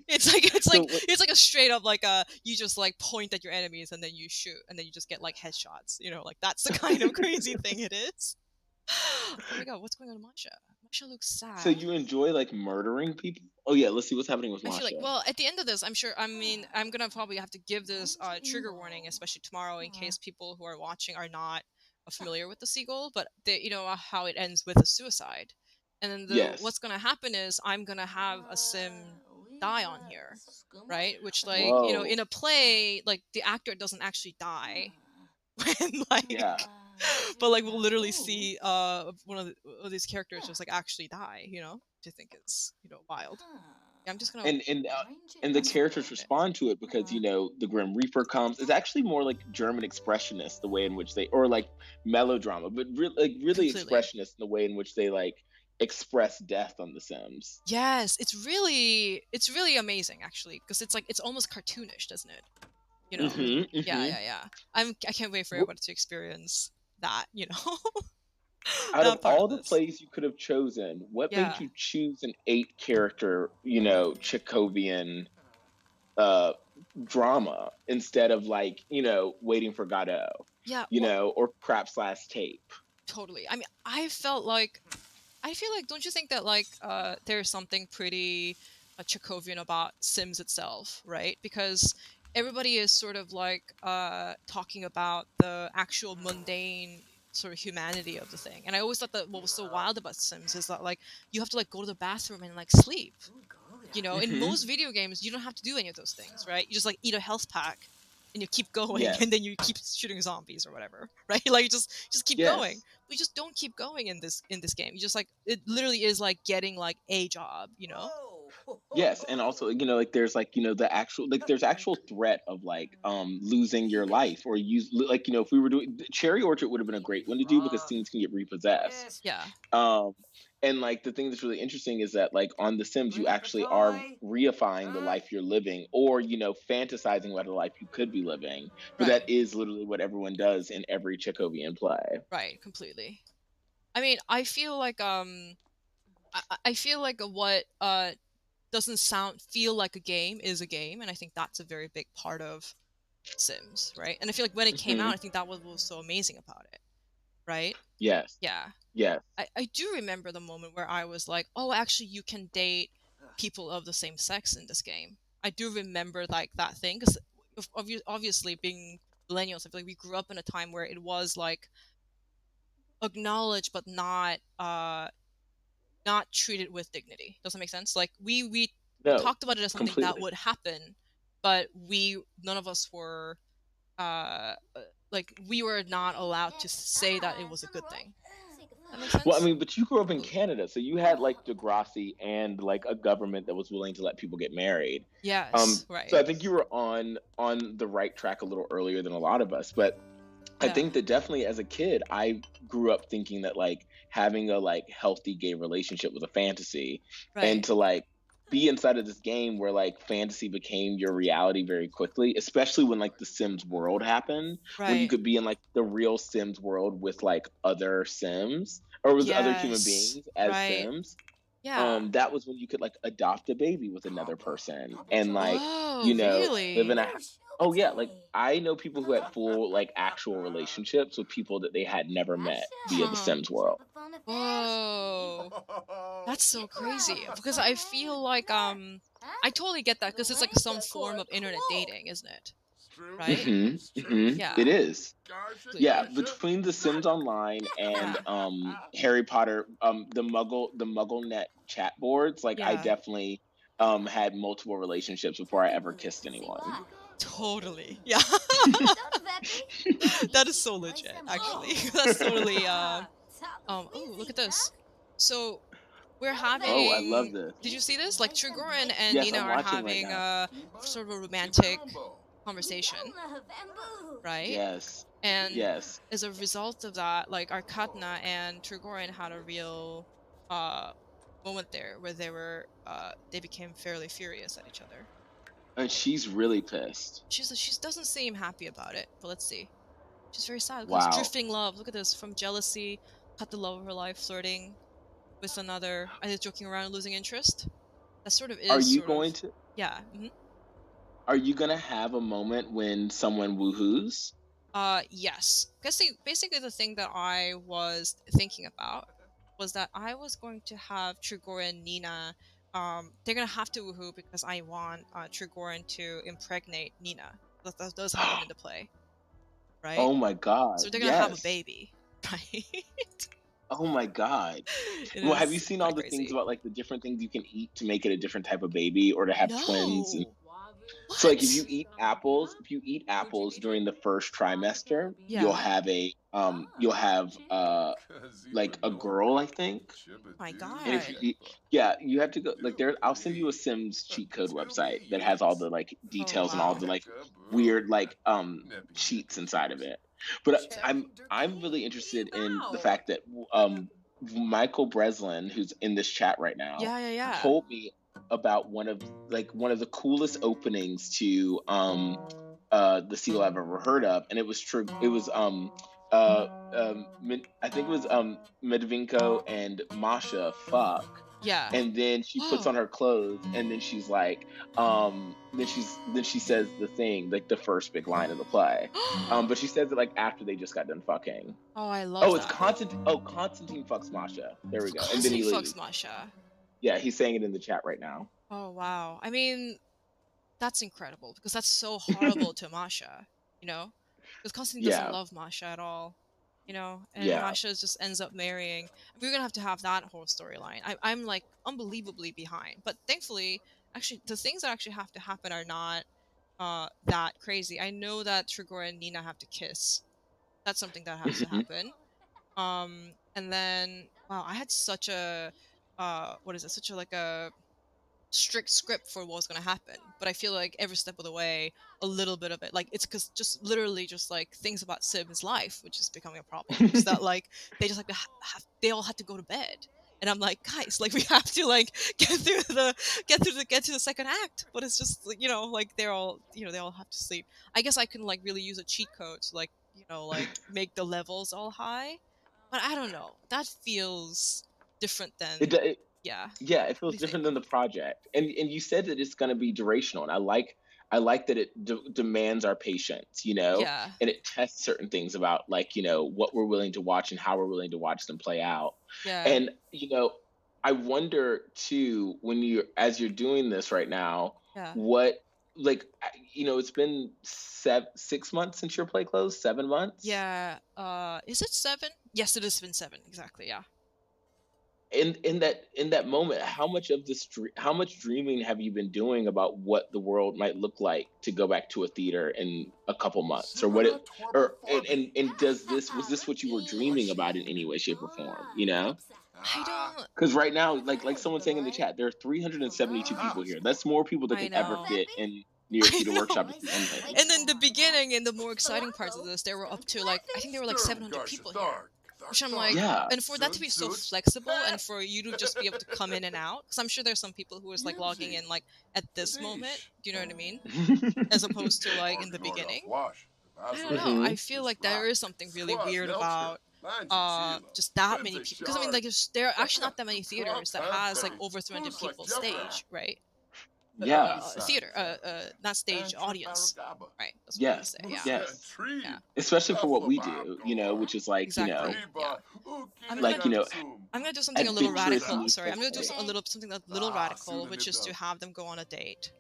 It's like So what, it's like a straight up like you just like point at your enemies and then you shoot and then you just get like headshots. You know, like that's the kind of crazy thing it is. Oh my god, what's going on in Masha? Masha looks so sad. you enjoy like murdering people? Oh yeah, let's see what's happening with I feel like, Masha. well, at the end of this, I'm sure. I mean, I'm gonna probably have to give this trigger warning, especially tomorrow, in case people who are watching are not familiar with the Seagull. But they, you know how it ends with a suicide, and then Yes. what's gonna happen is I'm gonna have a sim die on here, right? Which, like, you know, in Whoa. a play, like the actor doesn't actually die, when like, Yeah. but like we'll literally see one of these characters just like actually die. You know, which I think is, you know, wild. Yeah, I'm just gonna And the fast characters forward it. respond to it because the Grim Reaper comes. It's actually more like German expressionist the way in which they, or like melodrama, but really Completely. expressionist in the way in which they like express death on The Sims. Yes, it's really amazing actually, because it's like it's almost cartoonish, doesn't it? You know? Mm-hmm. Yeah, Mm-hmm. yeah, yeah. I can't wait for everybody to experience that. You know, Out of that part all of the this. plays you could have chosen, what made Yeah, you choose an 8 character, Chekhovian uh drama instead of like, waiting for Godot, yeah. Well, or crap slash tape? totally. I mean, I feel like, don't you think that like there's something pretty Chekhovian about Sims itself, right? Because everybody is sort of like talking about the actual mundane sort of humanity of the thing. And I always thought that what was so wild about Sims is that like you have to like go to the bathroom and like sleep. You know, in Mm-hmm. most video games you don't have to do any of those things, right? You just like eat a health pack and you keep going Yes. and then you keep shooting zombies or whatever, right? Like you just keep going. Yes. We just don't keep going in this game. You just like, it literally is like getting like a job, you know? Yes, and also, like there's like, there's actual threat of like losing your life or like, if we were doing Cherry Orchard would have been a great one to do because scenes can get repossessed. Yeah. Um and like the thing that's really interesting is that like on The Sims you actually are reifying the life you're living or, fantasizing about a life you could be living. But Right. that is literally what everyone does in every Chekhovian play. Right. Completely. I mean, I feel like I feel like what doesn't feel like a game is a game, and I think that's a very big part of Sims, right? And I feel like when it came Hmm. out, I think that was what was so amazing about it, right? Yes. Yeah. Yes. I do remember the moment where I was like, oh, actually, you can date people of the same sex in this game. I do remember like that thing, because obviously being millennials, I feel like we grew up in a time where it was like acknowledged but not treated with dignity. Does that make sense? Like we No, talked about it as something that completely. would happen, but none of us were uh like we were not allowed to say that it was a good thing. That makes Well, I sense? mean, but you grew up in Canada, so you had like Degrassi and like a government that was willing to let people get married. Yes, So right. I think you were on the right track a little earlier than a lot of us. But I Yeah, think that definitely as a kid, I grew up thinking that like having a like healthy gay relationship was a fantasy, and right, to like be inside of this game where like fantasy became your reality very quickly, especially when like the Sims world happened, when you right. could be in like the real Sims world with like other Sims or with other human Yes, beings as right. Sims. Yeah. That was when you could like adopt a baby with another person and like, Oh, live in really? a Oh yeah, like I know people who had full like actual relationships with people that they had never met via the Huh. Sims world. Whoa. That's so crazy, because I feel like I totally get that, because it's like some form of internet dating, isn't it? right? Yeah, It is. absolutely Yeah, right. between The Sims Online and Yeah, Harry Potter, the MuggleNet chat boards, like I yeah, definitely had multiple relationships before I ever kissed anyone. totally. Yeah, that is so legit. Actually, that's totally. Oh, look at this. So we're Oh, I love having. this. Did you see this? Like Trigorin and Yes, Nina I'm are watching right having now. a sort of a romantic conversation, right? Yes. And Yes. as a result of that, like Arkadna and Trigorin had a real uh moment there where they became fairly furious at each other. And she's really pissed. She doesn't seem happy about it, but let's see. She's very sad because Wow. drifting love. Look at this, from jealousy, cut the love of her life, flirting with another, either joking around, losing interest. That sort of Are is you sort of going to yeah. are you gonna have a moment when someone woohoos? Yes. Basically the thing that I was thinking about was that I was going to have Trigorin and Nina. They're gonna have to woohoo because I want Trigorin to impregnate Nina. That does happen in the play, right? Oh my god. So they're gonna have a Yes. baby, right? Oh my god. It Well, have you is seen kind all of the things crazy. about like the different things you can eat to make it a different type of baby or to have twins? And No. so like What? if you eat apples during the first trimester, Yeah. you'll have like a girl, I think. My And if God. you eat, yeah, you have to go like there. I'll send you a Sims cheat code website that has all the like Oh details and all the wow. like weird like cheats inside of it. But I'm really interested in the fact that Michael Breslin, who's in this chat right now, Yeah, yeah, yeah. told me about one of the coolest openings to the Seagull I've ever heard of, and it was true. It was I think it was Medvinko and Masha fuck, Yeah. and then she puts Oh. on her clothes, and then she's like, then she says the thing like the first big line of the play, but she says it like after they just got done fucking. Oh, I love Oh, it's that. Constantine. Oh, Constantine fucks Masha. There we go, and then Constantly he fucks leaves. Masha. Yeah, he's saying it in the chat right now. Oh wow. I mean, that's incredible because that's so horrible to Masha, you know? Because Konstantin doesn't Yeah, love Masha at all, you know? And yeah. Masha just ends up marrying. We're gonna have that whole storyline. I'm like unbelievably behind, but thankfully, actually, the things that actually have to happen are not that crazy. I know that Trigor and Nina have to kiss. That's something that has to happen. And then wow, I had such a what is it? Such a like a strict script for what was going to happen, but I feel like every step of the way a little bit of it, like it's because just literally just like things about Sim's life which is becoming a problem, is that like they just like they all had to go to bed, and I'm like, guys, like we have to like get to the second act, but it's just like, like they're all, they all have to sleep. I guess I can like really use a cheat code to like, like make the levels all high, but I don't know, that feels different It, than, it yeah. yeah, it What feels do you think? different than the project, and you said that it's going to be durational, and I like that it demands our patience, Yeah. and it tests certain things about like what we're willing to watch and how we're willing to watch them play out, Yeah. and I wonder too when as you're doing this right now, Yeah. what like it's been 6 months since your play closed, 7 months. Yeah. Is it 7? Yes, it has been 7. Exactly. Yeah. In that moment, how much dreaming have you been doing about what the world might look like to go back to a theater in a couple months, or what it or and was this what you were dreaming about in any way, shape, or form, I don't. because right now, like someone saying in the chat, there are 372 people here. That's more people that I can ever know. fit in New York I Theater know. Workshop to see Endlings. And then the beginning and the more exciting parts of this, there were up to like, I think there were like 700 people here. Which I'm like, Yeah. and for that to be so flexible and for you to just be able to come in and out, because I'm sure there's some people who is like logging in like at this moment. Do you know what I mean? As opposed to like in the beginning. I don't know. I feel like there is something really weird about just that many people. Because I mean, like there are actually not that many theaters that has like over 300 people stage, right? Yeah. Theater, not stage, audience, right? That's what I meant to Yes. say. Yeah. Yes. Yeah. Especially for what we do, which is like, Exactly. Yeah. I'm like, gonna I'm gonna do something a little adventurous radical. new Sorry, I'm gonna do play. something a little radical, which is to have them go on a date.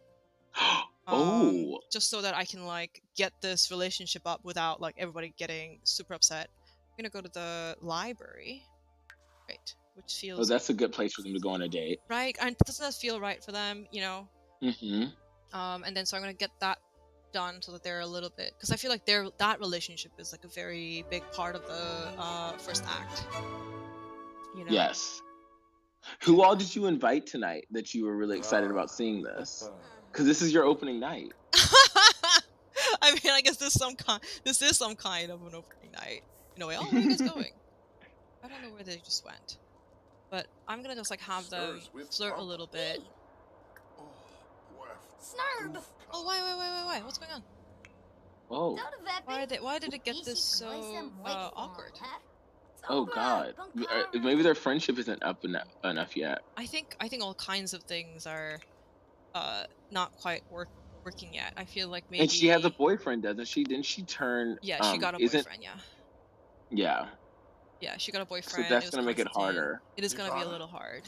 Oh, just so that I can like get this relationship up without like everybody getting super upset. I'm gonna go to the library, right? Which oh, feels that's a good place for them to go on a date. right, and doesn't that feel right for them? Mm-hmm. And then so I'm gonna get that done so that they're a little bit, because I feel like that relationship is like a very big part of the first act. Yes. Who all did you invite tonight that you were really excited about seeing this? Because this is your opening night. I mean, I guess this is some kind of an opening night. In a way, oh, where are you guys going? I don't know where they just went. But I'm gonna just like have them flirt a little bit. Snarb! Oh, why? What's going on? Oh. Why did it get this so awkward? Oh God. Maybe their friendship isn't up enough yet. I think all kinds of things are not quite working yet. I feel like maybe. And she has a boyfriend, doesn't she? Didn't she turn? Yeah, she got a boyfriend. Yeah. Yeah. Yeah, she got a boyfriend. So that's gonna make it harder. It is gonna be a little hard.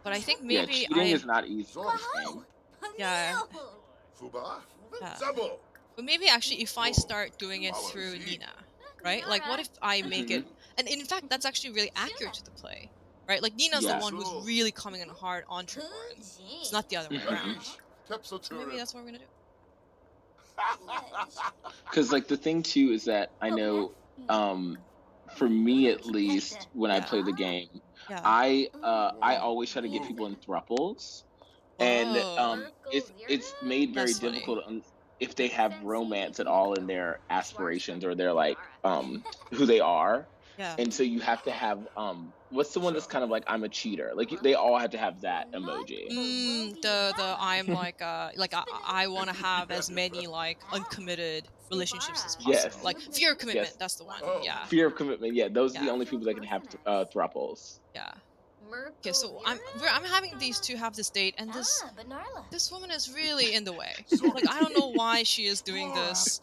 But I think maybe cheating is not easy. Yeah. But maybe actually, if I start doing it through Nina, right? Like, what if I make it? And in fact, that's actually really accurate to the play, right? Like Nina's the one who's really coming in hard on Trigorin. It's not the other way around. So maybe that's what we're gonna do. Because like the thing too is that I know, for me at least, when I play the game, I always try to get people in thruples, and it's made very difficult if they have romance at all in their aspirations or their like who they are. Yeah. And so you have to have what's the one that's kind of like I'm a cheater? Like they all have to have that emoji. The I'm like I want to have as many like uncommitted relationships as possible. Yes. Like fear of commitment. That's the one. Yeah. Fear of commitment. Yeah, those are the only people that can have thruples. Yeah. Okay, so I'm having these two have this date, and this woman is really in the way. Like I don't know why she is doing this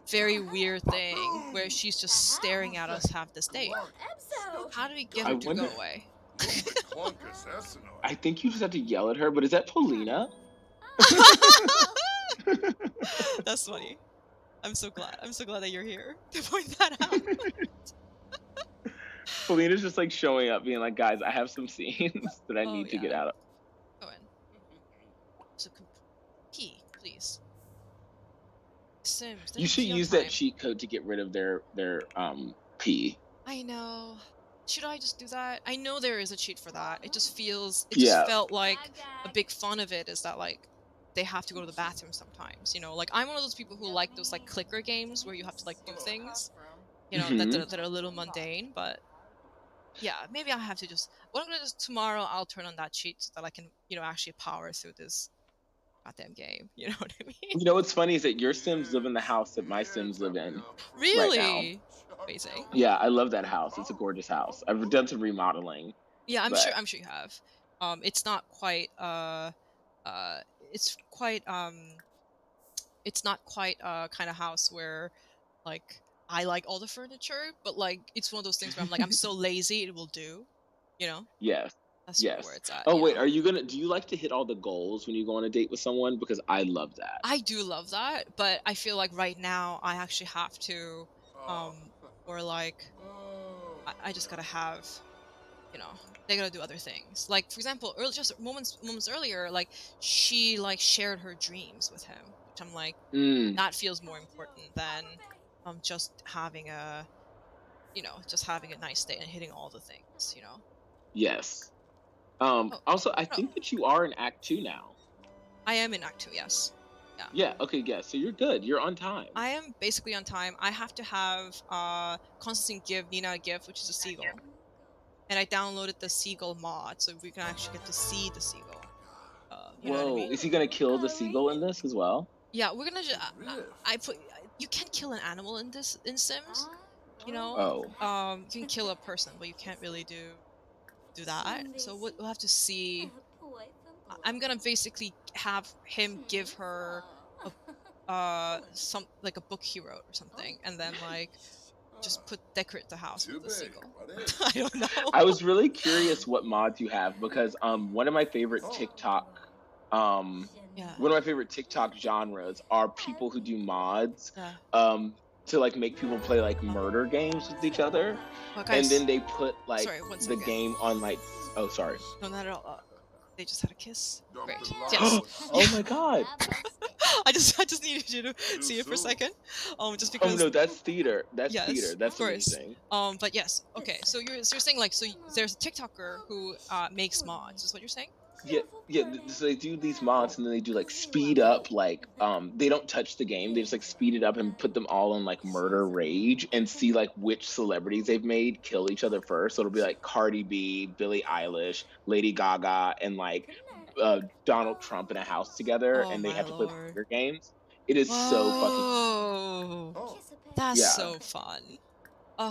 very weird thing where she's just staring at us have this date. How do we get her to go away? I think you just have to yell at her. But is that Polina? That's funny. I'm so glad that you're here to point that out. Polina's just like showing up, being like, "Guys, I have some scenes that I need to get out of." Go in. So, key, please. Sims. You should use that cheat code to get rid of their P. I know. Should I just do that? I know there is a cheat for that. It just felt like a big fun of it is that like they have to go to the bathroom sometimes. Like I'm one of those people who like those like clicker games where you have to like do things, that are a little mundane, but. Yeah, maybe I have to what I'm gonna do is tomorrow I'll turn on that cheat so that I can, actually power through this goddamn game. You know what I mean? You know what's funny is that your Sims live in the house that my Sims live in. Really? Right now. Amazing. Yeah, I love that house. It's a gorgeous house. I've done some remodeling. Yeah, I'm sure you have. It's not quite it's not quite kind of house where like I like all the furniture, but like it's one of those things where I'm like I'm so lazy it will do, Yes. That's yes. where it's at. Oh wait, do you like to hit all the goals when you go on a date with someone? Because I love that. I do love that, but I feel like right now I actually have to, or like I just gotta have, they gotta do other things. Like for example, just moments earlier, like she like shared her dreams with him, which I'm like that feels more important than just having a nice day and hitting all the things, Yes. Also, I think that you are in Act 2 now. I am in Act 2, yes. Yeah. Yeah, okay, yeah, so you're good. You're on time. I am basically on time. I have to have Konstantin give Nina a gift, which is a seagull. And I downloaded the Seagull mod, so we can actually get to see the seagull. You know what I mean? Is he gonna kill the seagull in this as well? Yeah, we're gonna you can kill an animal in Sims, Oh. You can kill a person, but you can't really do that. So we'll have to see. I'm gonna basically have him give her some like a book he wrote or something, and then like just decorate the house with the seagull. I don't know. I was really curious what mods you have because one of my favorite TikTok Yeah. One of my favorite TikTok genres are people who do mods Yeah. to like make people play like murder games with each other, Oh, and guys. then they put like Sorry, one the second. game on like, oh sorry. No, not at all. They just had a kiss. Great. Dr. Yes. Oh my god. I just needed you to see it for a second. Just Oh because. no, that's theater. That's theater. Yes, of That's course. amazing. But yes. Okay. So you're saying like there's a TikToker who makes mods. Is what you're saying? Yeah, yeah. So they do these mods, and then they do like speed up, like they don't touch the game. They just like speed it up and put them all in like murder rage, and see like which celebrities they've made kill each other first. So it'll be like Cardi B, Billie Eilish, Lady Gaga, and like Donald Trump in a house together, Oh and they my have to play lord. Hunger Games. It is so fucking Whoa. That's yeah. so fun.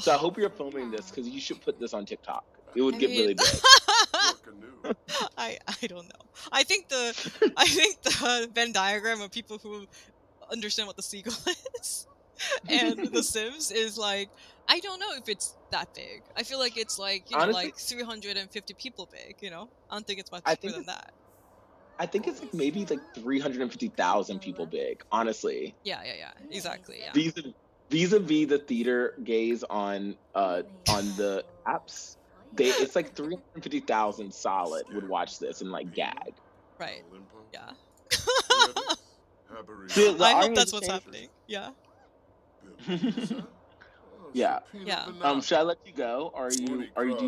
So I Oh, hope you're filming this because you should put this on TikTok. It would I get mean, really big. I don't know. I think the Venn diagram of people who understand what the Seagull is and the Sims is like, I don't know if it's that big. I feel like it's like, Honestly, like 350 people big, I don't think it's much I bigger think than that. I think it's like maybe like 350,000 people big, honestly. Yeah, exactly, yeah. Vis-a-vis the theater gays on the apps, it's like 350,000 solid would watch this and like gag. Right. Yeah. The I hope that's what's organization. happening. Yeah. Yeah. Yeah. Should I let you go, or do you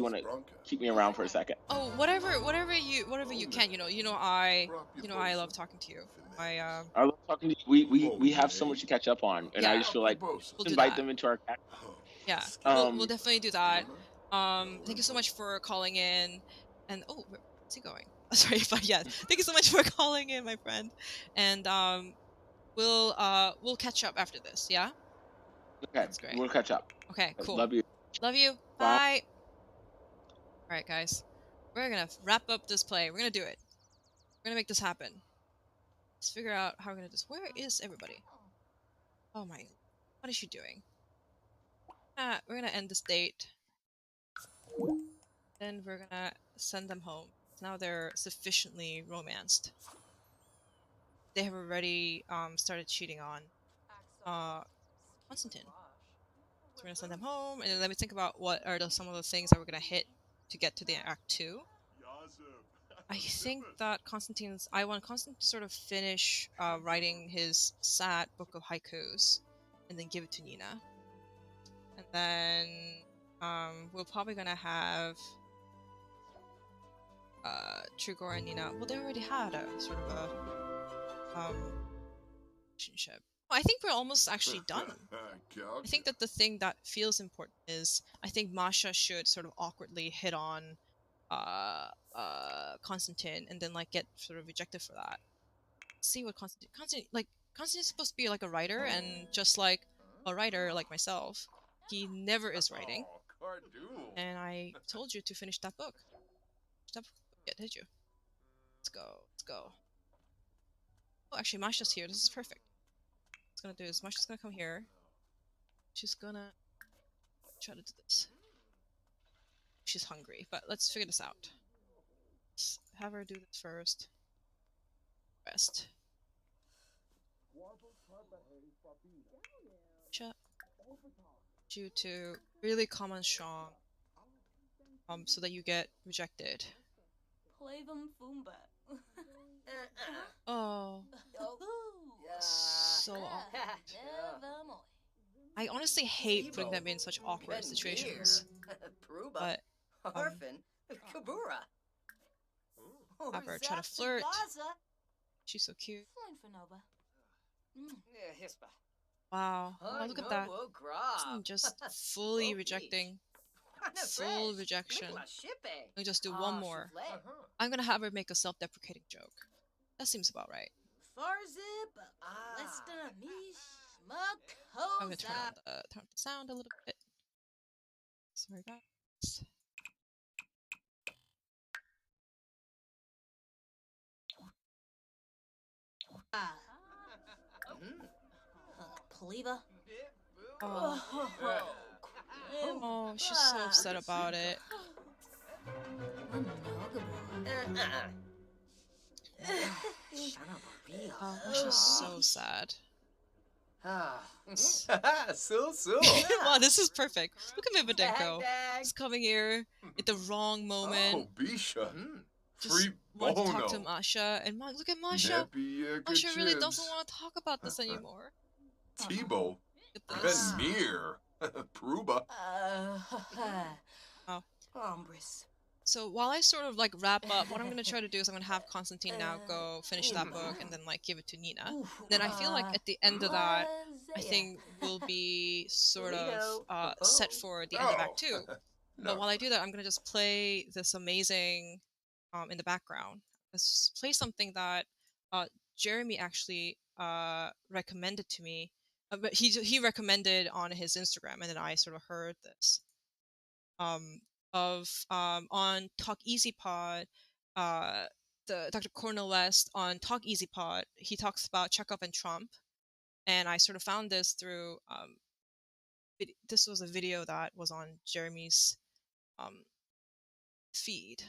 want to keep me around for a second? Oh, whatever you can. I love talking to you. I love talking to you. We have so much to catch up on, and I just feel like We'll do invite that. them into our chat. Yeah, we'll definitely do that. Thank you so much for calling in, and where's he going? Sorry, but yeah, thank you so much for calling in, my friend, and we'll catch up after this. Yeah, Okay, that's great. we'll catch up. Okay, cool. Love you. Love you. Bye. Bye. All right, guys, we're gonna wrap up this play. We're gonna do it. We're gonna make this happen. Let's figure out how we're gonna do this. Where is everybody? Oh my, what is she doing? We're gonna end this date. Then we're gonna send them home. Now they're sufficiently romanced. They have already started cheating on Konstantin. So we're gonna send them home, and then let me think about what are some of the things that we're gonna hit to get to the Act 2. I think that I want Konstantin to sort of finish writing his sad book of haikus, and then give it to Nina. And then we're probably gonna have Trigor and Nina. Well, they already had a sort of a relationship. Well, I think we're almost actually done. I think that the thing that feels important is I think Masha should sort of awkwardly hit on Konstantin and then like get sort of rejected for that. See what Konstantin's supposed to be like a writer, and just like a writer like myself, he never is writing. And I told you to finish that book. That book yet, did you? Let's go. Oh, actually, Masha's here. This is perfect. What's gonna do is Masha's gonna come here. She's gonna try to do this. She's hungry, but let's figure this out. Let's have her do this first. Rest. You to really come on strong, so that you get rejected. Oh, so awkward. I honestly hate putting them in such awkward situations. But Orphan, Kabura. have her try to flirt. She's so cute. Wow. Oh, look at that. Just fully rejecting. Full rejection. Let me just do one more. I'm gonna have her make a self-deprecating joke. That seems about right. I'm gonna turn up the sound a little bit. Sorry, guys. Oh, she's so upset about it. Oh, Masha's so sad. So. Wow, this is perfect. Look at Mivadenko. He's coming here at the wrong moment. Oh, Bisha. Just Free want to talk to bono. Masha, and look at Masha. Neppy Masha really doesn't want to talk about this anymore. Tebow. Look at this. Ben Mir. Pruba. Wow. Hombres. So while I sort of like wrap up, what I'm gonna try to do is I'm gonna have Konstantin now go finish that book and then like give it to Nina. Then I feel like at the end of that, I think we'll be sort of set for the end of Act 2. But while I do that, I'm gonna just play this amazing in the background. Let's play something that Jeremy actually recommended to me. But he recommended on his Instagram, and then I sort of heard this. On Talk Easy Pod, the Dr. Cornel West on Talk Easy Pod, he talks about Chekhov and Trump, and I sort of found this through this was a video that was on Jeremy's feed.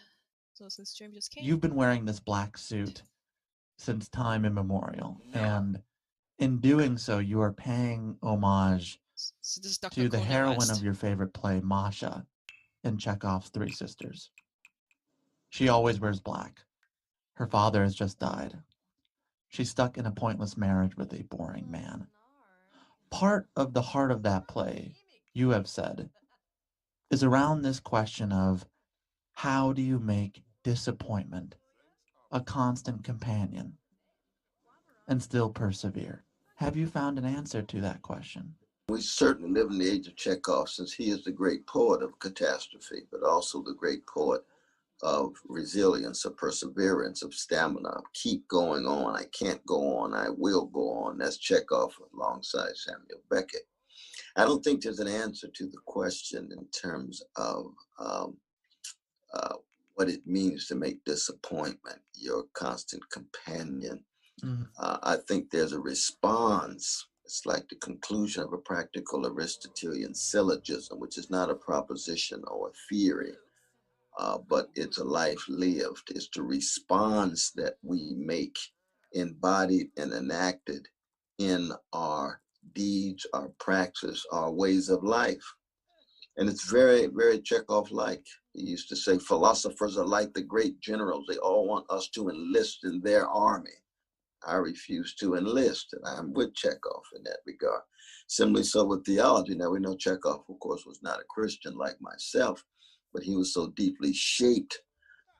So since Jeremy just came, You've been wearing this black suit since time immemorial, and in doing so, you are paying homage so this is Dr. to the Cornel heroine West. of your favorite play, Masha, in Chekhov's Three Sisters. She always wears black. Her father has just died. She's stuck in a pointless marriage with a boring man. Part of the heart of that play, you have said, is around this question of how do you make disappointment a constant companion and still persevere? Have you found an answer to that question? We certainly live in the age of Chekhov, since he is the great poet of catastrophe, but also the great poet of resilience, of perseverance, of stamina, of keep going on. I can't go on, I will go on. That's Chekhov alongside Samuel Beckett. I don't think there's an answer to the question in terms of what it means to make disappointment your constant companion. I think there's a response. It's like the conclusion of a practical Aristotelian syllogism, which is not a proposition or a theory, but it's a life lived. It's the response that we make, embodied and enacted in our deeds, our praxis, our ways of life. And it's very, very Chekhov-like. He used to say, philosophers are like the great generals. They all want us to enlist in their army. I refuse to enlist, and I'm with Chekhov in that regard. Similarly so with theology. Now, we know Chekhov, of course, was not a Christian like myself, but he was so deeply shaped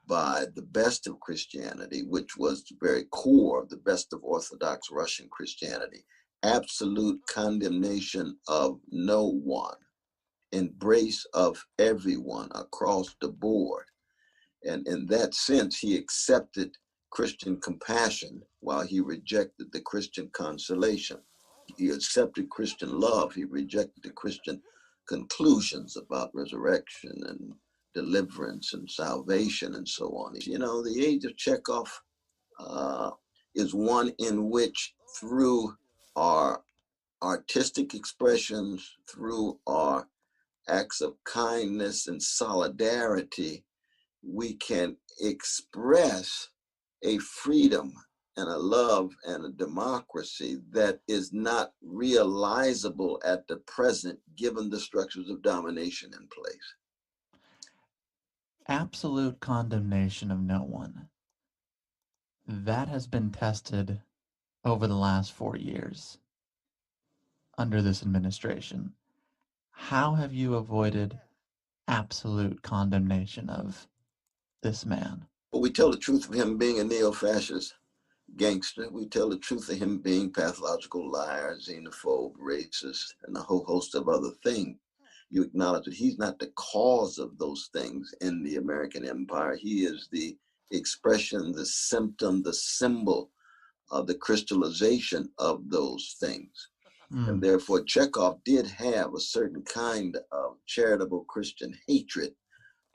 by the best of Christianity, which was the very core of the best of Orthodox Russian Christianity. Absolute condemnation of no one, embrace of everyone across the board. And in that sense, he accepted Christian compassion while he rejected the Christian consolation. He accepted Christian love. He rejected the Christian conclusions about resurrection and deliverance and salvation and so on. You know, the age of Chekhov is one in which through our artistic expressions, through our acts of kindness and solidarity, we can express a freedom and a love and a democracy that is not realizable at the present, given the structures of domination in place. Absolute condemnation of no one. That has been tested over the last 4 years under this administration. How have you avoided absolute condemnation of this man? Well, we tell the truth of him being a neo-fascist gangster. We tell the truth of him being pathological liar, xenophobe, racist, and a whole host of other things. You acknowledge that he's not the cause of those things in the American empire. He is the expression, the symptom, the symbol of the crystallization of those things. And therefore, Chekhov did have a certain kind of charitable Christian hatred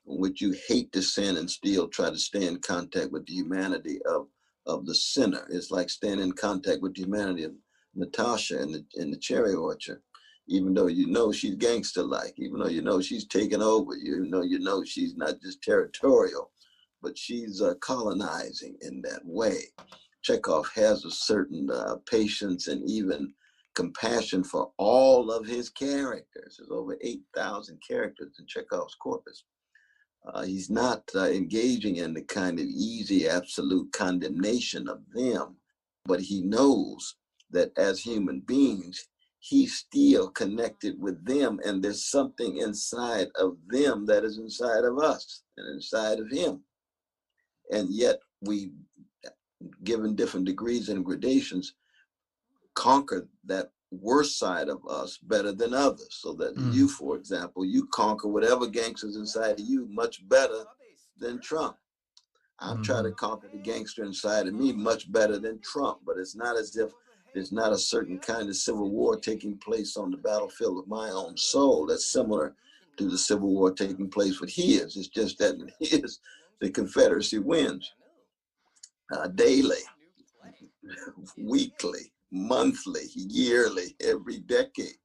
in which you hate the sin and still try to stay in contact with the humanity of the sinner. It's like staying in contact with the humanity of Natasha in the cherry orchard, even though you know she's gangster-like, even though you know she's taken over, you know she's not just territorial, but she's colonizing in that way. Chekhov has a certain patience and even compassion for all of his characters. There's over 8,000 characters in Chekhov's corpus. He's not engaging in the kind of easy, absolute condemnation of them, but he knows that as human beings, he's still connected with them, and there's something inside of them that is inside of us and inside of him. And yet we, given different degrees and gradations, conquer that worst side of us better than others. So that you, for example, you conquer whatever gangster's inside of you much better than Trump. I'm trying to conquer the gangster inside of me much better than Trump, but it's not as if there's not a certain kind of civil war taking place on the battlefield of my own soul that's similar to the civil war taking place with his. It's just that in his, the Confederacy wins daily, weekly, monthly, yearly, every decade.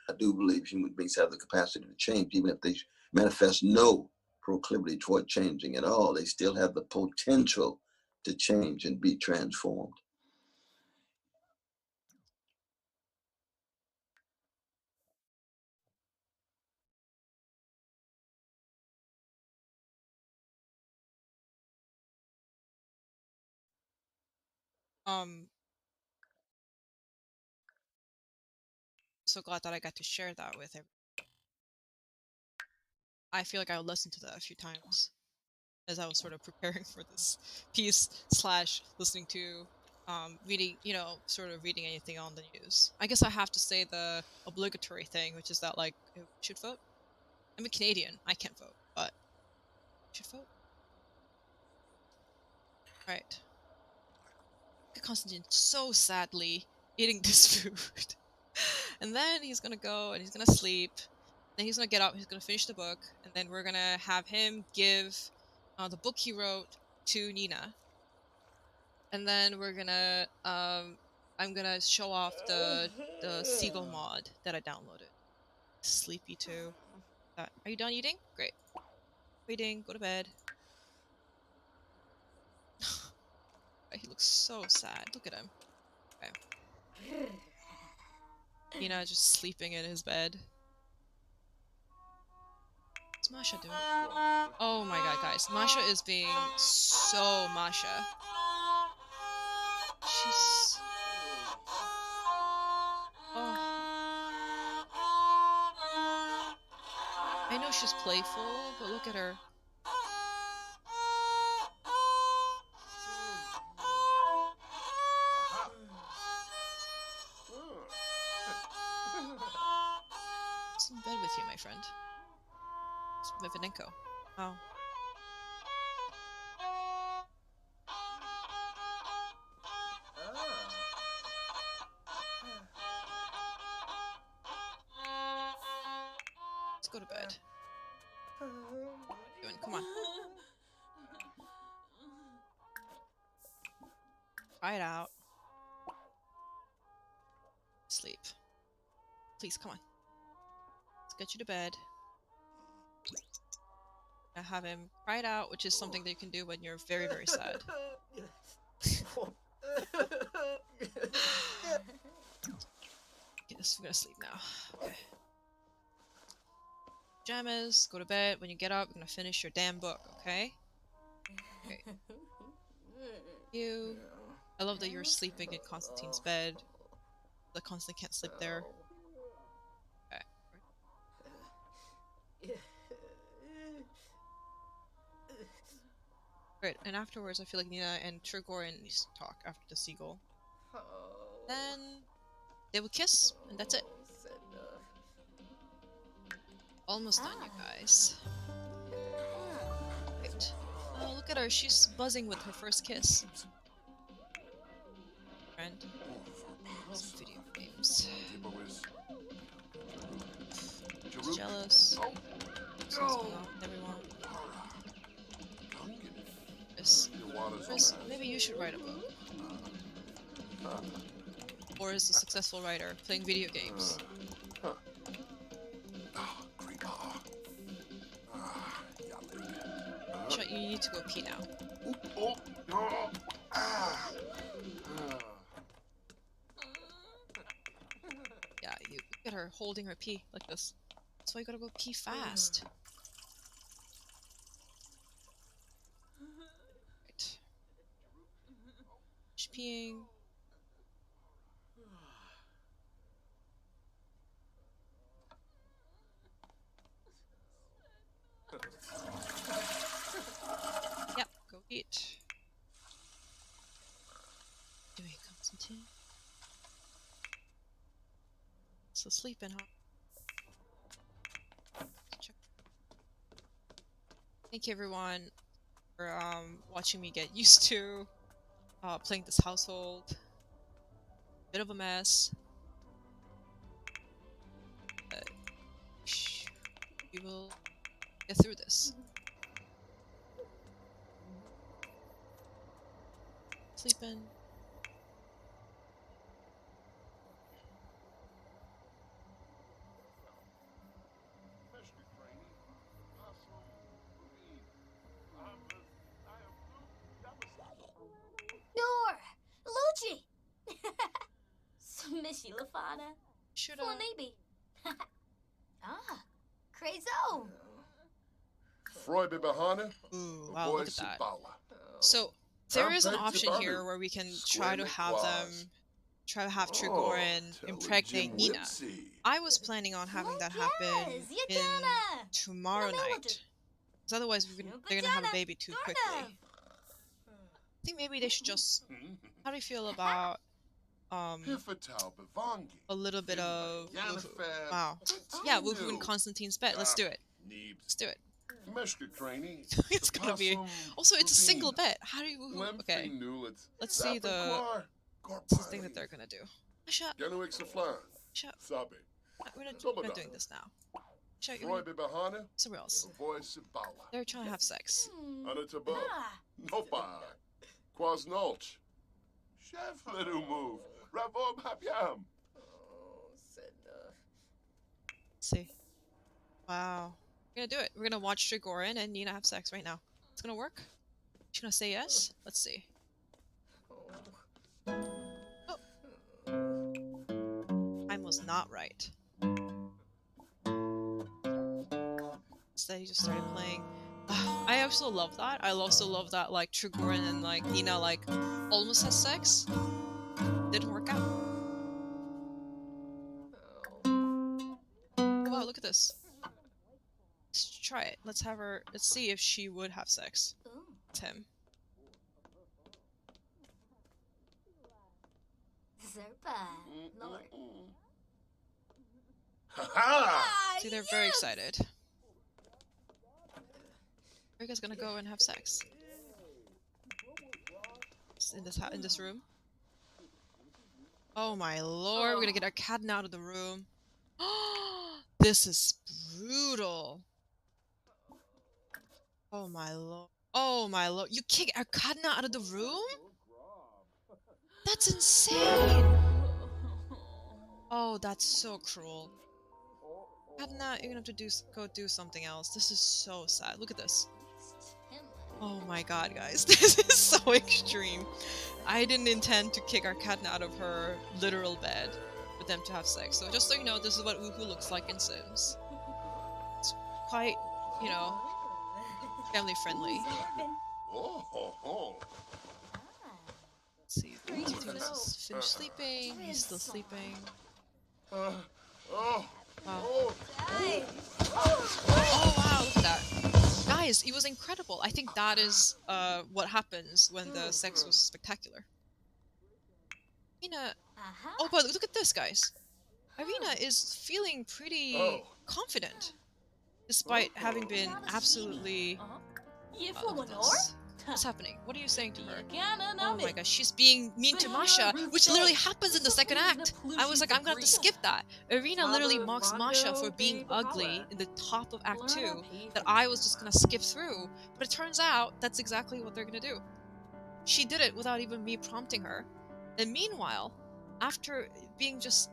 I do believe human beings have the capacity to change, even if they manifest no proclivity toward changing at all. They still have the potential to change and be transformed. So glad that I got to share that with him. I feel like I listened to that a few times as I was sort of preparing for this piece / listening to reading, sort of reading anything on the news. I guess I have to say the obligatory thing, which is that like we should vote. I'm a Canadian. I can't vote, but we should vote. Right. Konstantin so sadly eating this food. And then he's gonna go and he's gonna sleep. Then he's gonna get up, he's gonna finish the book, and then we're gonna have him give the book he wrote to Nina. And then we're gonna I'm gonna show off the Seagull mod that I downloaded. Sleepy too. Are you done eating? Great. Waiting, go to bed. He looks so sad. Look at him. Okay. Nina just sleeping in his bed. What's Masha doing? Oh my god, guys. Masha is being so Masha. She's... Oh. I know she's playful, but look at her. What's in bed with you, my friend? It's Vivenenko. Oh. Let's go to bed. Come on. Try it out. Sleep. Please, come on. Let's get you to bed. I have him cry it out, which is something that you can do when you're very, very sad. Yes, we're gonna sleep now. Okay. Pajamas, go to bed. When you get up, you're gonna finish your damn book, okay? Okay. You. I love that you're sleeping in Konstantin's bed. That Konstantin can't sleep there. Okay. Great, and afterwards I feel like Nina and Trigorin needs to talk after the Seagull. Then they will kiss, and that's it. Almost done, you guys. Great. Oh, look at her, she's buzzing with her first kiss. Friend. Some video games. She's jealous. What's going on with everyone? Chris, maybe you should write a book. Or as a successful writer, playing video games. You need to go pee now. at her holding her pee like this. That's why you gotta go pee fast. Right. She's peeing. Yep, go eat. Doing Konstantin. So sleeping, huh? Check. Thank you everyone for watching me get used to playing this household. Bit of a mess. But we will get through this. Sleeping. Nor! Luci! Smishy Lafana. Shoulda. Flanibi. Ah, Crazo. Freude Bahane. Ooh, wow, look at that. Bala. So there is an option here where we can try to have Trigorin impregnate Nina. I was planning on having that happen in tomorrow night. Because otherwise they're gonna have a baby too quickly. I think maybe they should just... How do you feel about a little bit of woohoo? Wow. Yeah, woohoo in Konstantin's bed. Let's do it. Let's do it. It's gonna be... Also, it's a single bed. How do you woohoo? Okay. Let's see the thing that they're gonna do. Shut up. Shut up. We're not doing this now. Shut up. Somewhere else. They're trying to have sex. Quasnolch. Chef little move. Ravob habyam. Let's see. Wow. We're gonna do it. We're gonna watch Trigorin and Nina have sex right now. It's gonna work? She's gonna say yes? Let's see. Oh. I was not right. Instead he just started playing. I also love that. I also love that like Trigorin and like Nina like almost has sex. Didn't work out. Oh wow, look at this. Let's try it. Let's have her. Let's see if she would have sex with him. See, they're very excited. Are you guys gonna go and have sex? In this room? Oh my lord, we're gonna get our cat out of the room. This is brutal. Oh my lord. Oh my lord. You kick Arkadna out of the room? That's insane! Oh, that's so cruel. Arkadna, you're gonna have to go do something else. This is so sad. Look at this. Oh my god, guys. This is so extreme. I didn't intend to kick Arkadna out of her literal bed for them to have sex. So just so you know, this is what woohoo looks like in Sims. It's quite, you know, family friendly. Let's see, is finished sleeping. He's still sleeping. Wow. Oh wow, look at that. Guys, it was incredible. I think that is what happens when the sex was spectacular. Irina... Oh, but look at this, guys. Irina is feeling pretty confident. Despite having been absolutely... What's happening? What are you saying to her? Oh my gosh, she's being mean to Masha, which literally happens in the second act. I was like, I'm gonna have to skip that. Irina literally mocks Masha for being ugly in the top of Act 2, that I was just gonna skip through. But it turns out that's exactly what they're gonna do. She did it without even me prompting her. And meanwhile, after being just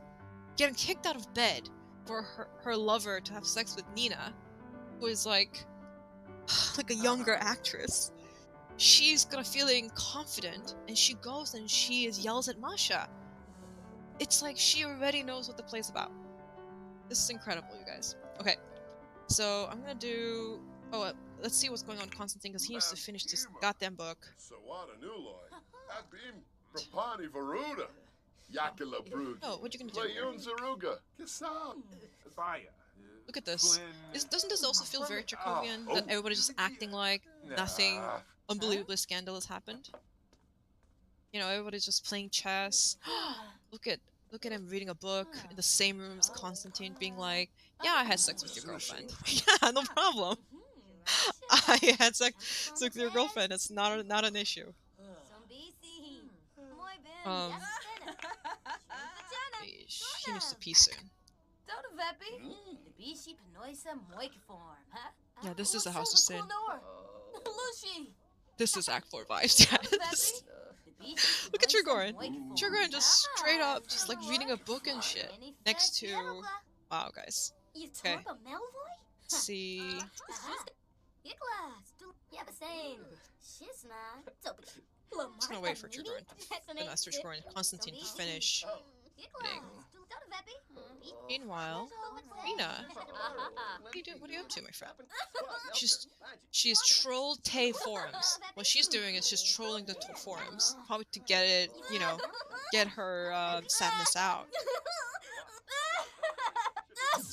getting kicked out of bed for her lover to have sex with Nina, who is like a younger actress, she's gonna feeling confident, and she goes and she yells at Masha. It's like she already knows what the play's about. This is incredible, you guys. Okay, so I'm gonna do. Oh, let's see what's going on with Konstantin because he needs to finish this goddamn book. So what a new loy. Abim Prapani Varuda. Yakila Brug. Oh, what you gonna do? Playun Zaruga. Kisam. Fire. Look at this. Doesn't this also feel very Chekhovian? That everybody's just acting like nothing unbelievably scandalous happened? You know, everybody's just playing chess. Look at him reading a book in the same room as Konstantin, being like, "Yeah, I had sex with your girlfriend. Yeah, no problem. I had sex with your girlfriend. It's not an issue." He needs to pee soon. Yeah, this is a House of Sin. This is Act 4 vibes. Yeah. Look at Trigorin. Trigorin just straight up, just like reading a book and shit. Next to... Wow, guys. Okay. Let's see... I'm just gonna wait for Trigorin. Master Trigorin and Konstantin to finish reading. Meanwhile, Rena, what are you up to, my friend? She's trolled Tay forums. What she's doing is just trolling the forums, probably to get it, you know, get her sadness out.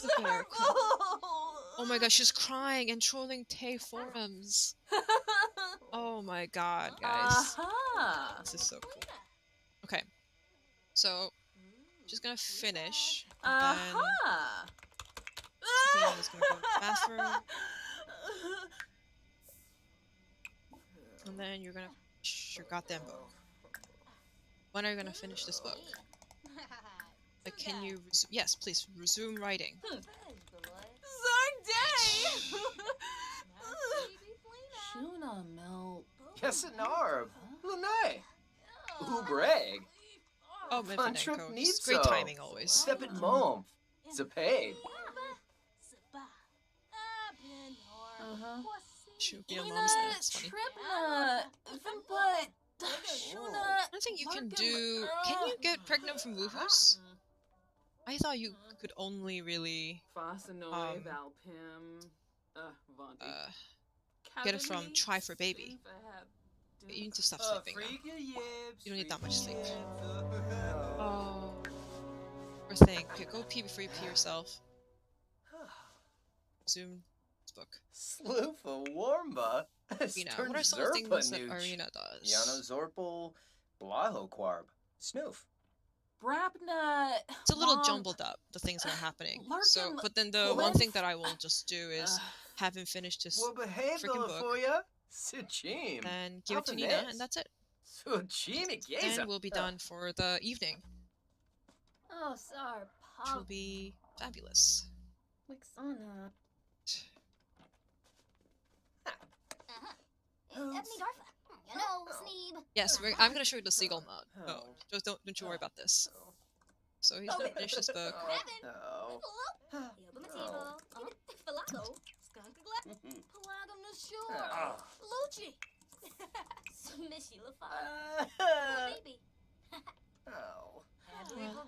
Look at her. Oh my god, she's crying and trolling Tay forums. Oh my god, guys. This is so cool. Okay, so she's gonna finish. And Tina's gonna go to the bathroom. And then you're gonna finish your goddamn book. When are you gonna finish this book? Like, can you yes, please resume writing. Shuna Mel. Yesinarv. Lunay. Ubreg. Oh, Fantrip needs great timing always. Step it mom. Zapade. Should be a mom's name. It's funny. I don't think you can do. Can you get pregnant from woohoos? I thought you could only really get it from try for baby. You need to stop sleeping now. You don't need that much sleep. Oh, poor thing. Okay, go pee before you pee yourself. Resume this book. Sloofa Warmba. Arena. What are some of the things that Arena does? Yano Zorpal. Blaho Quarb. Snoof. Brapna. It's a little jumbled up, the things that are happening. So, but then the one thing that I will just do is have him finish this freaking book, and give it to Nina, and that's it. And we'll be done for the evening, which will be fabulous. Yes, I'm gonna show you the Seagull mode. No, just don't you worry about this. So he's gonna finish this book.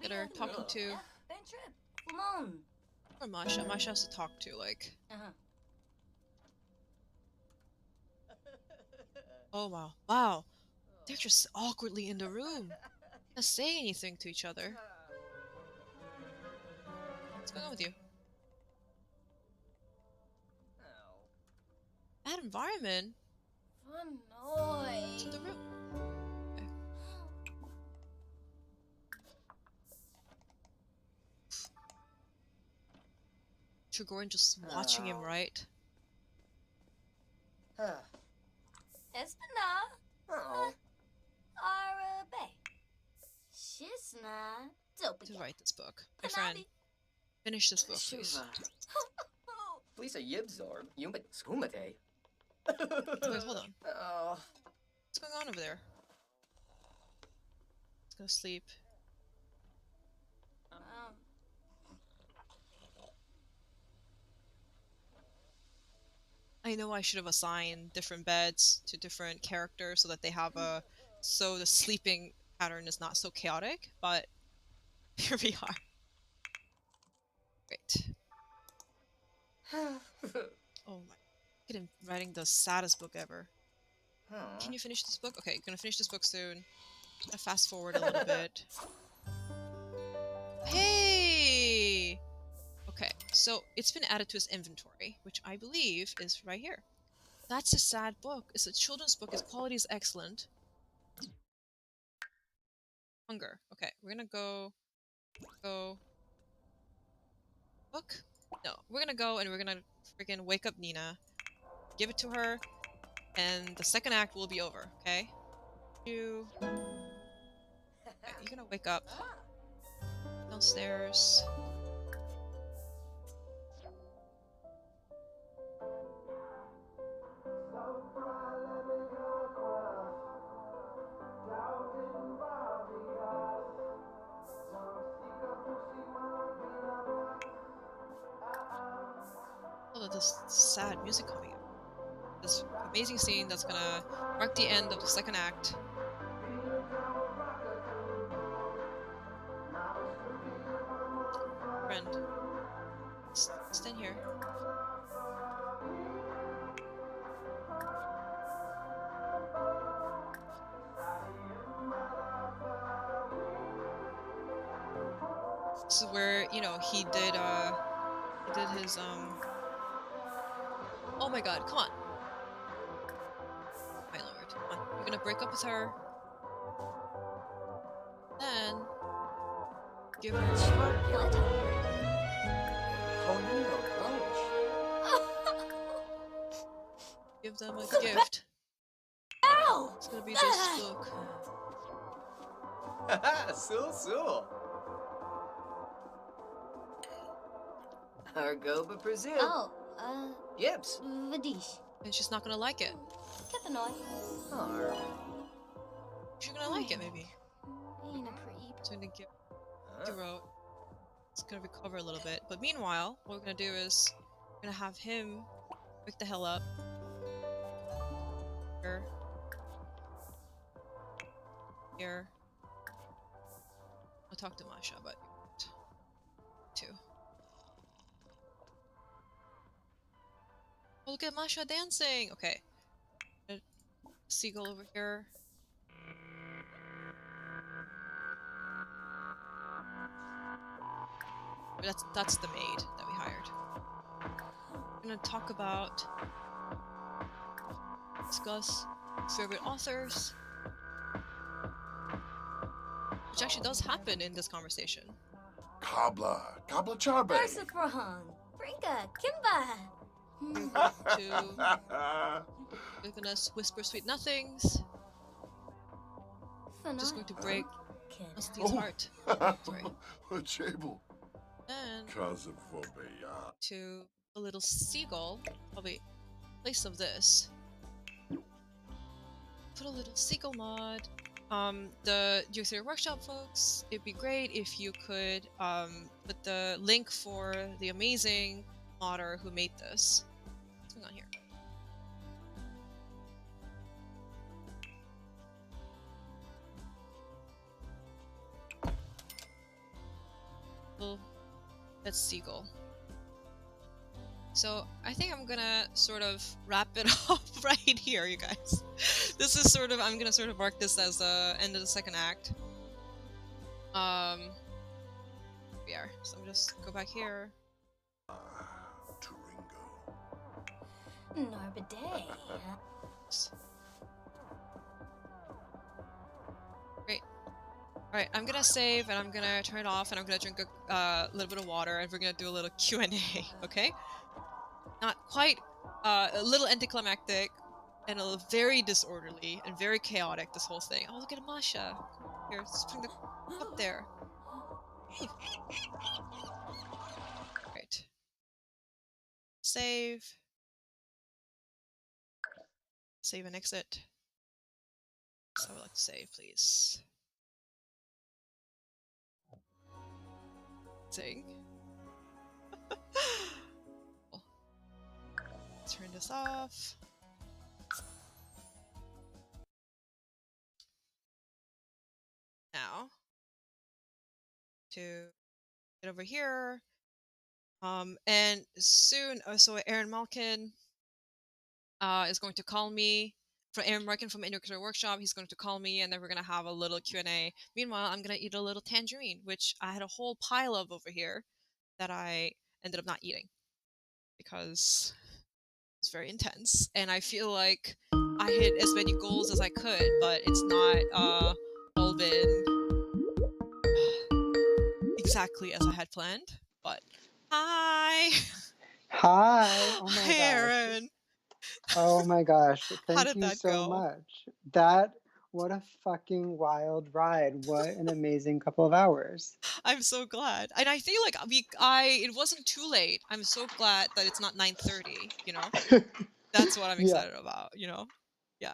That are talking to. Or Masha. Masha has to talk to, like. Oh wow. Wow. They're just awkwardly in the room. Not saying anything to each other. What's going on with you? That environment. It's in the room. Okay. Trigorin just watching him, right? Espina. Arabe. Shisna. To write this book. My friend. Finish this book, please. Please a yibzor. Yumbit skumate. Wait, hold on. What's going on over there? Let's go sleep. I know I should have assigned different beds to different characters so that they have a... so the sleeping pattern is not so chaotic, but here we are. Great. Oh my. Look at him writing the saddest book ever. Can you finish this book? Okay, gonna finish this book soon. Gonna fast forward a little bit. Hey! Okay, so it's been added to his inventory, which I believe is right here. That's a sad book. It's a children's book. Its quality is excellent. Hunger. Okay, we're gonna go book? No, we're gonna go and we're gonna freaking wake up Nina, give it to her, and the second act will be over, okay? Okay, you're gonna wake up downstairs. Oh, this sad music coming up. This amazing scene that's gonna mark the end of the second act. Friend, stand here. This is where, you know, he did his, oh my god, come on. My lord, come on. You're gonna break up with her. Then, give her give them a gift. Ow! It's gonna be this book. Sul. Argoba Brazil. Oh, Gibbs. Vadish. And she's not gonna like it. Kathanoy. She's gonna like it, maybe. Ain't a pretty. So I'm gonna give he wrote. It's gonna recover a little bit. But meanwhile, what we're gonna do is we're gonna have him wake the hell up. Here. Here. I'll talk to Masha, but too. Oh, look at Masha dancing! Okay. Seagull over here. That's the maid that we hired. We're gonna talk about discuss favorite authors, which actually does happen in this conversation. Kabla Charbe. Versafrahan. Brinka. Kimba. We're gonna whisper sweet nothings. Just going to break Konstantin's heart. Sorry. Chable. And Kazaphobia. to a little seagull, probably in place of this. Put a little seagull mod. The Youth Workshop folks, it'd be great if you could put the link for the amazing modder who made this. What's going on here? Well, that's Seagull. So I think I'm gonna sort of wrap it up right here, you guys. This is sort of, I'm gonna sort of mark this as the end of the second act. We are. So I'm just go back here. Narbaday. Great. Alright, I'm gonna save and I'm gonna turn it off and I'm gonna drink a little bit of water and we're gonna do a little Q&A, okay? Not quite, a little anticlimactic and a little very disorderly and very chaotic, this whole thing. Oh, look at Masha. Here, let's bring the cup there. Right. Save. Save and exit. So I would like to save, please. Sing. Turn this off. Now, to get over here, And soon, so Aaron Malkin is going to call me. From Aaron Malkin from Innovator Workshop, he's going to call me, and then we're gonna have a little Q&A. Meanwhile, I'm gonna eat a little tangerine, which I had a whole pile of over here that I ended up not eating because it's very intense, and I feel like I hit as many goals as I could, but it's not all been exactly as I had planned. But hi, Hi. Oh my hi, gosh. Aaron. Oh my gosh. How Thank did you that so go? much. What a fucking wild ride. What an amazing couple of hours. I'm so glad, and I feel like it wasn't too late. I'm so glad that it's not 9:30. That's what I'm Yeah. excited about. Yeah.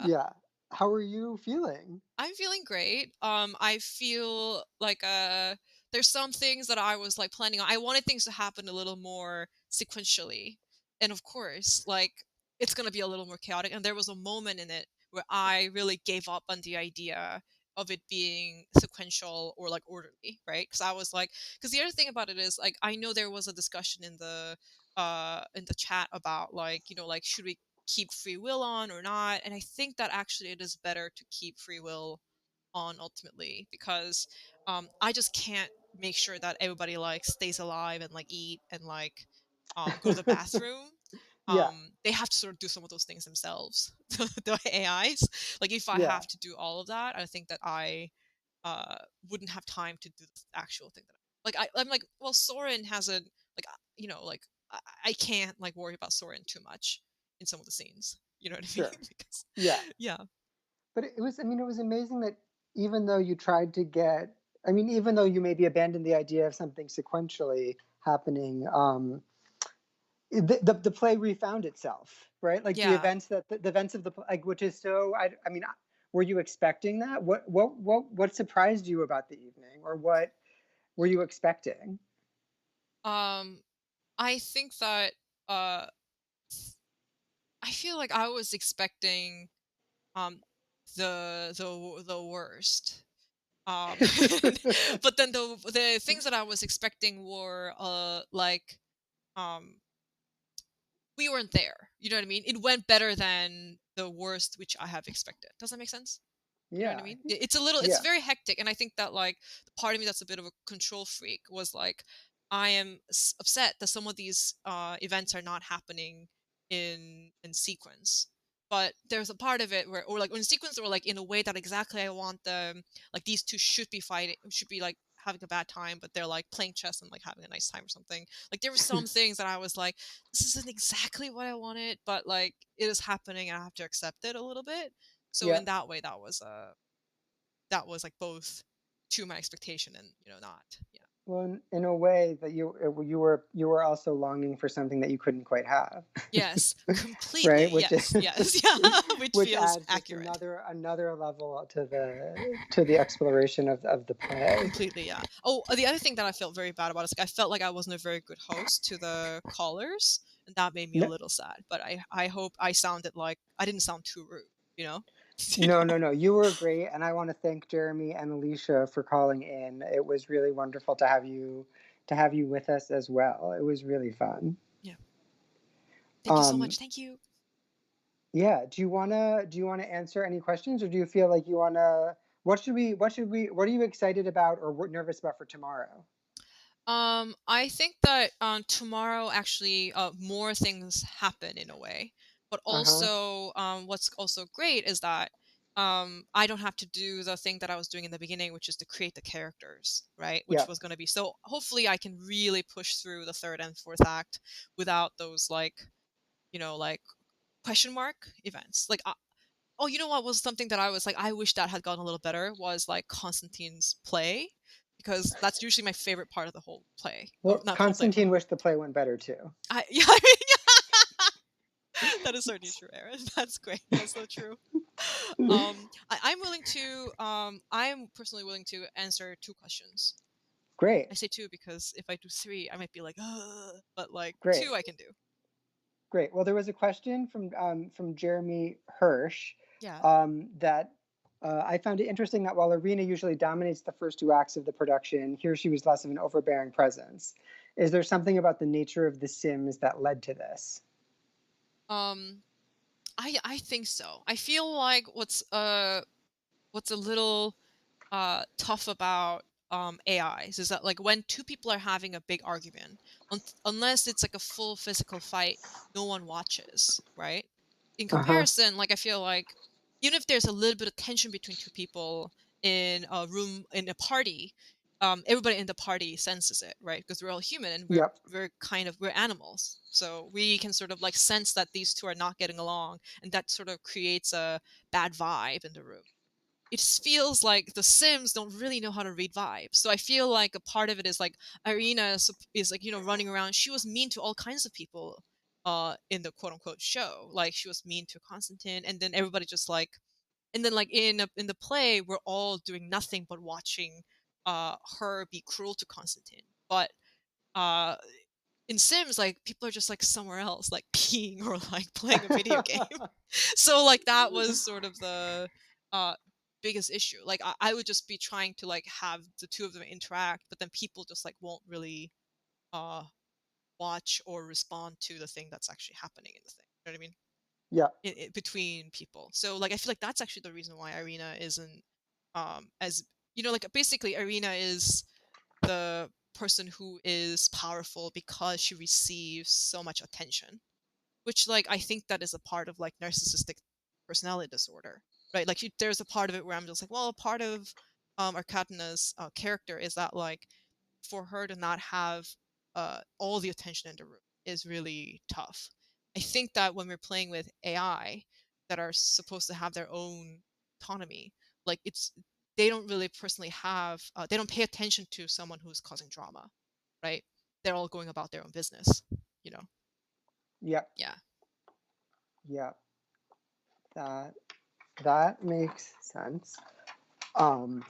Yeah. How are you feeling? I'm feeling great. I feel like there's some things that I was like planning on. I wanted things to happen a little more sequentially. And of course, like it's gonna be a little more chaotic. And there was a moment in it where I really gave up on the idea of it being sequential or like orderly, right? Because I was like, because the other thing about it is like I know there was a discussion in the chat about like, like should we keep free will on or not, and I think that actually it is better to keep free will on ultimately because I just can't make sure that everybody like stays alive and like eat and like go to the bathroom. Yeah. They have to sort of do some of those things themselves, the AIs. Like if I Yeah. have to do all of that, I think that I uh wouldn't have time to do the actual thing that I'm like, well, Soren hasn't like like I can't like worry about Soren too much in some of the scenes. You know what I mean? Sure. Because Yeah. yeah. But it was amazing that even though you tried to get, even though you maybe abandoned the idea of something sequentially happening, the play refound itself, right? Like the Yeah. events the events of the like, which is so. Were you expecting that? What surprised you about the evening, or what were you expecting? Um, I think that uh, I feel like I was expecting um the worst. Um, but then the things that I was expecting were like um we weren't there. You know what I mean? It went better than the worst which I have expected. Does that make sense? You know what Yeah, I I mean? think. It's Yeah. very hectic, and I think that like the part of me that's a bit of a control freak was like, I am upset that some of these events are not happening in sequence. But there's a part of it where, or like in sequence, or like in a way that exactly I want them. Like these two should be fighting, should be like having a bad time, but they're like playing chess and like having a nice time or something. Like there were some things that I was like, this isn't exactly what I wanted, but like it is happening, and I have to accept it a little bit. So Yeah. in that way, that was like both to my expectation and not. Yeah. Well, in a way that you were also longing for something that you couldn't quite have. Yes, completely. Right, which Yes, yes, yeah, which which feels adds just accurate. another level to the exploration of the play. Completely, yeah. Oh, the other thing that I felt very bad about is like I felt like I wasn't a very good host to the callers, and that made me a No, little sad. But I hope I sounded like I didn't sound too rude. You know. you no, know. no, no. You were great, and I want to thank Jeremy and Aleshea for calling in. It was really wonderful to have you with us as well. It was really fun. Yeah. Thank you so Um, much. Thank you. yeah. Do you wanna answer any questions, or do you feel like you wanna? What are you excited about or nervous about for tomorrow? I think that tomorrow actually more things happen in a way, but Uh huh. also what's also great is that I don't have to do the thing that I was doing in the beginning, which is to create the characters, right? Which Yeah. was going to be so. Hopefully, I can really push through the third and fourth act without those like like question mark events. Like oh, you know what was something that I was like, I wish that had gone a little better was like Konstantin's play, because that's usually my favorite part of the whole play. Or Well, not the whole play. Constantine wished the play went better too. Yeah, I mean, that is certainly true, Aaron. That's great. That's so true. I'm willing to. I am personally willing to answer two questions. Great. I say two because if I do three, I might be like, ugh. But like Great. two, I can do. Great. Well, there was a question from Jeremy Hirsch Yeah. that I found it interesting that while Arena usually dominates the first two acts of the production, here she was less of an overbearing presence. Is there something about the nature of The Sims that led to this? I think so. I feel like what's a little tough about AIs is that like when two people are having a big argument, unless it's like a full physical fight, no one watches, right? In Uh-huh. comparison, like I feel like even if there's a little bit of tension between two people in a room in a party, everybody in the party senses it, right? Because we're all human and Yep. we're animals, so we can sort of like sense that these two are not getting along, and that sort of creates a bad vibe in the room. It feels like the Sims don't really know how to read vibes. So I feel like a part of it is like Irina is like, running around. She was mean to all kinds of people in the quote unquote show. Like she was mean to Konstantin, and then everybody just like, and then like in the play we're all doing nothing but watching her be cruel to Konstantin. But uh in Sims, like people are just like somewhere else, like peeing or like playing a video game. So like that was sort of the uh biggest issue. Like I would just be trying to like have the two of them interact, but then people just like won't really uh watch or respond to the thing that's actually happening in the thing. You know what I mean? Yeah. Between people. So like I feel like that's actually the reason why Irina isn't as like basically Irina is the person who is powerful because she receives so much attention, which like I think that is a part of like narcissistic personality disorder, right? Like there's a part of it where I'm just like, well, a part of Arkadina's character is that like for her to not have all the attention in the room is really tough. I think that when we're playing with AI that are supposed to have their own autonomy, like they don't really personally have they don't pay attention to someone who's causing drama, right? They're all going about their own business, you know. Yep. Yeah. Yep. That makes sense. Um,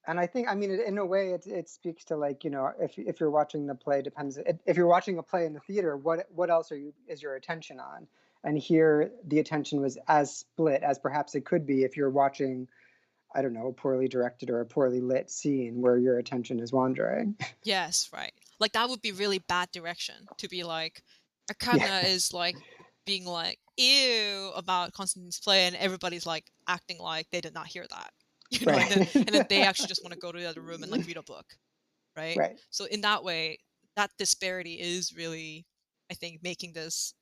and I think, I mean, in a way, it speaks to like, if you're watching the play, if you're watching a play in the theater, what else is your attention on? And here, the attention was as split as perhaps it could be if you're watching, I don't know, a poorly directed or a poorly lit scene where your attention is wandering. Yes, right. Like that would be really bad direction to be like, Yeah. Arkadna is like being like ew about Konstantin's play, and everybody's like acting like they did not hear that, Right. and then they actually just want to go to the other room and like read a book, right? Right. So in that way, that disparity is really, I think, making this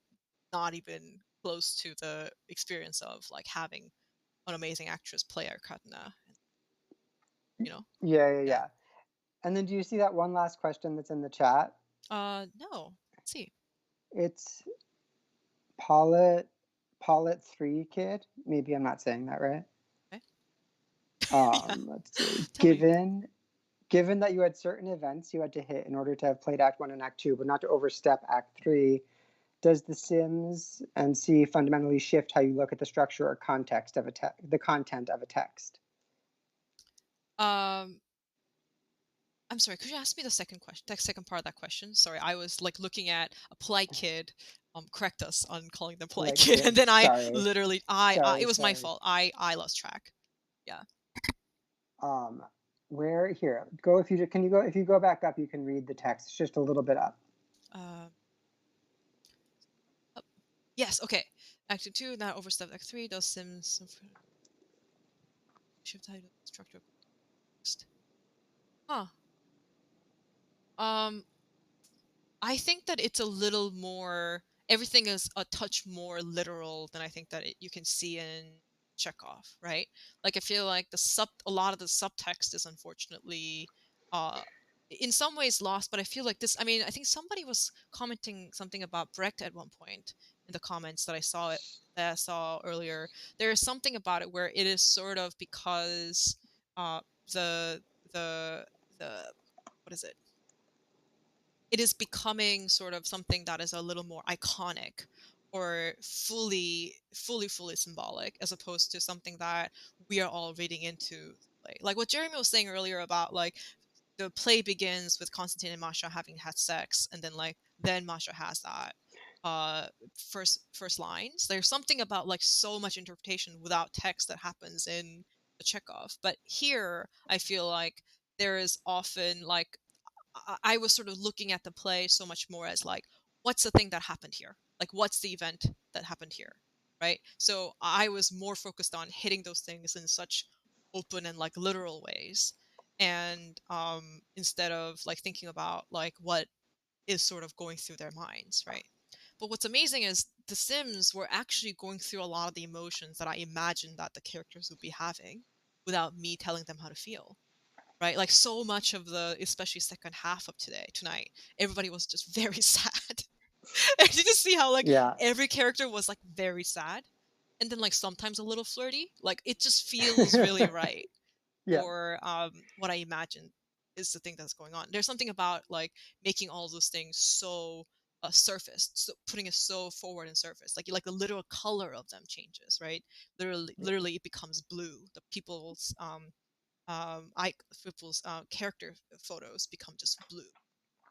not even close to the experience of like having an amazing actress play Arkadna, Yeah. And then do you see that one last question that's in the chat? No. Let's see. It's Paulet3 kid. Maybe I'm not saying that right. Okay. Let's see. Tell me. Given that you had certain events you had to hit in order to have played Act 1 and Act 2, but not to overstep Act 3, does The Sims and C fundamentally shift how you look at the structure or context of the content of a text? I'm sorry, could you ask me the second question, the second part of that question? Sorry, I was like looking at a polite kid correct us on calling them polite kid, and then I Sorry. literally it was my fault. I lost track. Yeah. Where here? Go if you can you go if you go back up, you can read the text. It's just a little bit up. Yes, okay. Act 2, not overstep Act 3, those Sims shift how you structure text. Huh. I think that it's a little more, everything is a touch more literal than I think that you can see in Chekhov, right? Like I feel like a lot of the subtext is unfortunately in some ways lost, but I feel like this, I mean, I think somebody was commenting something about Brecht at one point in the comments that I saw earlier. There is something about it where it is sort of because the the what is it? It is becoming sort of something that is a little more iconic or fully symbolic, as opposed to something that we are all reading into the play. Like what Jeremy was saying earlier about like the play begins with Konstantin and Masha having had sex, and then Masha has that first lines. There's something about like so much interpretation without text that happens in the Chekhov. But here I feel like there is often like I was sort of looking at the play so much more as like, what's the thing that happened here? Like, what's the event that happened here, right? So I was more focused on hitting those things in such open and like literal ways, and instead of like thinking about like what is sort of going through their minds, right? But what's amazing is the Sims were actually going through a lot of the emotions that I imagined that the characters would be having without me telling them how to feel, right? Like so much of the, especially second half of tonight, everybody was just very sad. And you just see how like Yeah. every character was like very sad, and then like sometimes a little flirty. Like it just feels really right Yeah. for what I imagined is the thing that's going on. There's something about like making all those things so surfaced, so putting it so forward and surface, like the literal color of them changes, right? Literally, it becomes blue. The people's character photos become just blue.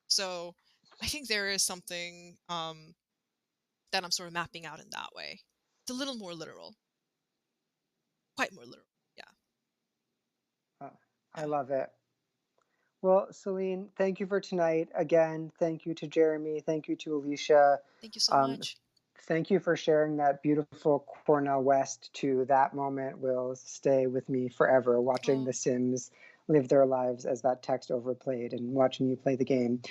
So I think there is something that I'm sort of mapping out in that way. It's a little more literal, quite more literal. Yeah. I love it. Well, Celine, thank you for tonight. Again, thank you to Jeremy. Thank you to Aleshea. Thank you so much. Thank you for sharing that beautiful Cornell West too. That moment will stay with me forever, watching the Sims live their lives as that text overplayed and watching you play the game.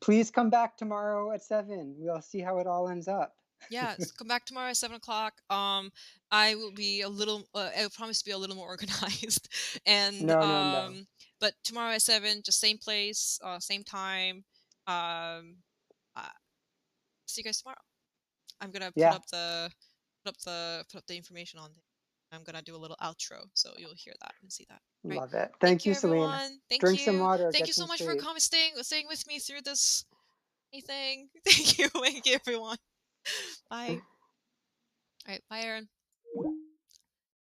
Please come back tomorrow at 7. We'll see how it all ends up. Yeah, come back tomorrow at 7 o'clock. I will be a little. I promise to be a little more organized, and No. but tomorrow at 7, just same place, same time. Um, uh, see you guys tomorrow. I'm gonna Yeah. put up the information on there. I'm gonna do a little outro, so you'll hear that and see that. Right. Love it. Thank Thank you, you, Celine. everyone. Thank Drink some you. water. Thank you Get so some much for sleep. staying with me through this thing. Thank you. Thank you, everyone. Bye. All right. Bye, Aaron.